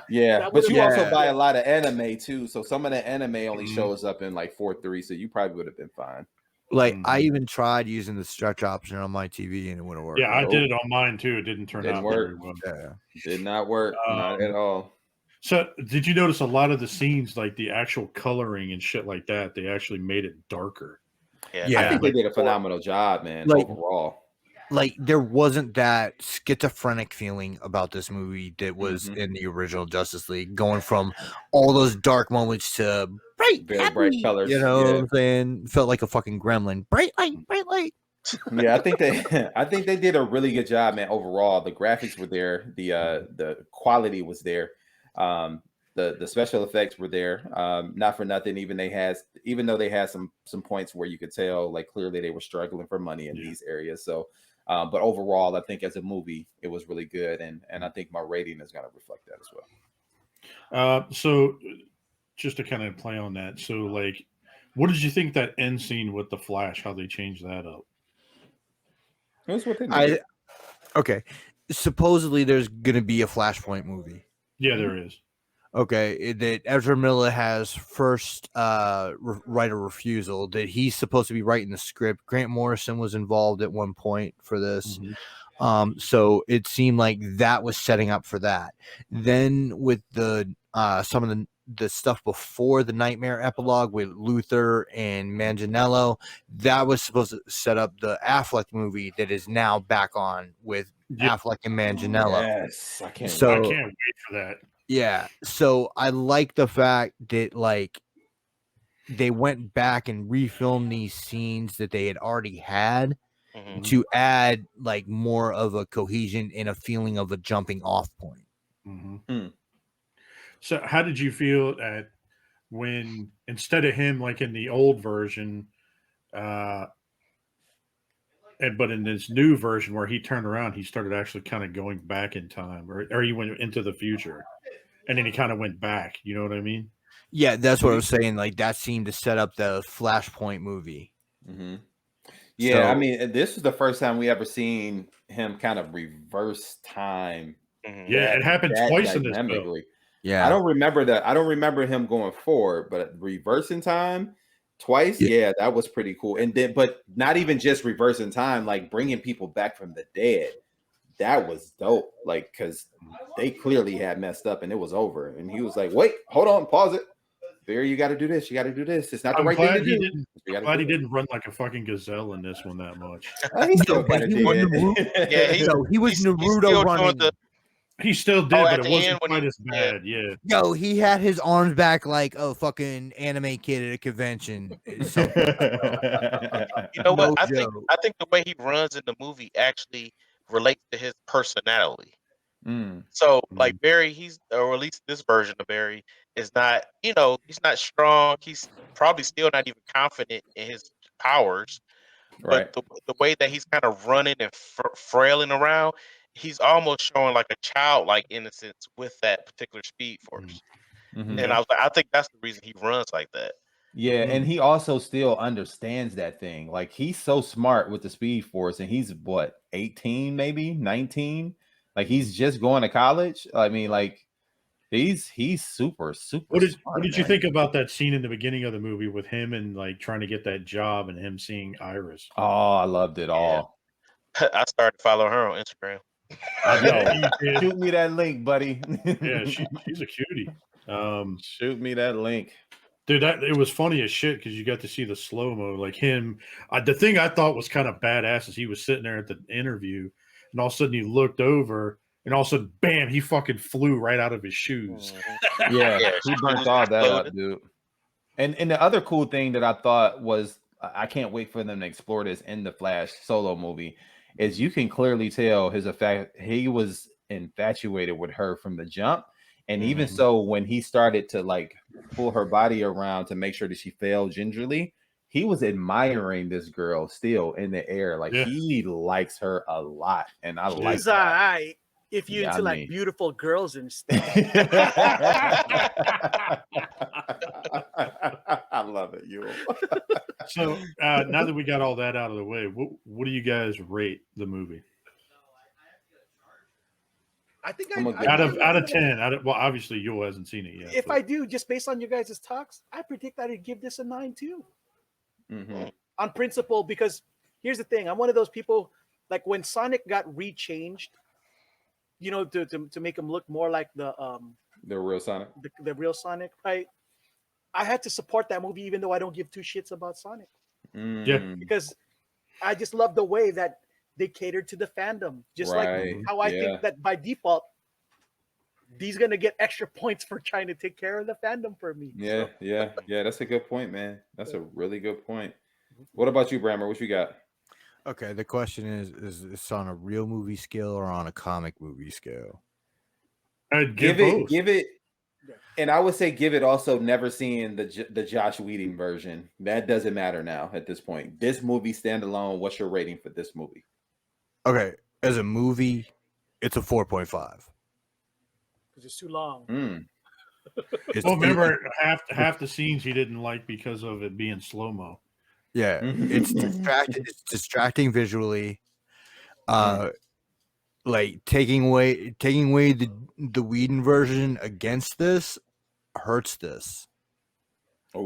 Yeah, That but would've you been also bad. buy a lot of anime too. So some of the anime only shows up in like 4:3. So you probably would have been fine. Like I even tried using the stretch option on my TV and it wouldn't work. Yeah, I did it on mine too. It didn't turn out very well. Yeah. Did not work. Not at all. So did you notice a lot of the scenes, like the actual coloring and shit like that, they actually made it darker? Yeah. I think they did a phenomenal job, man, overall. Like there wasn't that schizophrenic feeling about this movie that was in the original Justice League, going from all those dark moments to bright, very bright colors. You know what I'm saying? Felt like a fucking gremlin. Bright light, bright light. Yeah, I think they did a really good job, man. Overall, the graphics were there, the quality was there, the special effects were there. Not for nothing, even though they had some points where you could tell like clearly they were struggling for money in these areas. So, but overall, I think as a movie, it was really good, and I think my rating is going to reflect that as well. So just to kind of play on that, so like, what did you think that end scene with the Flash? How they changed that up? It was what they did. Okay. Supposedly there's gonna be a Flashpoint movie. Yeah, there is. Okay, that Ezra Miller has first right of refusal. That he's supposed to be writing the script. Grant Morrison was involved at one point for this. So it seemed like that was setting up for that. Then with the some of the stuff before the Nightmare epilogue with Luthor and Manganiello, that was supposed to set up the Affleck movie that is now back on with Affleck and Manganiello. Yes, I can't wait for that. Yeah, so I like the fact that like they went back and refilmed these scenes that they had already had to add like more of a cohesion and a feeling of a jumping off point. So how did you feel at when instead of him like in the old version, but in this new version where he turned around, he started actually kind of going back in time, or he went into the future, and then he kind of went back. You know what I mean? Yeah, that's what I was saying. Like that seemed to set up the Flashpoint movie. Yeah, so, I mean, this is the first time we ever seen him kind of reverse time. Yeah, it happened twice in this film. Yeah, I don't remember that. I don't remember him going forward, but reversing time twice. Yeah, that was pretty cool. And then, but not even just reversing time, like bringing people back from the dead. That was dope. Like, because they clearly had messed up and it was over. And he was like, "Wait, hold on, pause it. Barry, you got to do this. You got to do this. It's not the right thing to do." I'm glad he didn't run like a fucking gazelle in this one that much. He still kind of did. He was Naruto running. He still did, but it wasn't quite as bad. Yeah. Yo, he had his arms back like a fucking anime kid at a convention. You know what? I think the way he runs in the movie actually relates to his personality. So like Barry, or at least this version of Barry is not, he's not strong. He's probably still not even confident in his powers. Right. But the way that he's kind of running and frailing around, he's almost showing like a childlike innocence with that particular speed force. And I think that's the reason he runs like that. Yeah, and he also still understands that thing. Like he's so smart with the speed force, and he's what, 18, maybe 19? Like he's just going to college. I mean, like he's super smart. What did you think about that scene in the beginning of the movie with him and like trying to get that job and him seeing Iris? Oh, I loved it all. I started following her on Instagram. Shoot me that link, buddy. Yeah, she's a cutie. Shoot me that link. Dude, it was funny as shit because you got to see the slow-mo. Like him, the thing I thought was kind of badass is he was sitting there at the interview, and all of a sudden he looked over, and all of a sudden, bam, he fucking flew right out of his shoes. Yeah, he burnt all that up, dude. And the other cool thing that I thought was I can't wait for them to explore this in the Flash solo movie, is you can clearly tell he was infatuated with her from the jump. And even so, when he started to like pull her body around to make sure that she fell gingerly, he was admiring this girl still in the air. Like he likes her a lot. And I like He's all right. If you into like mean. beautiful girls and stuff. I love it, you. So now that we got all that out of the way, what do you guys rate the movie? I think out of 10. Well, obviously Yul hasn't seen it yet. If I do, just based on your guys' talks, I predict I'd give this a 9 too. On principle, because here's the thing: I'm one of those people. Like when Sonic got rechanged, you know, to make him look more like the real Sonic, the real Sonic, right? I had to support that movie, even though I don't give two shits about Sonic. Yeah, because I just love the way that they catered to the fandom, just like how I think that by default, he's gonna get extra points for trying to take care of the fandom for me. Yeah, that's a good point, man. That's a really good point. What about you, Brammer? What you got? Okay, the question is this on a real movie scale or on a comic movie scale? I'd give it, and I would say give it also never seeing the Josh Whedon version. That doesn't matter now at this point. This movie standalone, what's your rating for this movie? Okay, as a movie, it's a 4.5. Because it's too long. Well, remember half the scenes he didn't like because of it being slow-mo. Yeah, it's distracting. It's distracting visually. Like taking away the Whedon version against this hurts this.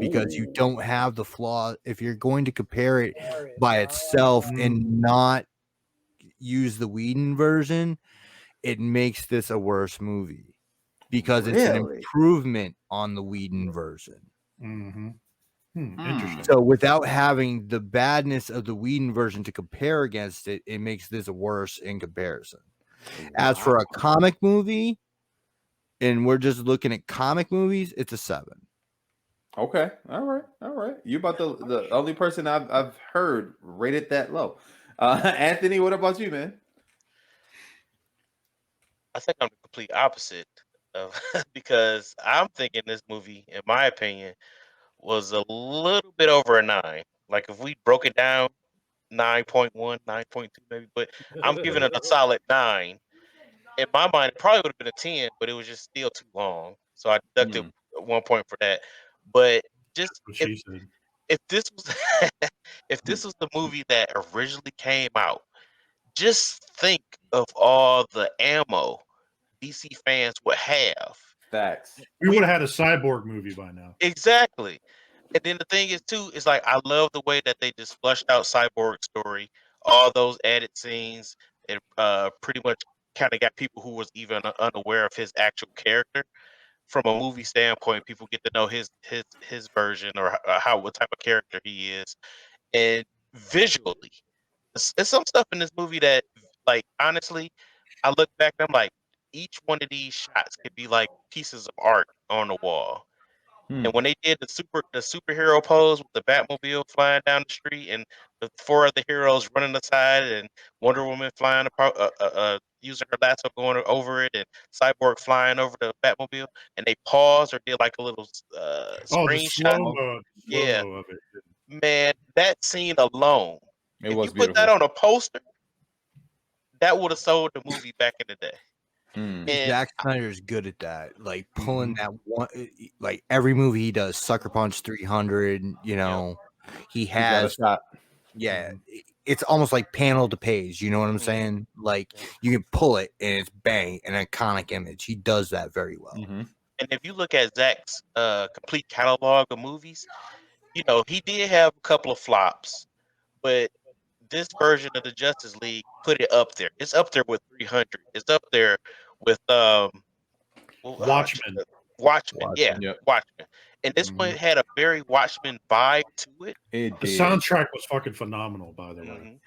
Because you don't have the flaw. If you're going to compare it by itself and not use the Whedon version, it makes this a worse movie because it's an improvement on the Whedon version. Interesting. So without having the badness of the Whedon version to compare against it, it makes this worse in comparison. As for a comic movie, and we're just looking at comic movies, it's a 7. Okay. All right. You about the only person I've heard rated that low. Anthony, what about you, man? I think I'm the complete opposite of because I'm thinking this movie, in my opinion, was a little bit over a 9. Like if we broke it down, 9.1, 9.2 maybe, but I'm giving it a solid 9. In my mind, it probably would have been a 10, but it was just still too long. So I deducted 1 point for that. But just if this was if this was the movie that originally came out, just think of all the ammo DC fans would have. Facts. We would have had a Cyborg movie by now. Exactly. And then the thing is too, is like I love the way that they just flushed out Cyborg's story, all those added scenes, and pretty much kind of got people who was even unaware of his actual character. From a movie standpoint, people get to know his version or what type of character he is, and visually, it's some stuff in this movie that, like, honestly, I look back and I'm like, each one of these shots could be like pieces of art on the wall. And when they did the superhero pose with the Batmobile flying down the street and the 4 other heroes running aside and Wonder Woman flying using her lasso going over it and Cyborg flying over the Batmobile, and they paused or did like a little screenshot. Slow-mo of it. Man, that scene alone, if you put that on a poster, that would have sold the movie back in the day. Zack Snyder is good at that, like pulling that one. Like every movie he does, Sucker Punch 300. You know, he has. It's almost like panel to page. You know what I'm saying? Like you can pull it and it's bang, an iconic image. He does that very well. And if you look at Zack's complete catalog of movies, you know he did have a couple of flops, but this version of the Justice League put it up there. It's up there with 300. It's up there with Watchmen. Watchmen. And this one had a very Watchmen vibe to it. The soundtrack was fucking phenomenal, by the way.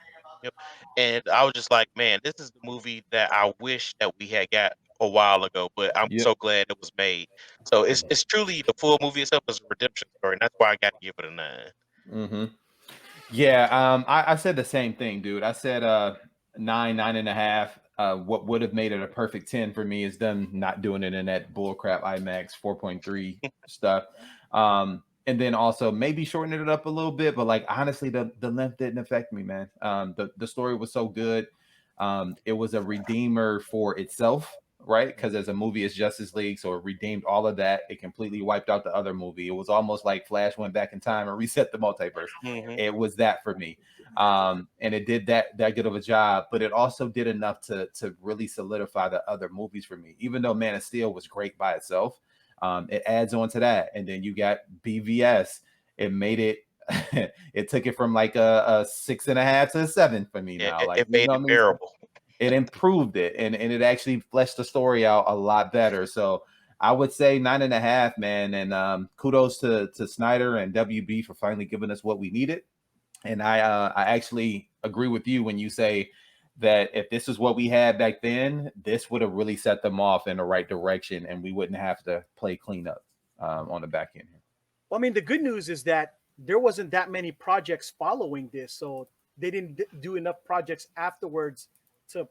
And I was just like, man, this is the movie that I wish that we had got a while ago, but I'm so glad it was made. So it's truly the full movie itself is a redemption story, and that's why I got to give it a 9. Yeah, I said the same thing, dude. I said 9.5. What would have made it a perfect 10 for me is them not doing it in that bullcrap IMAX 4.3 stuff. And then also maybe shortening it up a little bit, but like honestly, the length didn't affect me, man. The story was so good. It was a redeemer for itself, right? Because as a movie, it's Justice League, so it redeemed all of that. It completely wiped out the other movie. It was almost like Flash went back in time and reset the multiverse. It was that for me. And it did that good of a job, but it also did enough to really solidify the other movies for me. Even though Man of Steel was great by itself, it adds on to that. And then you got BVS. It made it it took it from like a 6.5 to a 7 for me now. Like it made it bearable. It improved it, and it actually fleshed the story out a lot better. So I would say 9.5, man. And kudos to Snyder and WB for finally giving us what we needed. And I actually agree with you when you say that if this is what we had back then, this would have really set them off in the right direction, and we wouldn't have to play cleanup on the back end. Well, I mean, the good news is that there wasn't that many projects following this, so they didn't do enough projects afterwards to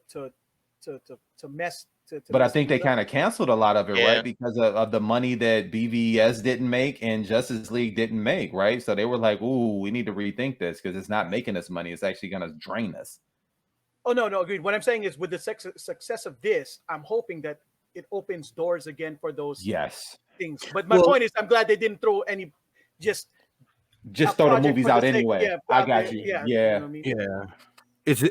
mess. But I think they kind of canceled a lot of it, right? Because of the money that BVS didn't make and Justice League didn't make, right? So they were like, "Ooh, we need to rethink this because it's not making us money. It's actually going to drain us." Oh, no, agreed. What I'm saying is with the success of this, I'm hoping that it opens doors again for those things. But my point is, I'm glad they didn't throw any just throw the movies out anyway. Yeah, I got you. Yeah. Yeah. You know what I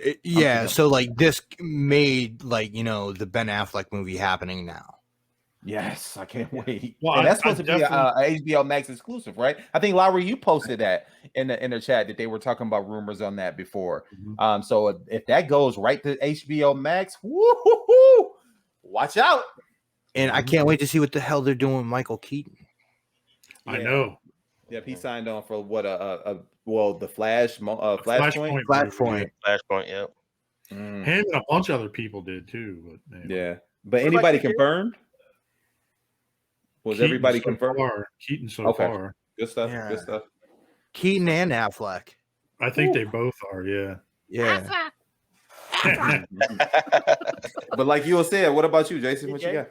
mean? Yeah. So like this made like, the Ben Affleck movie happening now. Yes, I can't wait. Well, and that's supposed to be a HBO Max exclusive, right? I think Lowery, you posted that in the chat that they were talking about rumors on that before. So if that goes right to HBO Max, woo-hoo-hoo, watch out. And I can't wait to see what the hell they're doing with Michael Keaton. I know. Yep, he signed on for what the Flashpoint. Flashpoint, yep. Him and a bunch of other people did too. But yeah, but anybody confirmed? Was Keaton everybody so confirmed? Far. Keaton so far. Good stuff. Yeah. Good stuff. Keaton and Affleck. I think they both are. Yeah. Yeah. But like you said, what about you, Jason? What you got?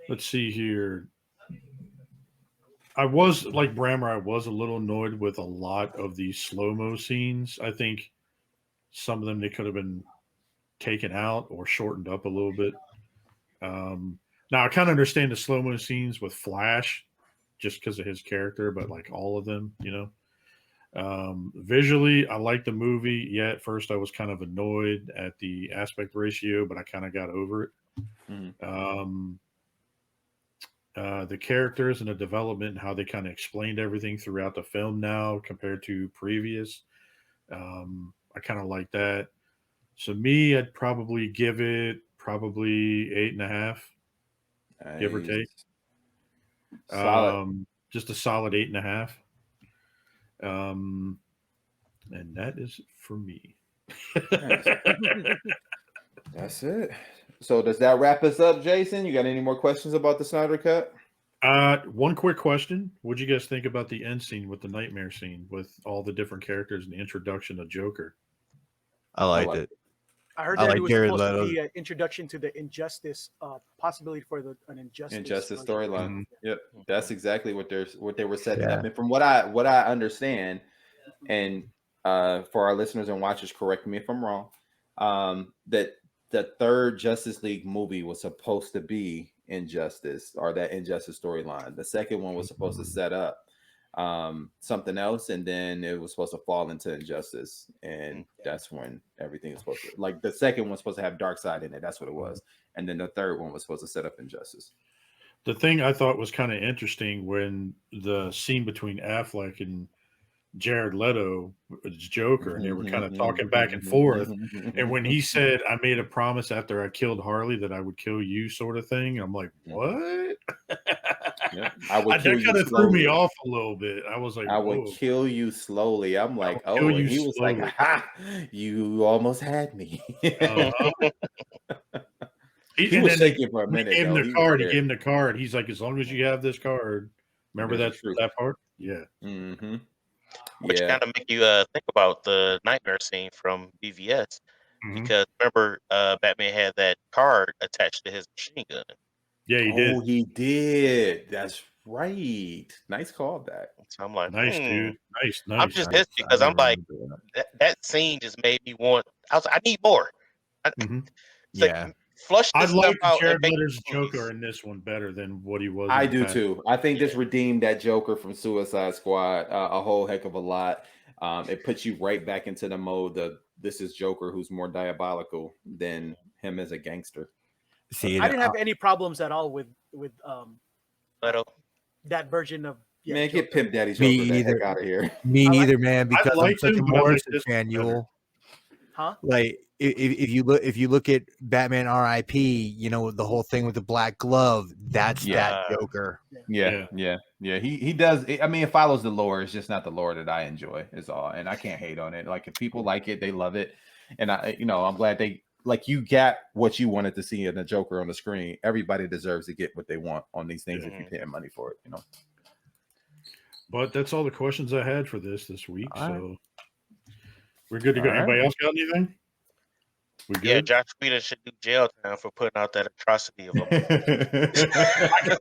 Let's see here. I was like Brammer. I was a little annoyed with a lot of these slow-mo scenes. I think some of them they could have been taken out or shortened up a little bit. Now I kind of understand the slow-mo scenes with Flash just because of his character, but like all of them, visually, I like the movie. Yeah, at first I was kind of annoyed at the aspect ratio, but I kind of got over it. The characters and the development and how they kind of explained everything throughout the film now compared to previous. I kind of like that. So me, I'd probably give it 8.5, give or take. Solid. Just a solid 8.5. And that is for me. That's it. So does that wrap us up, Jason? You got any more questions about the Snyder Cut? One quick question. What'd you guys think about the end scene with the nightmare scene with all the different characters and the introduction of Joker? I liked it. I heard that it was Jared supposed Leto. to be an introduction to the Injustice possibility for an Injustice storyline. Yep, that's exactly what they were setting up. And from what I understand, and for our listeners and watchers, correct me if I'm wrong, that the third Justice League movie was supposed to be Injustice, or that Injustice storyline. The second one was supposed to set up something else, and then it was supposed to fall into Injustice, and that's when everything is supposed to, like, the second one was supposed to have Darkseid in it. That's what it was. And then the third one was supposed to set up Injustice. The thing I thought was kind of interesting when the scene between Affleck and Jared Leto was Joker, and they were kind of talking back and forth. And when he said, "I made a promise after I killed Harley that I would kill you," sort of thing, I'm like, "What?" Yeah, I would kill that kind of threw me off a little bit. I was like, "I would kill you slowly." I'm like, "Oh," and he was like, "Ha! You almost had me." He was shaking for a minute. He gave him the card. He's like, "As long as you have this card, Remember This is true. that part? Yeah. Mm-hmm. Which Yeah. kind of make you think about the nightmare scene from BVS. Mhm. Because remember, Batman had that card attached to his machine gun. Yeah, he did. Oh, he did. That's right. Nice call back. So I'm like, Nice, dude. Nice. I'm just Nice. pissed because I'm like, that scene just made me want. I was like, I need more. Mhm. It's like, flush I'd this stuff like out and Jared make Leto's movies. Joker in this one better than what he was. I in the do past. too. I think this redeemed that Joker from Suicide Squad a whole heck of a lot. It puts you right back into the mode of this is Joker who's more diabolical than him as a gangster. See, I didn't have any problems at all with Leto. that version of Man, Joker. get Pimp Daddy Me Joker the either. heck out of here. Me I like- neither, man. Because I'm liked such a him, but I Morrison like this fan, one better. Yule. Huh? Like if you look at Batman R.I.P., you know, the whole thing with the black glove, that's that Joker. Yeah. He does. I mean, it follows the lore. It's just not the lore that I enjoy. Is all, and I can't hate on it. Like if people like it, they love it, and I'm glad they like. You got what you wanted to see in the Joker on the screen. Everybody deserves to get what they want on these things if you're paying money for it. But that's all the questions I had for this week. All right. So we're good to go. All right. Anybody else got anything? We good? Yeah, Josh Whedon should do jail time for putting out that atrocity of a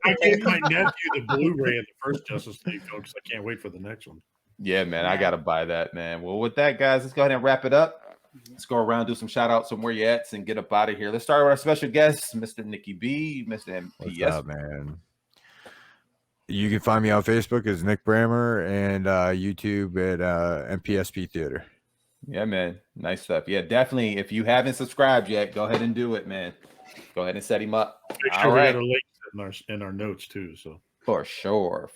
I gave my nephew the Blu-ray of the first Justice League film because I can't wait for the next one. Yeah, man, I gotta buy that, man. Well, with that, guys, let's go ahead and wrap it up. Let's go around, do some shout outs from where you at, and get up out of here. Let's start with our special guest, Mr. Nicky B, Mr. What's MPS. up, man? You can find me on Facebook as Nick Brammer and YouTube at MPSP Theater. Yeah, man. Nice stuff. Yeah, definitely. If you haven't subscribed yet, go ahead and do it, man. Go ahead and set him up. Make sure All we right. got our links in our notes too. So For sure.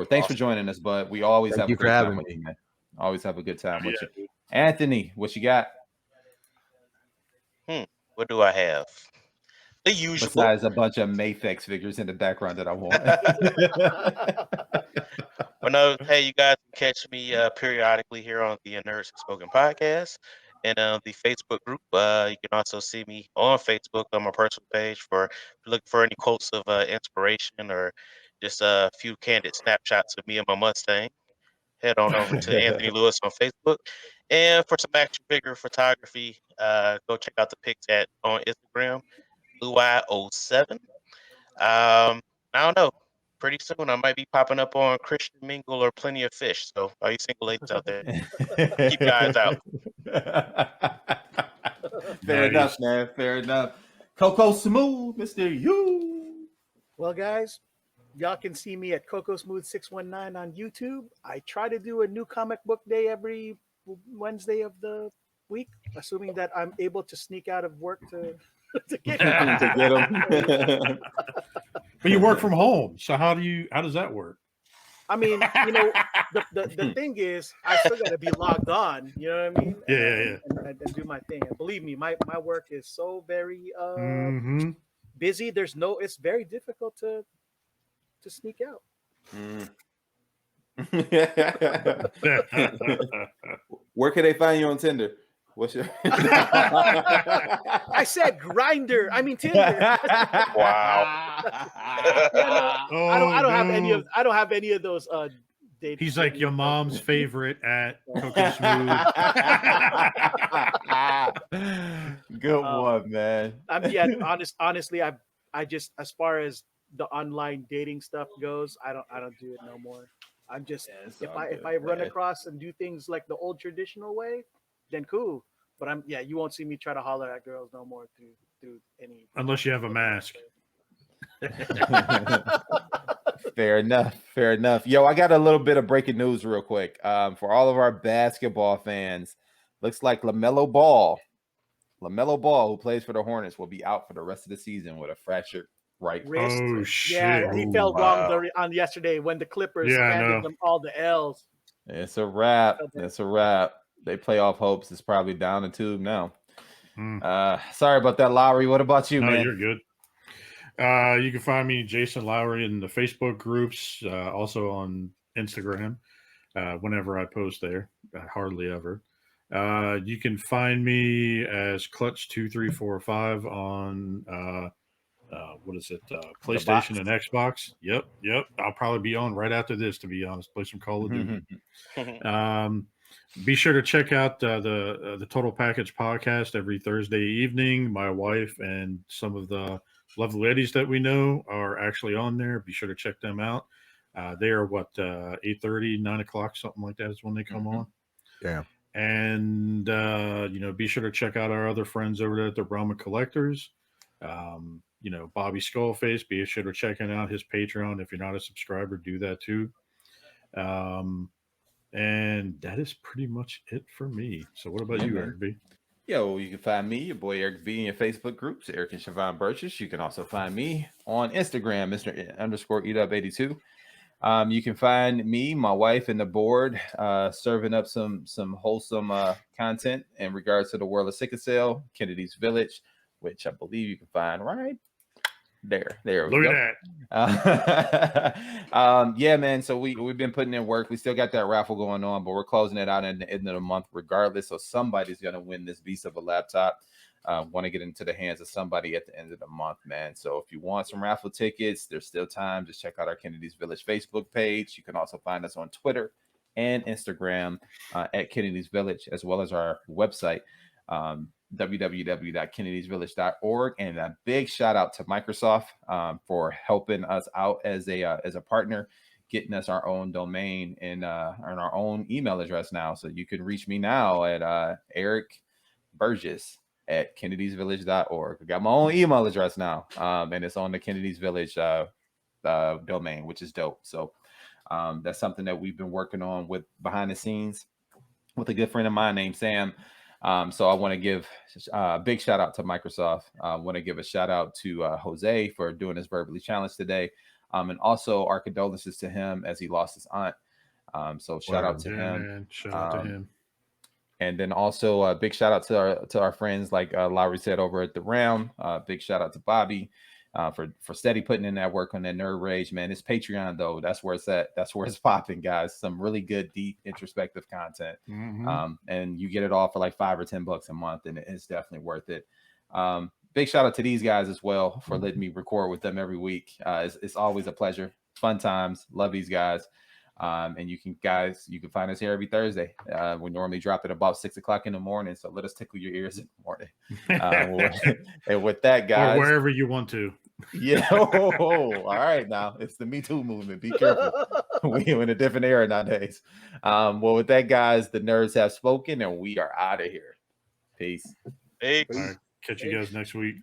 Thanks for joining us, bud. We always have a you great for time having with me. you, man. Always have a good time with Yeah, you. Anthony, what you got? What do I have? The usual. Besides a bunch of Mayfex figures in the background that I want. But no, hey, you guys can catch me periodically here on the Nerds Have Spoken podcast and the Facebook group. You can also see me on Facebook on my personal page for looking for any quotes of inspiration or just a few candid snapshots of me and my Mustang. Head on over to Anthony Lewis on Facebook. And for some action figure photography, go check out the pics on Instagram, BlueEye07. I don't know. Pretty soon I might be popping up on Christian Mingle or Plenty of Fish. So all you single ladies out there, keep your eyes out. Fair enough, man. Fair enough. CocoaSmooth, Mr. You. Well, guys, y'all can see me at CocoaSmooth619 on YouTube. I try to do a new comic book day every Wednesday of the week, assuming that I'm able to sneak out of work to get them. but you work from home, so how does that work? I mean, the thing is, I still got to be logged on. You know what I mean? Yeah. And do my thing. And believe me, my work is so very busy. It's very difficult to sneak out. Where can they find you on Tinder? What's your? I said grinder. I mean Tinder. Wow. I don't have any of. I don't have any of those. He's like your mom's favorite at CocoaSmooth. Good one, man. Honestly, I just, as far as the online dating stuff goes, I don't do it no more. I'm just if I run across and do things like the old traditional way, then cool. But you won't see me try to holler at girls no more through any. Unless you have a mask. Fair enough. Yo, I got a little bit of breaking news real quick. For all of our basketball fans, looks like LaMelo Ball, who plays for the Hornets, will be out for the rest of the season with a fractured right wrist. Oh shit! Yeah, he fell wrong on yesterday when the Clippers handed them all the L's. It's a wrap. They playoff hopes is probably down the tube now. Sorry about that, Lowery. What about you, man? You're good. You can find me, Jason Lowery, in the Facebook groups, also on Instagram. Whenever I post there, hardly ever. You can find me as Clutch2345 on what is it? PlayStation and Xbox. Yep. I'll probably be on right after this, to be honest. Play some Call of Duty. Be sure to check out the Total Package podcast every Thursday evening. My wife and some of the lovely ladies that we know are actually on there. Be sure to check them out. They are 8:30, 9 o'clock, something like that is when they come on. Yeah. And be sure to check out our other friends over there at the Realm of Collectors. Bobby Skullface, be sure to check out his Patreon. If you're not a subscriber, do that too. And that is pretty much it for me. So what about you, Eric B? Yo, you can find me, your boy Eric B, in your Facebook groups, Eric and Siobhan Burgess. You can also find me on Instagram, Mr._EW82. You can find me, my wife, and the board serving up some wholesome content in regards to the world of sickle cell, Kennedy's Village, which I believe you can find right there. Look at that. Yeah, man. So we've been putting in work. We still got that raffle going on, but we're closing it out at the end of the month regardless. So somebody's gonna win this beast of a laptop. Want to get into the hands of somebody at the end of the month, man. So if you want some raffle tickets, there's still time. Just check out our Kennedy's Village Facebook page. You can also find us on Twitter and Instagram at Kennedy's Village, as well as our website, www.kennedysvillage.org. And a big shout out to Microsoft for helping us out as a partner, getting us our own domain and our own email address now. So you can reach me now at Eric Burgess at kennedysvillage.org. I got my own email address now, and it's on the Kennedy's Village domain, which is dope. So that's something that we've been working on with behind the scenes with a good friend of mine named Sam. So I want to give a big shout out to Microsoft. I want to give a shout out to Jose for doing his verbally challenge today, and also our condolences to him as he lost his aunt. So shout out to him. Man. Shout out to him. And then also a big shout out to our friends, like Lowery said, over at the Realm. Big shout out to Bobby for steady putting in that work on that Nerd Rage, man. It's Patreon though. That's where it's at. That's where it's popping, guys. Some really good, deep, introspective content. And you get it all for like $5 or $10 a month, and it's definitely worth it. Big shout out to these guys as well for letting me record with them every week. It's always a pleasure. Fun times. Love these guys. And you can find us here every Thursday. We normally drop it about 6 o'clock in the morning. So let us tickle your ears in the morning. And with that, guys, or wherever you want to. Yeah. All right. Now it's the Me Too movement. Be careful. We're in a different era nowadays. Well, with that, guys, the nerds have spoken and we are out of here. Peace. Peace. All right. Catch you guys next week.